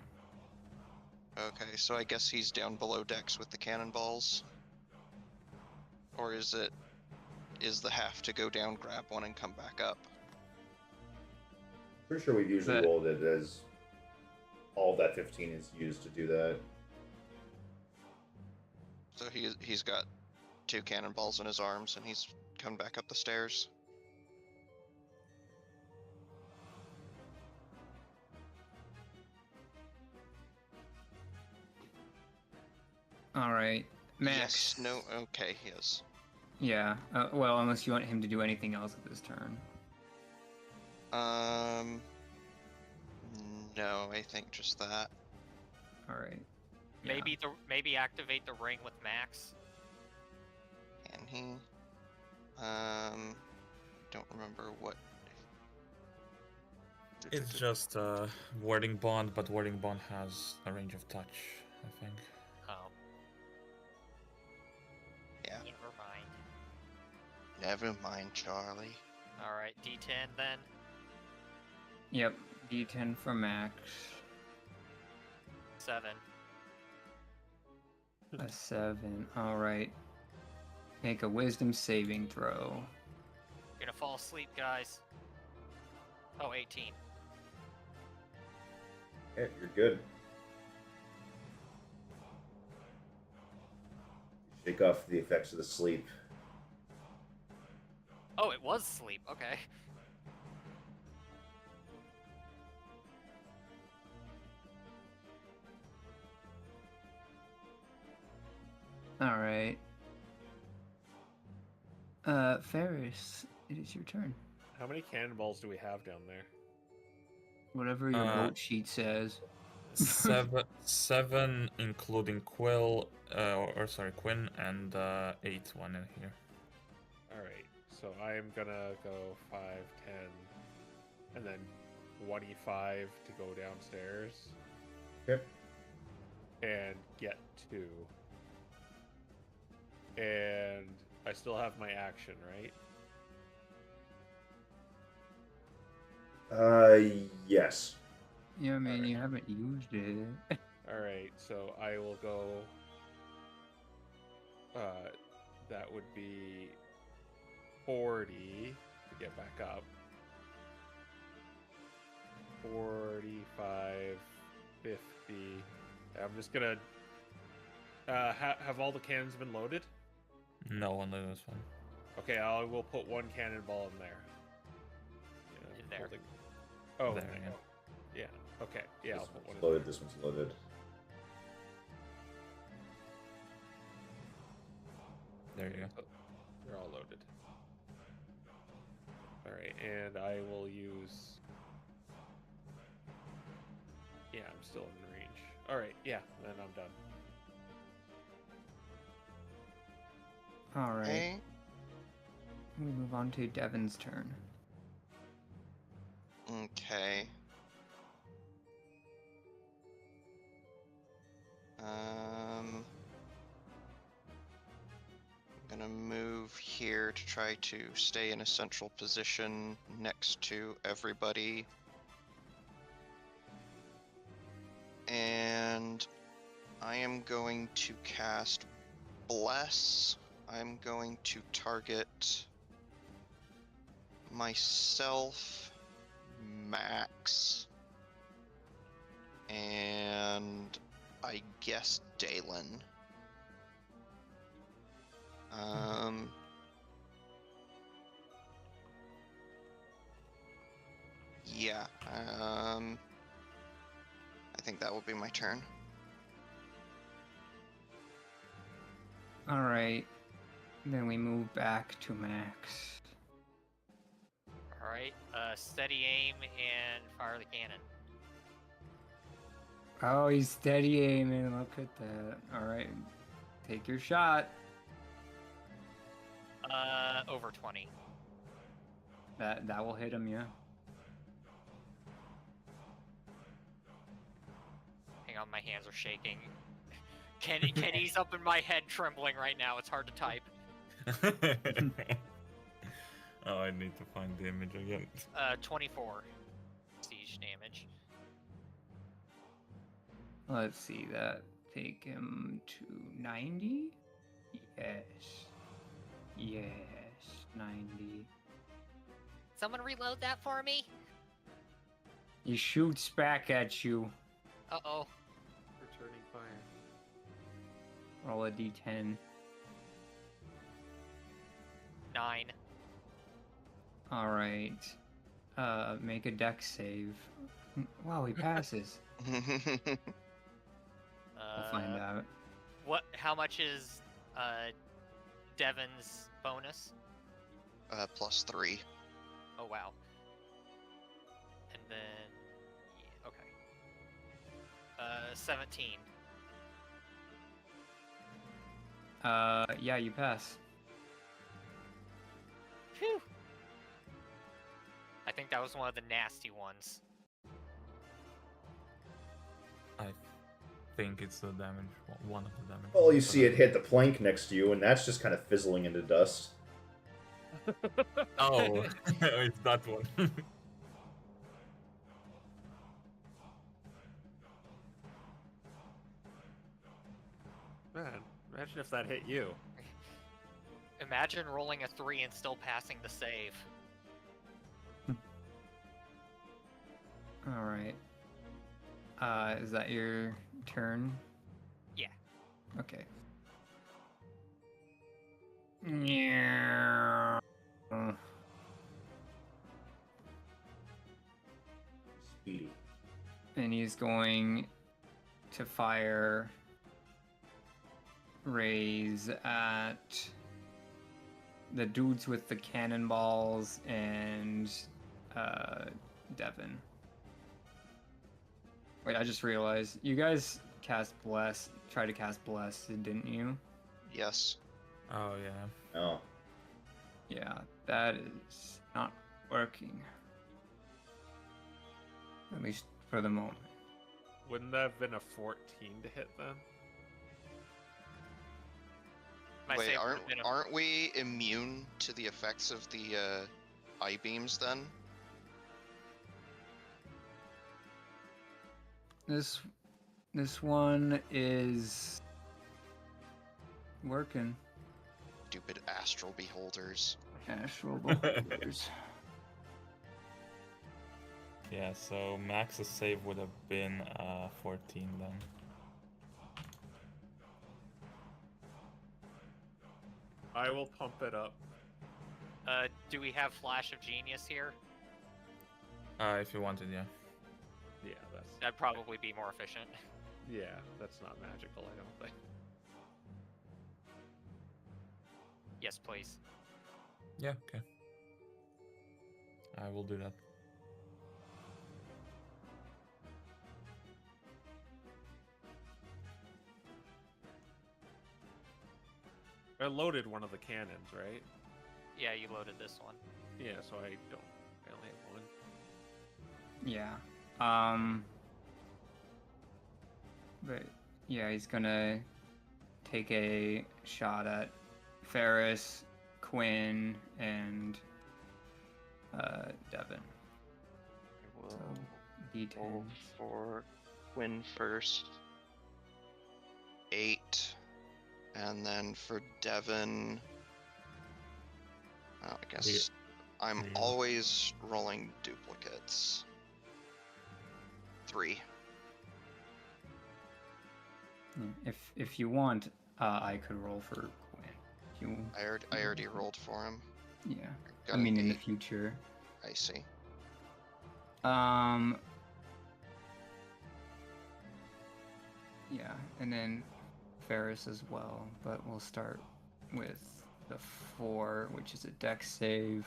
Okay, so I guess he's down below decks with the cannonballs. Or is the half to go down, grab one, and come back up? Pretty sure we've usually But- rolled it as all that 15 is used to do that. So he's got 2 cannonballs in his arms, and he's coming back up the stairs. All right, Max. Yes, no, okay, he is. Yeah. Well, unless you want him to do anything else at this turn. No, I think just that. All right. Yeah. Maybe activate the ring with Max. Can he? Don't remember what. It's just warding bond, but warding bond has a range of touch, I think. Oh, Yeah. never mind. Never mind, Charlie. All right, D10 then. Yep. D10 for Max. 7. A 7. All right. Make a Wisdom saving throw. You're gonna fall asleep, guys. Oh, 18. Yeah, you're good. Shake off the effects of the sleep. Oh, it was sleep. Okay. All right. Ferris, it is your turn. How many cannonballs do we have down there? Whatever your boat sheet says. 7 including Quill, Quinn, and 8 one in here. Alright, so I am gonna go 5, 10, and then 25 to go downstairs. Yep. And get 2. And I still have my action, right? Yes. Yeah, I mean, Alright. you haven't used it. Alright, so I will go... that would be 40 to get back up. 45, 50. I'm just gonna... have all the cannons been loaded? No, only this one. Okay, I will put 1 cannonball in there. In there. Oh, There, there. yeah. Yeah. Okay. Yeah, I'll This put one's 1 in loaded. This one's loaded. There you go. there. They're all loaded. Alright, and I will use... Yeah, I'm still in range. Alright, yeah, then I'm done. All right. Okay. We move on to Devin's turn. Okay. I'm gonna move here to try to stay in a central position next to everybody. And I am going to cast Bless. I'm going to target myself, Max, and I guess Dalen. Yeah. that will be my turn. All right. Then we move back to Max. All right. Steady aim and fire the cannon. Oh, he's steady aiming. Look at that. All right. Take your shot. Over 20. That will hit him, yeah. Hang on, my hands are shaking. Kenny's up in my head trembling right now. It's hard to type. Oh, I need to find the image again. 24 siege damage. Let's see that. Take him to 90? Yes. Yes, 90. Someone reload that for me. He shoots back at you. Uh-oh. Returning fire. Roll a d10. 9. All right. Make a dex save. Wow, he passes. We'll find out. How much is Devin's bonus? +3. Oh wow. And then okay. 17. Yeah, you pass. Phew. I think that was one of the nasty ones. I think it's the damage, one of the damage. Well, you see it hit the plank next to you, and that's just kind of fizzling into dust. Oh, it's that one. Man, imagine if that hit you. Imagine rolling a 3 and still passing the save. All right. Is that your turn? Yeah. Okay. Yeah. Speedy. And he's going to fire rays at the dudes with the cannonballs and Devin. Wait, I just realized you guys tried to cast Bless, didn't you? Yes. Oh yeah. Oh. Yeah, that is not working. At least for the moment. Wouldn't that have been a 14 to hit then? My Wait, save would've been a- aren't we immune to the effects of the eye beams then? This one is working. Stupid astral beholders. Astral beholders. Yeah, so Max's save would have been 14 then. I will pump it up. Do we have Flash of Genius here? If you wanted, yeah. Yeah, that's That'd probably be more efficient. yeah, that's not magical, I don't think. Yes, please. Yeah, okay. I will do that. I loaded one of the cannons, right? Yeah, you loaded this one. Yeah, so I only have one. Yeah. But yeah, he's gonna take a shot at Ferris, Quinn, and Devin. We'll So roll D10. for Quinn first. 8. And then for Devin, I guess I'm Yeah. always rolling duplicates. 3. If you want, I could roll for Quinn. If you, I already rolled for him. yeah. Got I an mean, in the 8. future. I see. Yeah, and then Ferris as well, but we'll start with the 4, which is a dex save.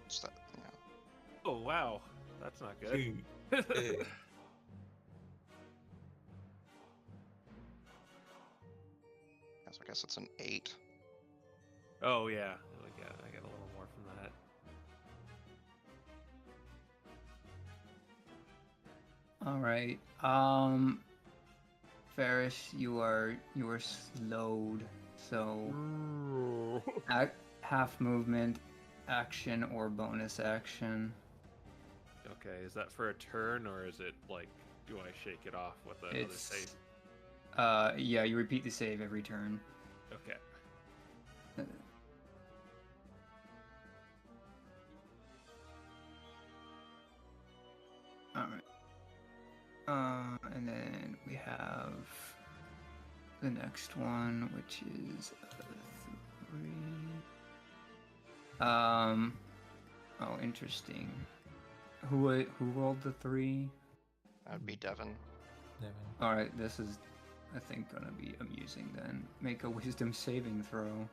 What's that? Yeah. Oh wow, that's not good. Two. So I guess it's an 8. Oh yeah, I get a little more from that. All right. Ferris, you are slowed. So half movement, action, or bonus action. Okay, is that for a turn or is it like, do I shake it off with another It's save? yeah, you repeat the save every turn. Okay. All right. And then we have the next one, which is 3. Oh, interesting. Who rolled the 3? That would be Devin. Devin. All right, this is, I think, gonna be amusing. Then make a Wisdom saving throw.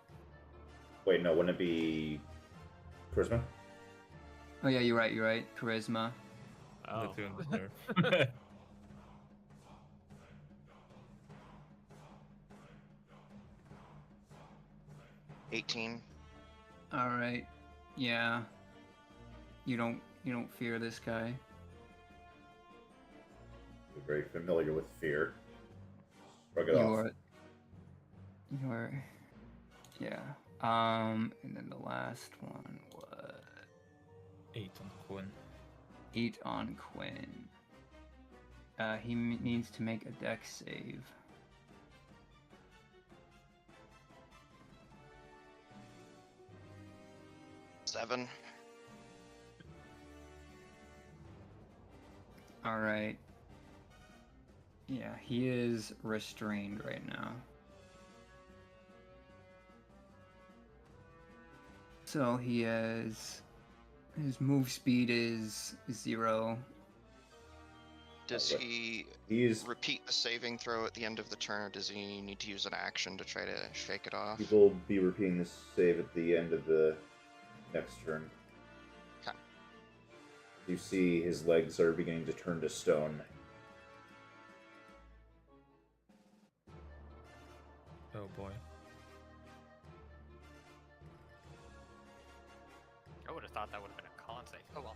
Wait, no, wouldn't it be charisma? Oh yeah, you're right. Charisma. Oh. The 2 and the 3. 18. All right. Yeah. You don't fear this guy. You're very familiar with fear. Shrug it You off. are. Yeah. And then the last one was 8 on Quinn. 8 on Quinn. He needs to make a dex save. Seven. All right. Yeah, he is restrained right now. So he has his move speed is 0. Does he He's repeat the saving throw at the end of the turn, or does he need to use an action to try to shake it off? he will be repeating this save at the end of the next turn. Okay. You see his legs are beginning to turn to stone. Oh boy. I would have thought that would have been a con save. Oh well.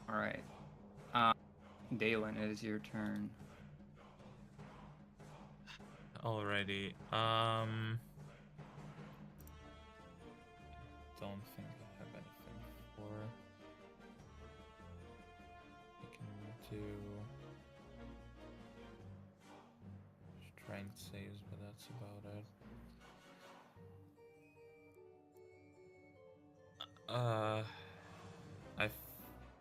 All right. Dalen, it is your turn. Alrighty. Don't think I have anything for. I can do strength saves, but that's about it. I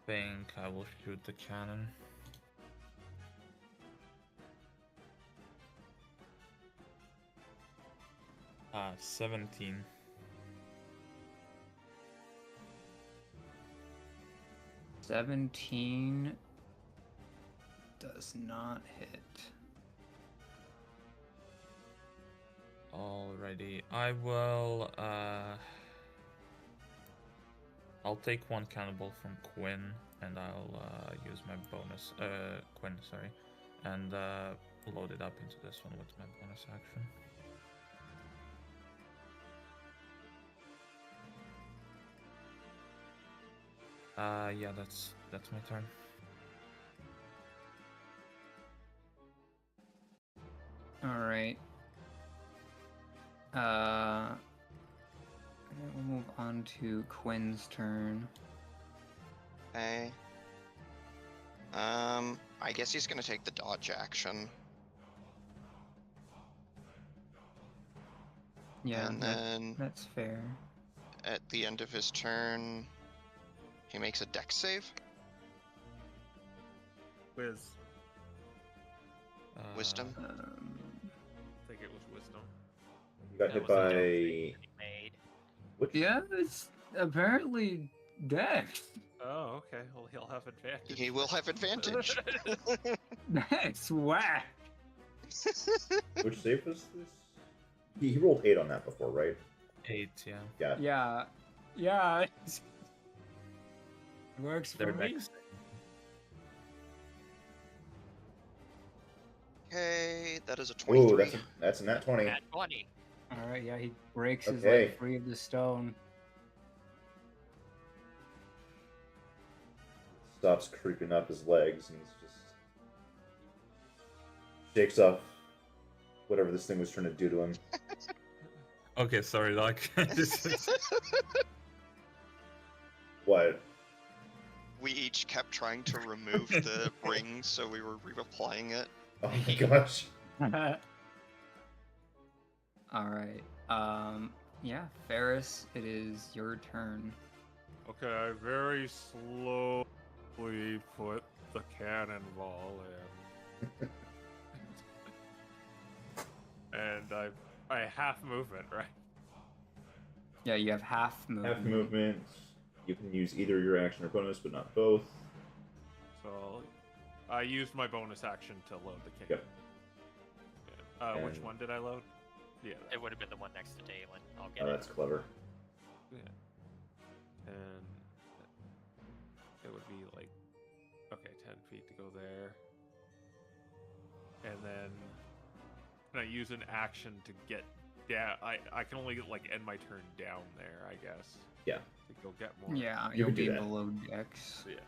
think I will shoot the cannon. Ah, 17. 17 does not hit. Alrighty, I will. I'll take 1 cannonball from Quinn, and I'll use my bonus. Quinn, sorry, and load it up into this one with my bonus action. Yeah, that's my turn. All right. And then we'll move on to Quinn's turn. Okay. I guess he's gonna take the dodge action. Yeah, And then that's fair. at the end of his turn, he makes a dex save. Whiz. Wisdom. I think it was wisdom. You got That hit was a dope by thing that he made. which? Yeah, it's apparently Dex. Oh, okay. Well, he'll have advantage. He will have advantage. Dex, whack. Which save was this? He rolled 8 on that before, right? 8, yeah. Yeah. Yeah. Yeah. It works for Their me. next. Okay, that is a Ooh, 23. that's a nat 20. At 20. All right, yeah, he breaks his Okay. leg free of the stone. Stops creeping up his legs and just shakes off whatever this thing was trying to do to him. Okay, sorry, Doc. What? We each kept trying to remove the ring, so we were reapplying it. Oh my gosh. All right. Yeah, Ferris, it is your turn. Okay, I very slowly put the cannonball in. And I half movement, right? Yeah, you have half movement. Half movement. You can use either your action or bonus, but not both. So I used my bonus action to load the cannon. Yep. Which And- one did I load? Yeah. It would have been the one next to Dalen. I'll get Oh, it. that's clever. Yeah. And it would be like, okay, 10 feet to go there. And then can I use an action to get down? I can only like end my turn down there, I guess. Yeah. To go get more. Yeah, You you'll can do be that. below Dex. Yeah.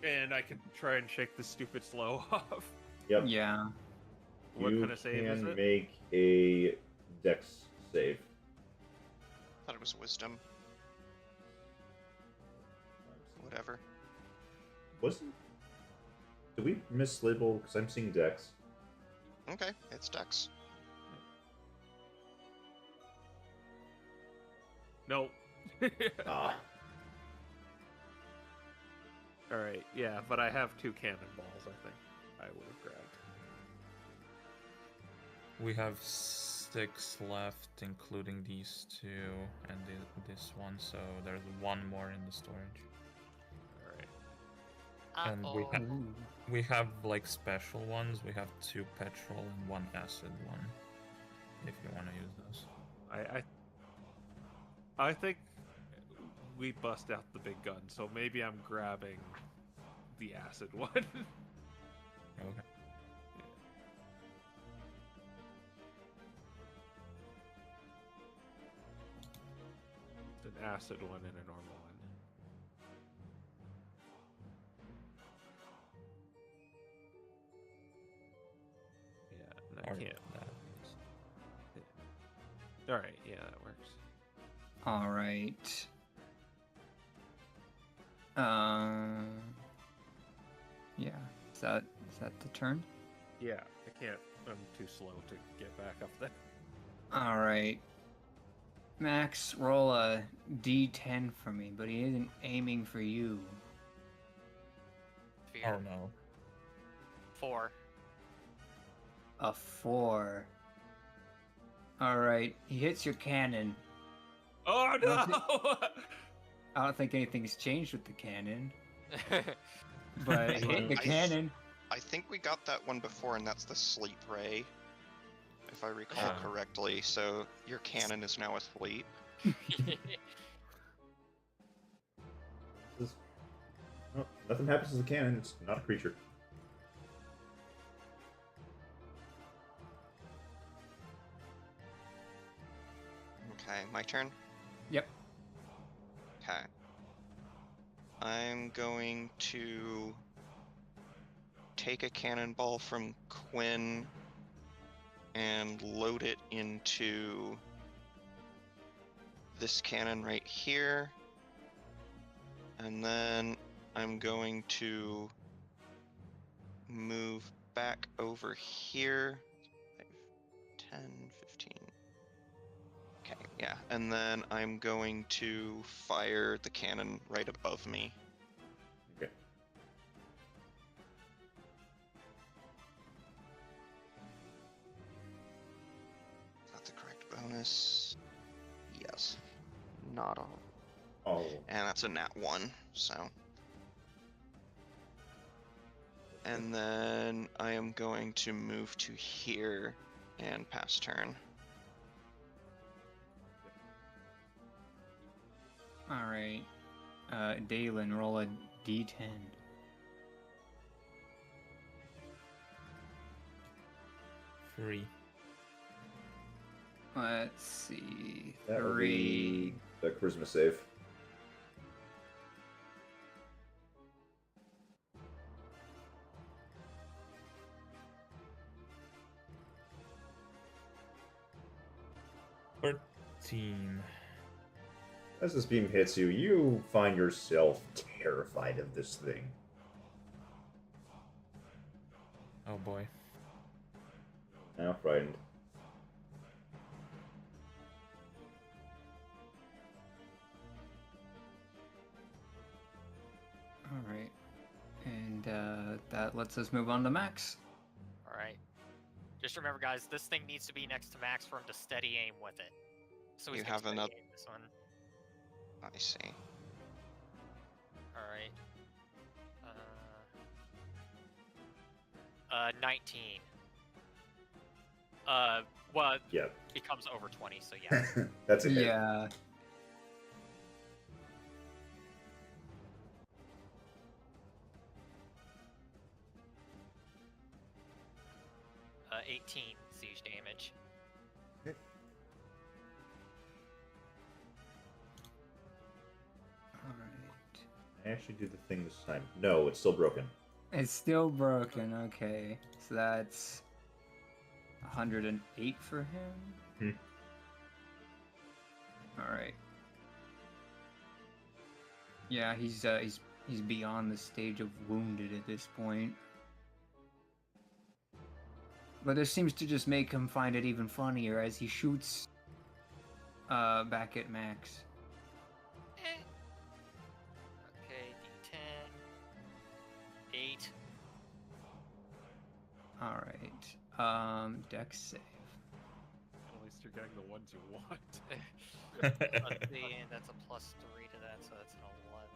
And I can try and shake the stupid slow off. Yep. Yeah. What you kind of save is can it? make a dex save. Thought it was wisdom. Whatever. Wasn't? Did we mislabel? Because I'm seeing dex. Okay, it's Dex. No. Ah. All right, yeah, but I have 2 cannonballs. I think I would have grabbed. We have 6 left, including these 2 and this one, so there's 1 more in the storage. All right. And we Uh-oh. have Ooh. we have like special ones. We have 2 petrol and 1 acid one. If you want to use those. I think we bust out the big gun, so maybe I'm grabbing the acid one. Okay. An acid one and a normal one. Yeah, and I Or can't. that. All right, yeah, that works. All right. Yeah. Is that the turn? Yeah, I can't. I'm too slow to get back up there. All right. Max, roll a D10 for me, but he isn't aiming for you. Fear. Oh no. 4. A 4. All right. He hits your cannon. Oh no! no! I don't think anything's changed with the cannon, but he hit the cannon. I think we got that one before, and that's the sleep ray, if I recall Ah. correctly. So your cannon is now asleep. Oh, nothing happens to the cannon. It's not a creature. Okay, my turn. Yep. Okay. I'm going to take a cannonball from Quinn and load it into this cannon right here. And then I'm going to move back over here. 5, 10, 15. Okay, yeah. And then I'm going to fire the cannon right above me. Okay. bonus. Yes. Not all. Oh, And that's a nat 1, so. And then I am going to move to here and pass turn. All right. Dalen, roll a d10. 3. Let's see. that will 3. be the charisma save. As this beam hits you, you find yourself terrified of this thing. Oh boy. Now frightened. All right. And that lets us move on to Max. All right. Just remember, guys, this thing needs to be next to Max for him to steady aim with it. So he's You gonna have steady another- aim this one. I see. All right. 19. Well, Yeah. becomes over 20, so yeah. That's a hit. Yeah. 18 siege damage. All right. I actually did the thing this time. No, it's still broken. It's still broken. Okay. So that's 108 for him. All right. Yeah, he's beyond the stage of wounded at this point. But this seems to just make him find it even funnier as he shoots back at Max. Okay, D10. 8. All right. Dex save. At least you're getting the ones you want. Let's see, and that's a plus 3 to that, so that's an 11.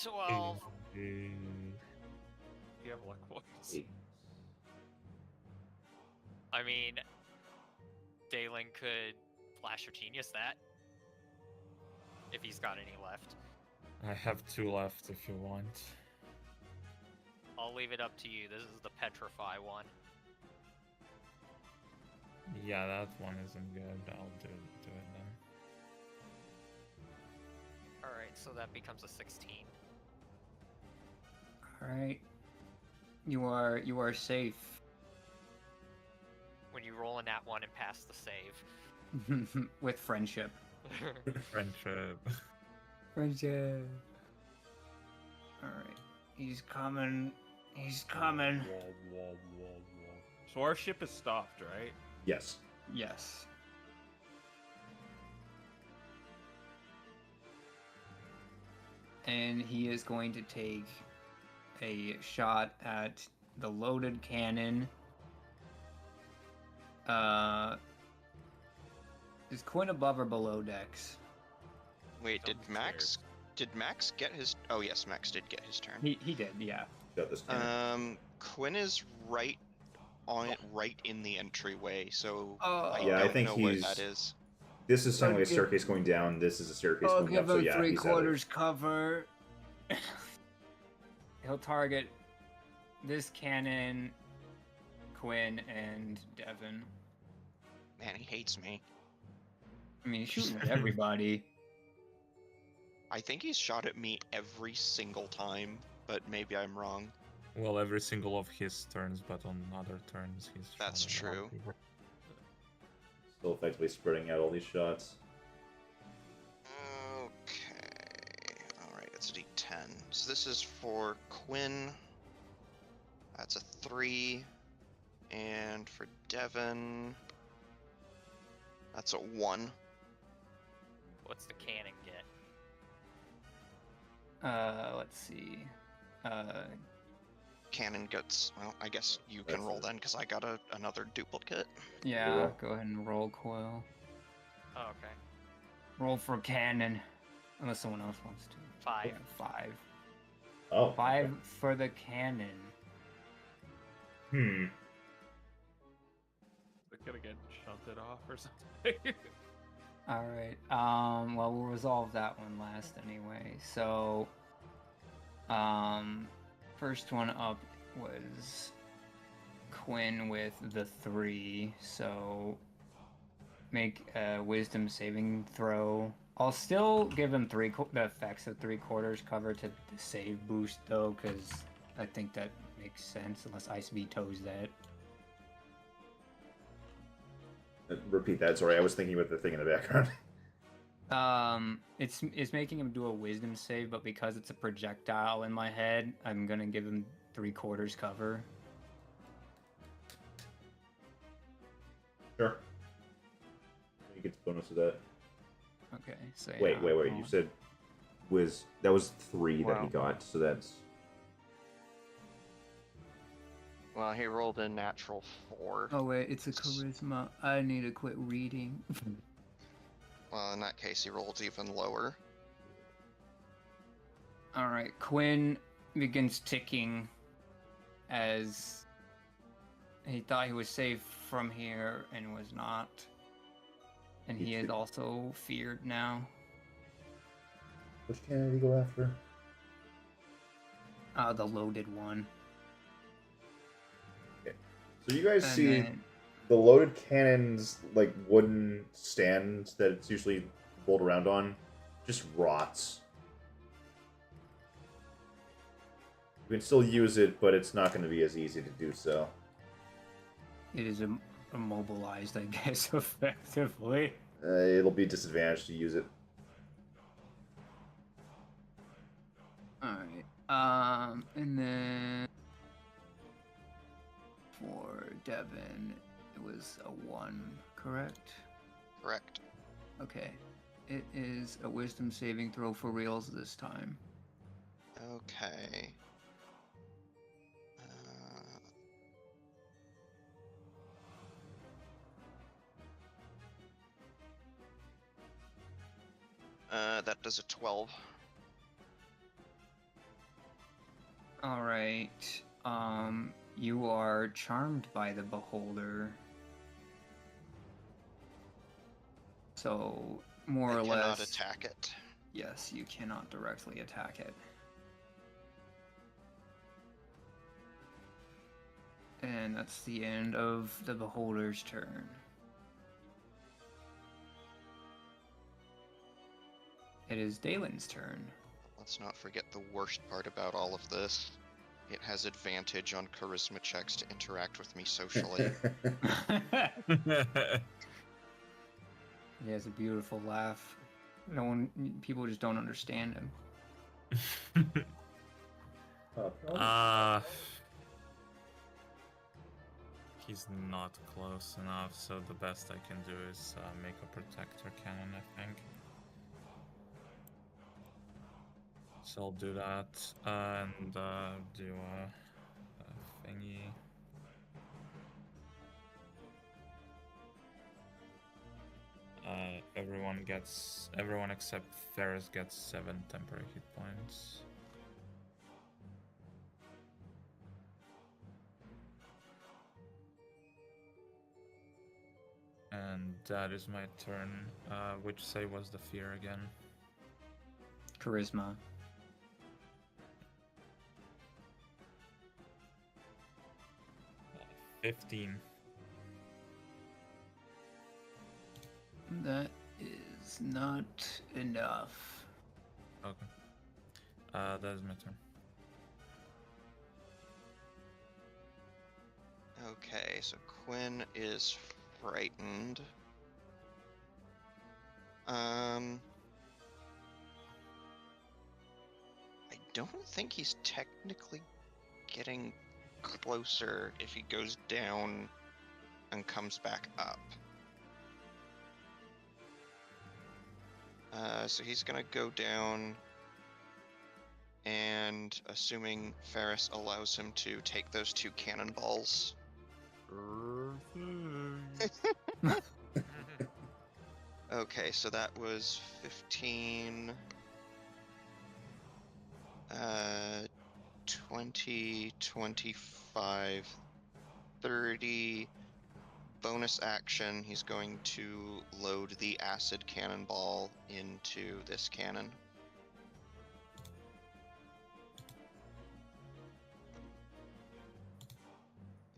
12. You have luck points. 8. I mean, Dalen could Flash of Genius that. If he's got any left. I have 2 left if you want. I'll leave it up to you. This is the Petrify one. Yeah, that one isn't good. I'll do it then. Alright, so that becomes a 16. All right. You are safe. When you roll a nat 1 and pass the save. With friendship. Friendship. Friendship. All right. He's coming. He's coming. So our ship is stopped, right? Yes. Yes. And he is going to take a shot at the loaded cannon. Is Quinn above or below Dex? Wait, did Someone's Max? Did Max get his? Oh yes, Max did get his turn. He did, yeah. Got this cannon. Quinn is right on it, right in the entryway. So Oh. I Yeah, I don't think know where he's- that is. This is sounding like a give- staircase going down. This is a staircase Oh, going give up. So him yeah, 3/4 he's cover. He'll target this cannon, Quinn, and Devin. Man, he hates me. I mean, he's shooting at everybody. I think he's shot at me every single time, but maybe I'm wrong. Well, every single of his turns, but on other turns he's. That's shot at a lot of true. people. still effectively spreading out all these shots. Okay. Alright, it's a d10. So this is for Quinn. That's a 3. And for Devin, that's a 1. What's the cannon get? Let's see. cannon gets. Well, I guess you can That's roll it. then, because I got another duplicate. Yeah, roll. go ahead and roll coil. Oh, okay. Roll for cannon. Unless someone else wants to. 5. Yeah, 5. Oh, 5 okay. for the cannon. Hmm. They're gonna get shunted off or something. Alright. Well, we'll resolve that one last anyway. So, first one up was Quinn with the 3. So, make a wisdom saving throw. I'll still give him the effects of 3/4 cover to the save boost though, because I think that makes sense unless Ice vetoes that. Repeat that. Sorry, I was thinking about the thing in the background. It's making him do a wisdom save, but because it's a projectile in my head, I'm gonna give him 3/4 cover. Sure. You get the bonus of that. Okay, so Wait. yeah, You said that was 3 that he Wow. got, so that's Well, he rolled a natural 4. Oh wait, it's a charisma. I need to quit reading. Well, in that case, he rolls even lower. All right, Quinn begins ticking as he thought he was safe from here and was not. And he is also feared now. which cannon did he go after? The loaded one. So you guys And see then, the loaded cannon's like wooden stand that it's usually rolled around on just rots. You can still use it, but it's not going to be as easy to do so. it is immobilized, I guess, effectively. It'll be disadvantaged to use it. Alright, and then for Devin, it was a 1, correct? Correct. Okay. It is a wisdom saving throw for reals this time. Okay. That does a 12. Alright. You are charmed by the beholder. So, more I or cannot less. attack it. Yes, you cannot directly attack it. And that's the end of the beholder's turn. It is Dalen's turn. Let's not forget the worst part about all of this. It has advantage on charisma checks to interact with me socially. He has a beautiful laugh. People just don't understand him. He's not close enough, so the best I can do is make a protector cannon, I think. So I'll do that and do a thingy. Everyone except Ferris gets 7 temporary hit points. And that is my turn. Which save was the fear again? Charisma. Uh, 15. That is not enough. Okay. That is my turn. Okay, so Quinn is frightened. I don't think he's technically getting closer if he goes down and comes back up. So he's gonna go down and and assuming Ferris allows him to take those 2 cannonballs. Okay, so that was 15, 20, 25, 30. Bonus action, he's going to load the acid cannonball into this cannon.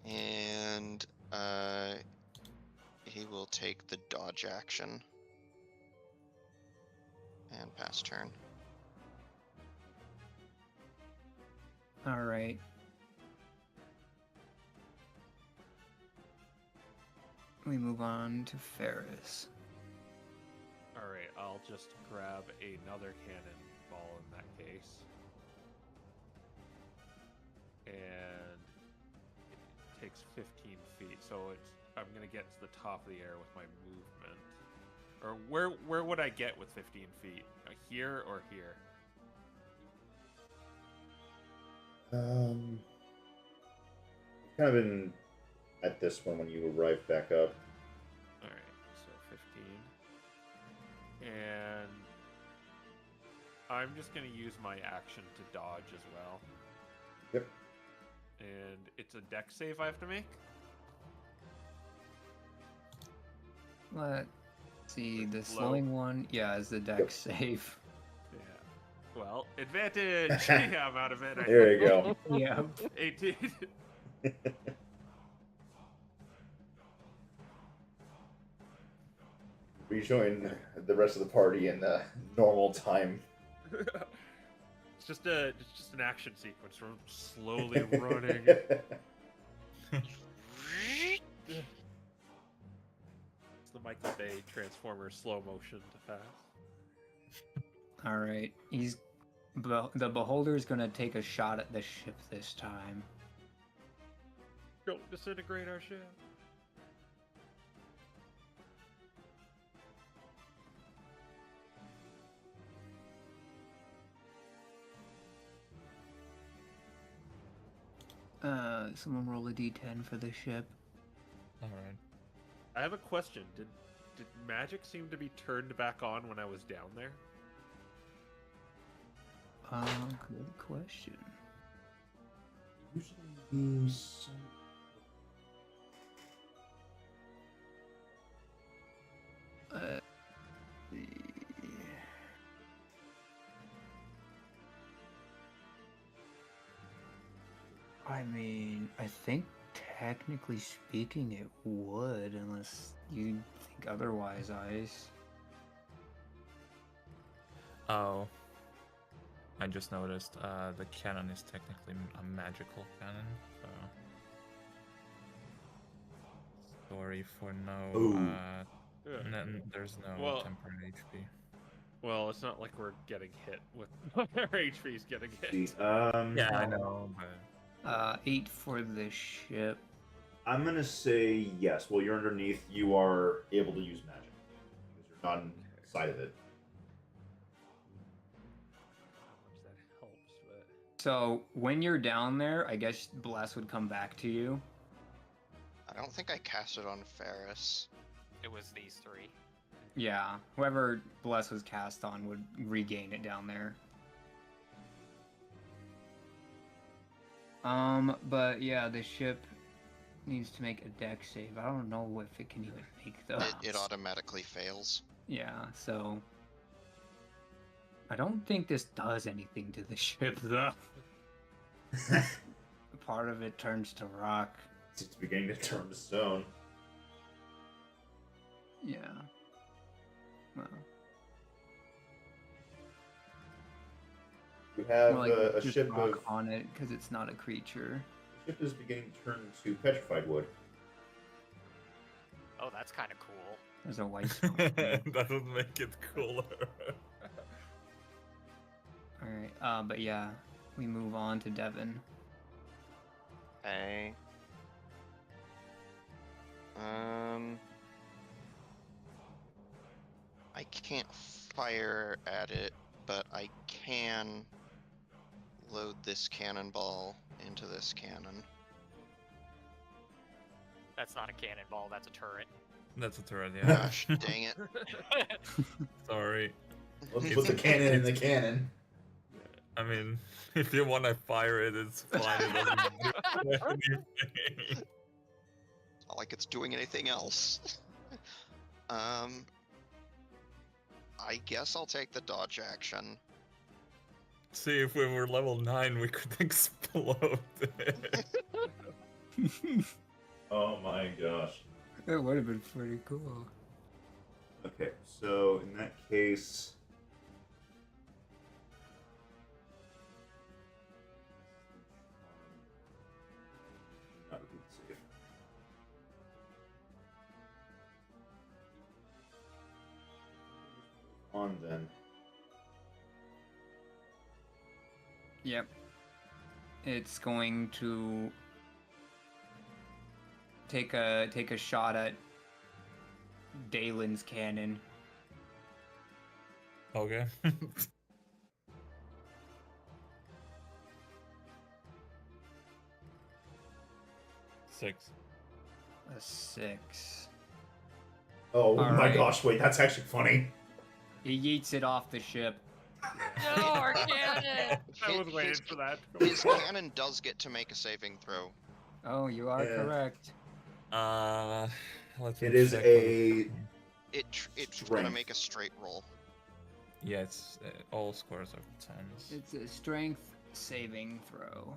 And he will take the dodge action. And pass turn. All right. We move on to Ferris. Alright, I'll just grab another cannonball in that case. And it takes 15 feet, so I'm gonna get to the top of the air with my movement. Or where would I get with 15 feet? Here or here? Kind of been at this one when you arrived back up. Alright, so 15. And I'm just going to use my action to dodge as well. Yep. And it's a dex save I have to make? Let's see, the Low. slowing one, yeah, is the dex save. Yeah. Well, advantage! Yeah, I'm out of it. There you go. Yeah. 18. Rejoin the rest of the party in the normal time. It's just an action sequence where I'm slowly running. It's the Michael Bay Transformer slow motion to pass. All right. The beholder's gonna take a shot at the ship this time. Don't disintegrate our ship. Someone roll a d10 for the ship. Alright. I have a question. Did magic seem to be turned back on when I was down there? Good question. Usually I mean, I think technically speaking it would, unless you think otherwise, Ice. Oh. I just noticed the cannon is technically a magical cannon, so... Sorry for no... Ooh. there's no Well- temporary HP. Well, it's not like we're getting hit with our HP's getting hit. see, Yeah, I know, but... 8 for the ship. I'm gonna say yes. While you're underneath, you are able to use magic because you're not inside of it. How much that helps, but... So when you're down there, I guess Bless would come back to you. I don't think I cast it on Ferris. It was these 3. Yeah, whoever Bless was cast on would regain it down there. But yeah, the ship needs to make a dex save. I don't know if it can even make those. It automatically fails. Yeah, so I don't think this does anything to the ship though. Part of it turns to rock. It's beginning to turn to stone. Yeah. Well, You have more like a just ship rock of... on it because it's not a creature. The ship is beginning to turn to petrified wood. Oh, that's kind of cool. There's a white stone. That would make it cooler. All right. But yeah, we move on to Devin. Okay. I can't fire at it, but I can load this cannonball into this cannon. That's not a cannonball, that's a turret. That's a turret, yeah. Gosh, dang it. Sorry. Let's put the cannon in the cannon. I mean, if you want to fire it, it's fine. It doesn't do anything. It's not like it's doing anything else. I guess I'll take the dodge action. See, if we were level 9, we could explode it. Oh my gosh. That would have been pretty cool. Okay, so in that case, not a good save. On then. Yep. It's going to take a shot at Dalen's cannon. Okay. 6. A 6. Oh my Alright. gosh, wait, that's actually funny. He yeets it off the ship. No, our cannon! I was waiting for that. His cannon does get to make a saving throw. Oh, you are Yeah. correct. Let's It is check a It's gonna Strength. make a straight roll. Yeah, it's all scores are 10s. It's a strength saving throw.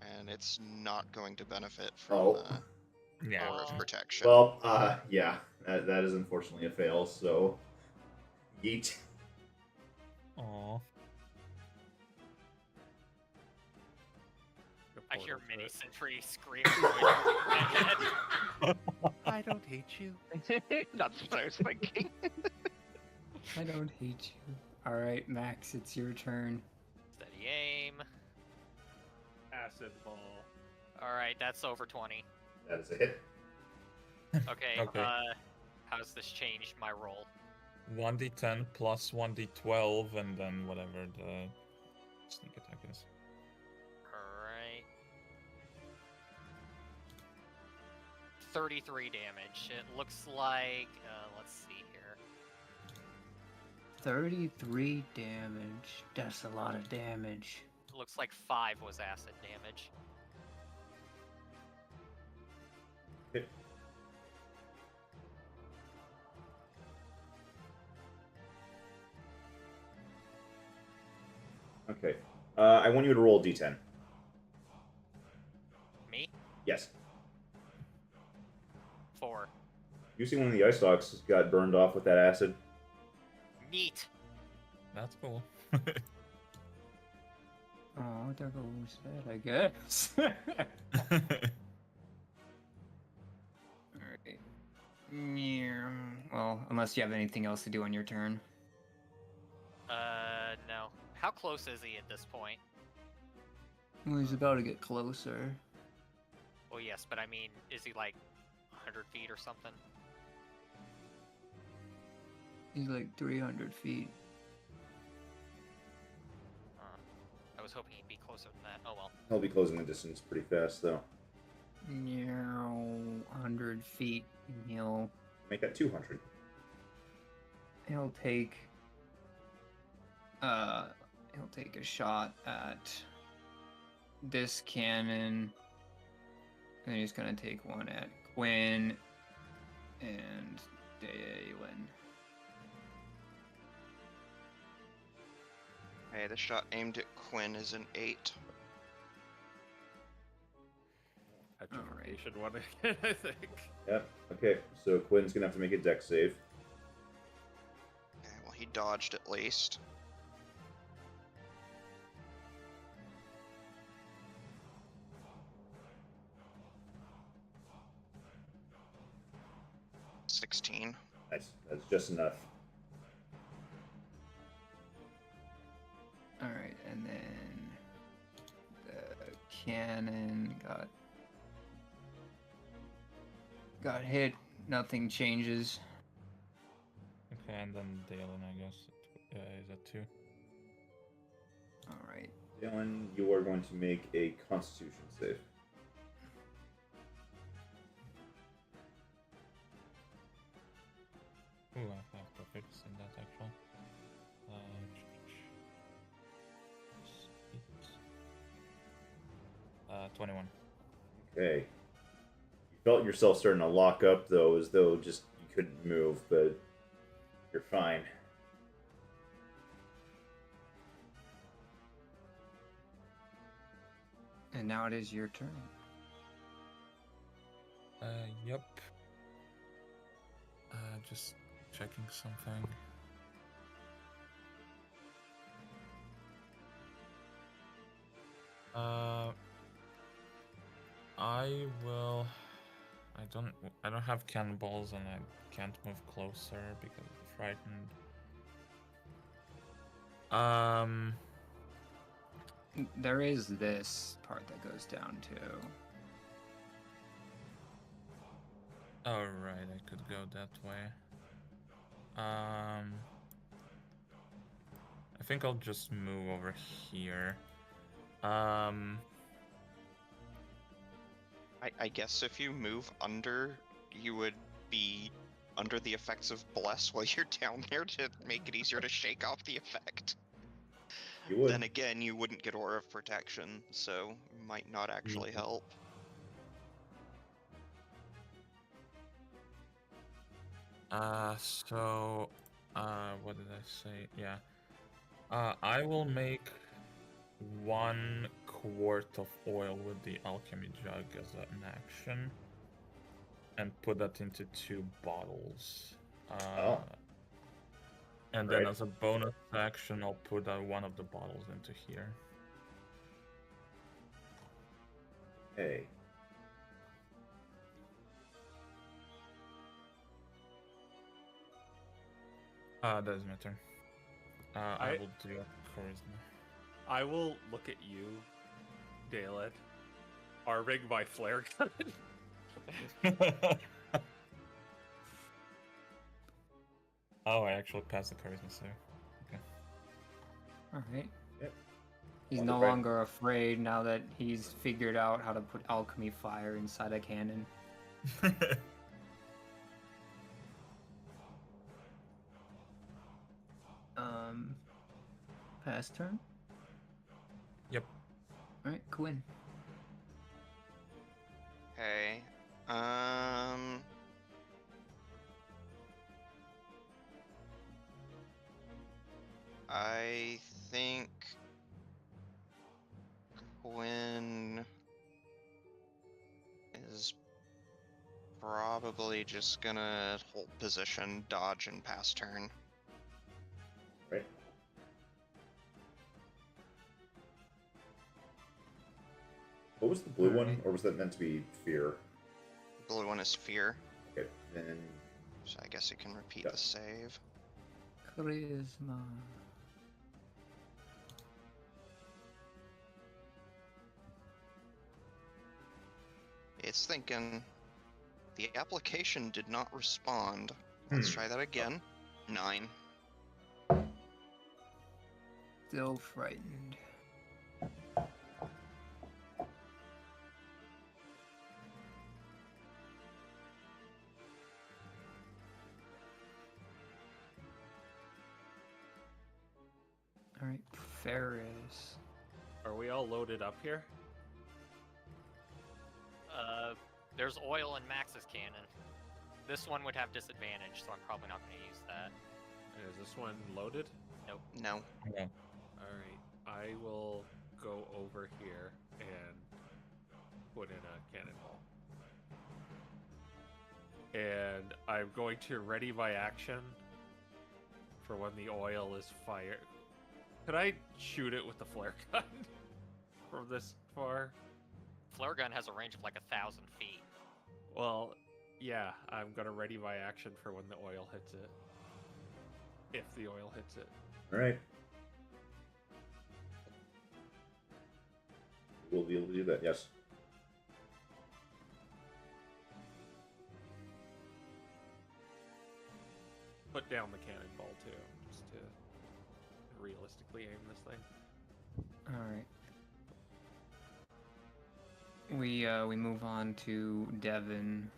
And it's not going to benefit from Oh. Yeah. power of Oh. protection. well, yeah, that is unfortunately a fail. So, yeet. Aw. I hear Portal Mini turret. Sentry scream. I I don't hate you. That's what I was thinking. I don't hate you. Alright, Max, it's your turn. Steady aim. Acid ball. Alright, that's over 20. That is a hit. Okay, Okay. how's this changed my roll? 1d10 plus 1d12, and then whatever the sneak attack is. Alright. 33 damage. It looks like, let's see here. 33 damage. That's a lot of damage. It looks like 5 was acid damage. Hit. Okay. I want you to roll a d10. Me? Yes. 4. You see one of the ice dogs got burned off with that acid. Neat. That's cool. Oh, there goes that, I guess. Alright. Yeah. Well, unless you have anything else to do on your turn. No. How close is he at this point? Well, he's about to get closer. Well, yes, but I mean, is he like 100 feet or something? He's like 300 feet. I was hoping he'd be closer than that. Oh well. He'll be closing the distance pretty fast, though. Yeah, 100 feet. And Make that 200. he'll take a shot at this cannon, and he's gonna take one at Quinn and Dalen. Hey, the shot aimed at Quinn is an 8. Petrification one again, I think. Yep. Okay, so Quinn's gonna have to make a dex save. Okay, well, he dodged at least. $16. Nice. That's just enough. Alright, and then the cannon got hit. Nothing changes. Okay, and then Dalen, I guess, is at 2. Alright, Dylan, you are going to make a Constitution save. Ooh, I have proficiency in that actually. 21. Okay. You felt yourself starting to lock up, though, as though just you couldn't move, but you're fine. And now it is your turn. Yep. Just checking something. I will. I don't have cannonballs, and I can't move closer because I'm frightened. There is this part that goes down too. Oh right, I could go that way. I think I'll just move over here. I guess if you move under, you would be under the effects of Bless while you're down there to make it easier to shake off the effect. You would. Then again, you wouldn't get Aura of Protection, so might not actually help. What did I say? Yeah. I will make 1 quart of oil with the alchemy jug as an action, and put that into 2 bottles. And then as a bonus action, I'll put one of the bottles into here. Hey. That is my turn. I will do charisma. I will look at you, Dalen, arming my flare gun. Oh, I actually passed the charisma save. Okay. Alright. Yep. He's On no the right. longer afraid now that he's figured out how to put alchemy fire inside a cannon. Pass turn? Yep. Alright, Quinn. Okay. I think Quinn is probably just gonna hold position, dodge, and pass turn. Right. What was the blue one, Alright. or was that meant to be fear? Blue one is fear, Okay, then so I guess you can repeat Yeah. the save. Charisma. It's thinking the application did not respond. Let's try that again. 9. Still frightened. Alright, Ferris. Are we all loaded up here? There's oil in Max's cannon. This one would have disadvantage, so I'm probably not going to use that. Is this one loaded? Nope. No. Yeah. Alright, I will go over here and put in a cannonball. And I'm going to ready my action for when the oil is fired. Could I shoot it with the flare gun from this far? Flare gun has a range of like 1,000 feet. Well, yeah, I'm gonna ready my action for when the oil hits it. If the oil hits it. alright. We'll be able to do that, yes. Put down the cannonball too, just to realistically aim this thing. All right. We move on to Devin.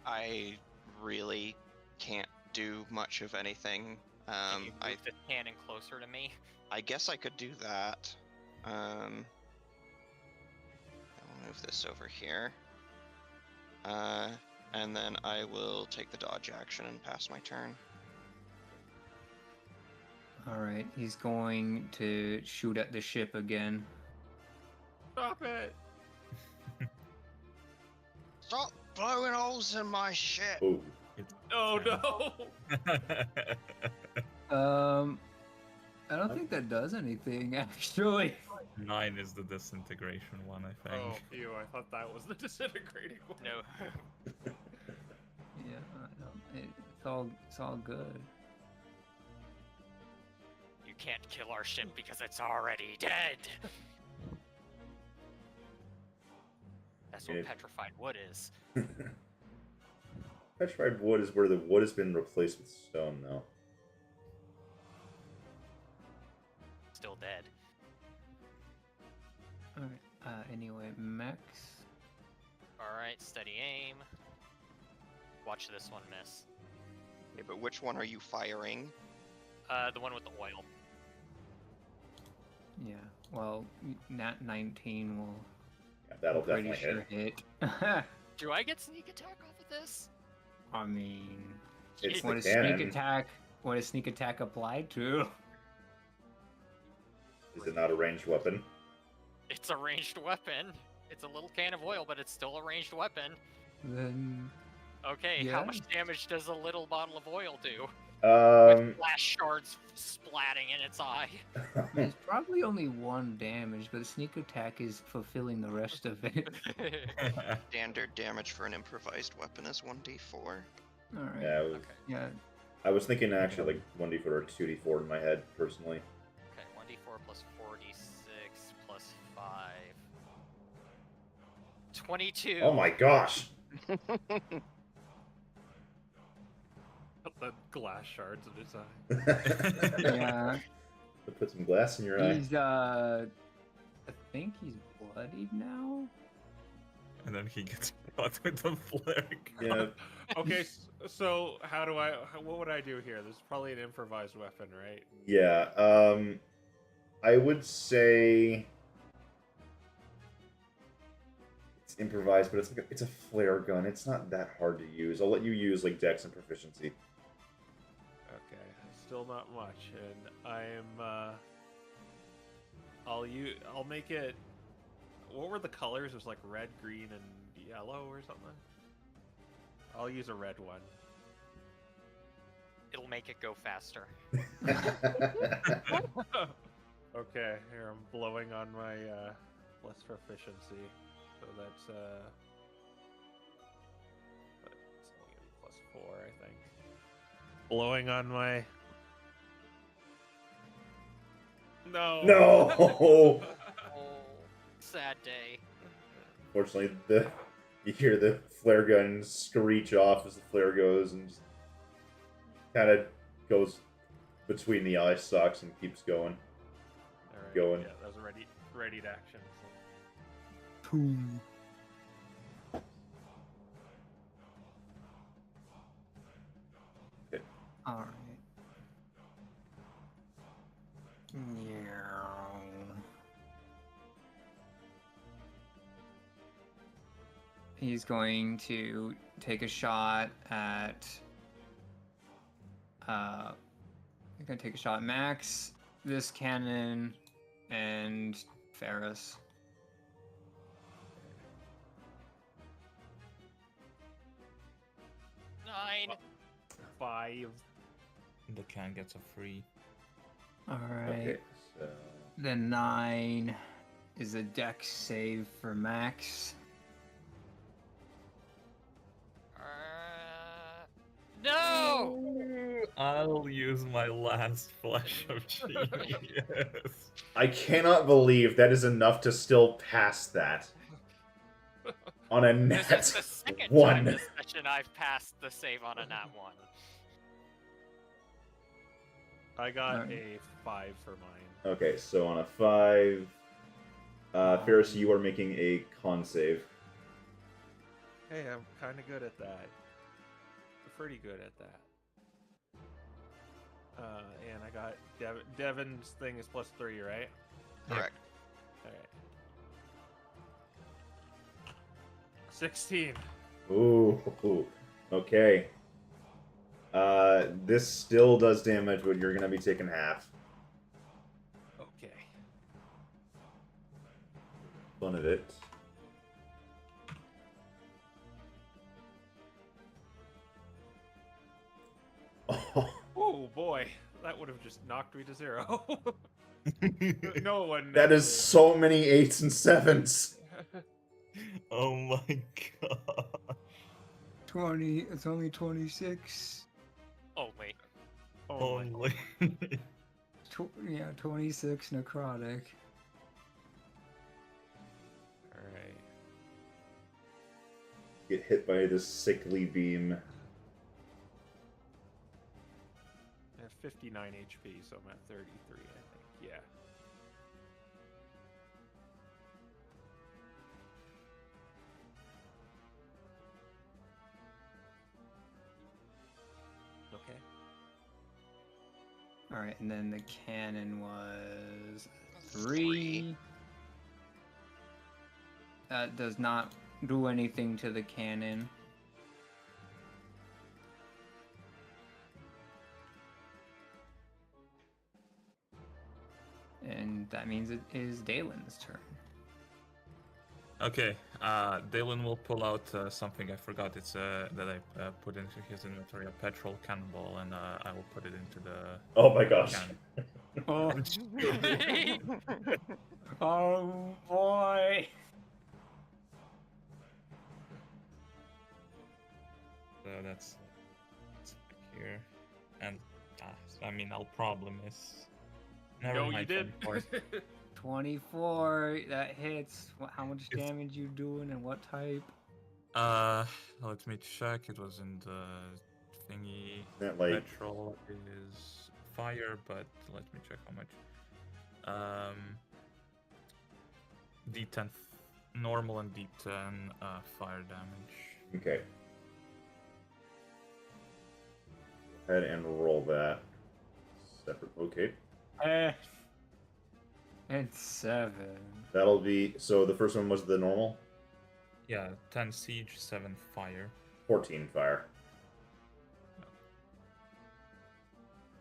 I really can't do much of anything. Can you move the cannon closer to me? I guess I could do that. I'll move this over here. And then I will take the dodge action and pass my turn. All right. He's going to shoot at the ship again. Stop it! Stop blowing holes in my ship! Oh, Oh no! I don't think that does anything actually. 9 is the disintegration one, I think. Oh, phew, I thought that was the disintegrating one. No. Yeah, it's all good. You can't kill our ship because it's already dead. That's what Yeah. petrified wood is. petrified wood is where the wood has been replaced with stone, though. Still dead. All right. Anyway, Max. Alright, steady aim. Watch this one miss. Okay, but which one are you firing? The one with the oil. Yeah. Well, nat 19 will. Yeah, that'll pretty definitely sure hit. hit. Do I get sneak attack off of this? I mean, It's what the is cannon. sneak attack? What is sneak attack applied to? Is it not a ranged weapon? It's a ranged weapon. It's a little can of oil, but it's still a ranged weapon. Then Okay, Yeah. how much damage does a little bottle of oil do? Um, With glass shards splatting in its eye. there's probably only one damage, but sneak attack is fulfilling the rest of it. Standard damage for an improvised weapon is 1d4. All right. yeah, Okay. Yeah. I was thinking actually like 1d4 or 2d4 in my head, personally. Okay, 1d4 plus 4d6 plus 5. 22. Oh my gosh! The glass shards in his eye. Yeah. To put some glass in your eye. He's I think he's bloodied now. And then he gets caught with the flare gun. Yeah, Okay, so what would I do here? This is probably an improvised weapon, right? yeah. I would say it's improvised, but it's a flare gun. It's not that hard to use. I'll let you use like dex and proficiency. Okay, still not much, and I'm I'll make it. What were the colors? It was like red, green, and yellow or something. I'll use a red one. It'll make it go faster. Okay, here I'm blowing on my plus proficiency, so that's it's only gonna be +4, I think. Blowing on my. No. No. Oh, sad day. Fortunately, you hear the flare gun screech off as the flare goes and just kind of goes between the eye stalks and keeps going. Alright, Going. Yeah, that was ready to action. So. Boom. All right. Yeah. He's going to take a shot at. He's gonna take a shot at Max, this cannon, and Ferris. Nine. 5. The can gets a free. All right. Okay, so The 9 is a dex save for Max. No! I'll use my last flash of genius. I cannot believe that is enough to still pass that on a This is net the second time one. this session I've passed the save on a nat 1. I got Alright. a 5 for mine. Okay, so on a 5, Ferris, you are making a con save. Hey, I'm kind of good at that. Pretty good at that. And I got Devin's thing is +3, right? Correct. All right. 16. Ooh, okay. This still does damage, but you're gonna be taking half. Okay. Fun of it. Oh boy, that would have just knocked me to 0. No one. That is so many 8s and 7s. Oh my god. 20. It's only 26. Only. Only. Yeah, 26 necrotic. All right. Get hit by this sickly beam. I have 59 HP, so I'm at 33, I think. Yeah. Okay. Alright, and then the cannon was 3. That does not do anything to the cannon. And that means it is Dalen's turn. Okay, Dalen will pull out something I forgot. It's that I put into his inventory, a petrol cannonball, and I will put it into the Oh my gosh. cannon. Oh, oh boy! So that's here, and I mean, I'll probably miss. Never No, you mind, did. 24. 24, that hits. How much It's- damage you doing and what type? Let me check. It was in the thingy. That like Petrol is fire, but let me check how much. D10 normal and D10 fire damage. okay. Go ahead and roll that. Separate. Okay. And 7. That'll be so. The first one was the normal. Yeah, 10 siege, 7 fire. 14 fire.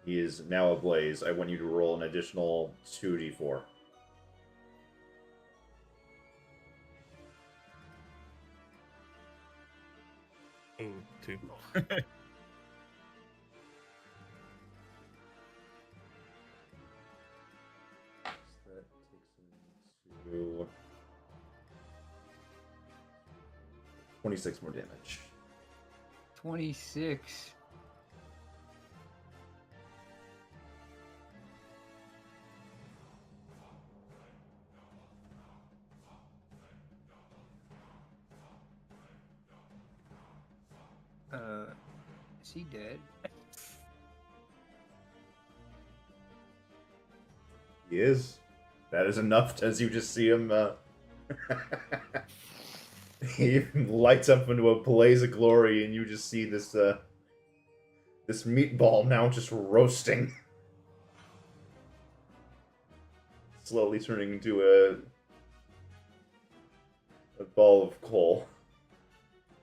He is now ablaze. I want you to roll an additional 2d4. Ooh, 2. That takes him to 26 more damage. 26. Is he dead? He is. That is enough as you just see him. He lights up into a blaze of glory, and you just see this this meatball now just roasting, slowly turning into a ball of coal.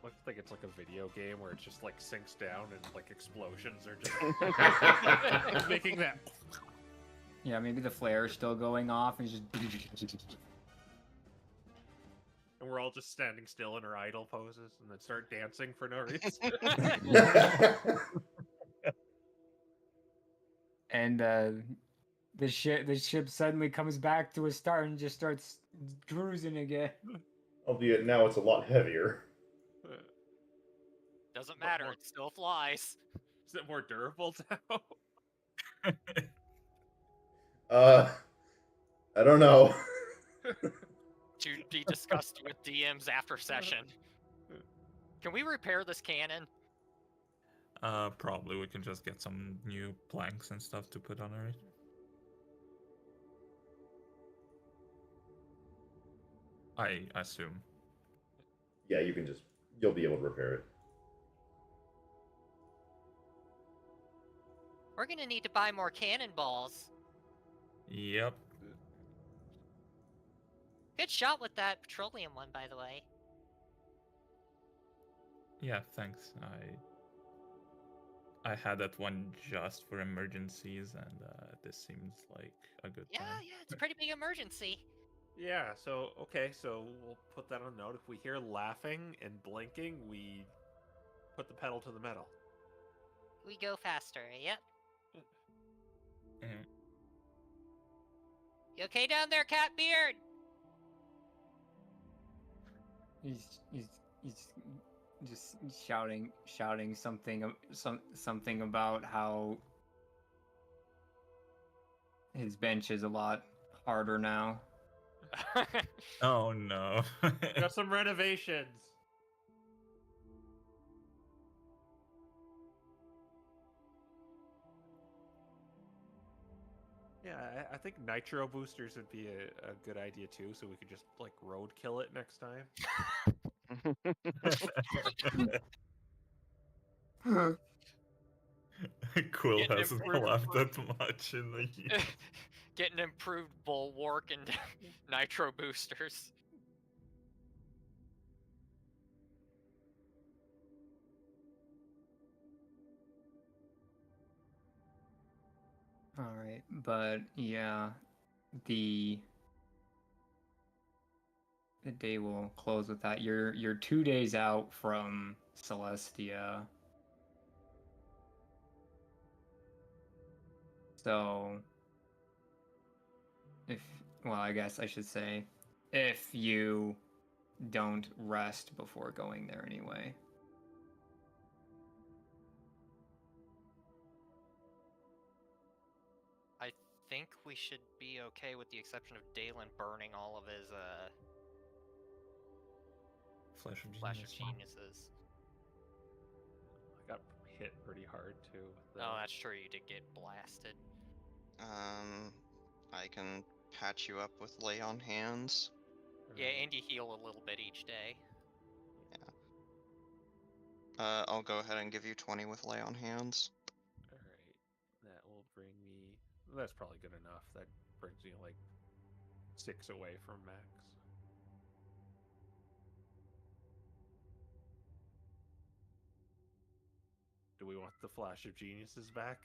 Looks like it's like a video game where it just like sinks down and like explosions are just making that. Yeah, maybe the flare is still going off and he's just. And we're all just standing still in our idle poses and then start dancing for no reason. And the ship suddenly comes back to a start and just starts cruising again. Albeit now it's a lot heavier. Doesn't But matter. more- It still flies. Is it more durable now? I don't know. To be discussed with DMs after session. Can we repair this cannon? Probably we can just get some new planks and stuff to put on it. I assume. Yeah, you'll be able to repair it. We're gonna need to buy more cannonballs. Yep. Good shot with that petroleum one, by the way. Yeah, thanks. I had that one just for emergencies, and this seems like a good Yeah, time. yeah, it's a pretty big emergency. Yeah, so okay, so we'll put that on note. If we hear laughing and blinking, we put the pedal to the metal. We go faster, yep. Mhm. You okay down there, Catbeard? He's just shouting something about how his bench is a lot harder now. Oh no. Got some renovations. Yeah, I think nitro boosters would be a good idea too, so we could just like roadkill it next time. Quill Getting hasn't improved laughed that much in the years. Getting improved bulwark and nitro boosters. All right, but yeah, the day will close with that. You're 2 days out from Celestia. So I guess I should say, if you don't rest before going there anyway. I think we should be okay with the exception of Dalen burning all of his Flash of Flash of Genius. Geniuses. I got hit pretty hard too. Oh, that's true. You did get blasted. I can patch you up with lay on hands. Yeah, and you heal a little bit each day. I'll go ahead and give you 20 with lay on hands. All right, that will bring me. That's probably good enough. That brings me like 6 away from max. Do we want the Flash of Geniuses back?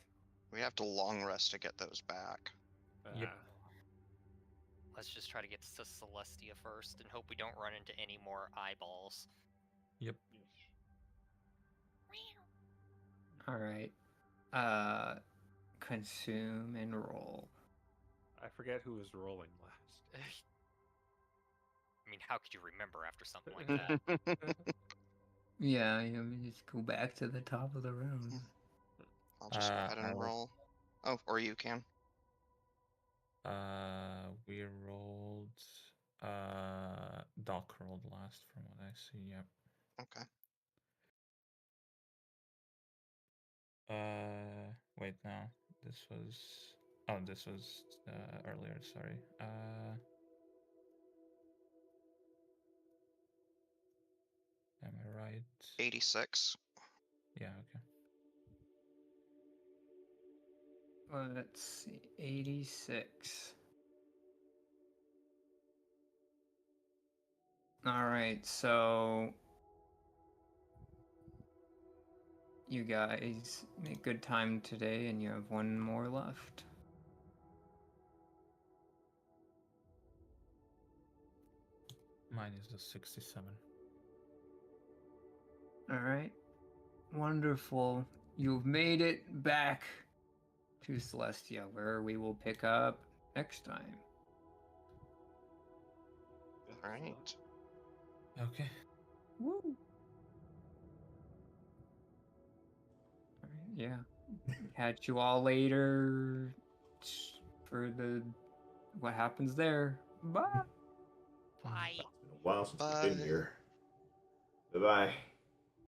We have to long rest to get those back. Yep. Let's just try to get to Celestia first and hope we don't run into any more eyeballs. Yep. All right. Consume and roll. I forget who was rolling last. I mean, how could you remember after something like that? Yeah, just go back to the top of the round. I'll just go ahead and I'll- roll. Oh, or you can. We rolled. Doc rolled last, from what I see. Yep. Okay. Wait, no. This was. Oh, this was earlier. Sorry. Am I right? 86. Yeah. Okay. Let's see. 86. All right, so you guys make good time today, and you have one more left. Mine is a 67. All right, wonderful. You've made it back to Celestia, where we will pick up next time. All right. Okay. Woo! All right, yeah. Catch you all later for what happens there. Bye. Bye. It's been a while since we've been Bye. here. Bye-bye.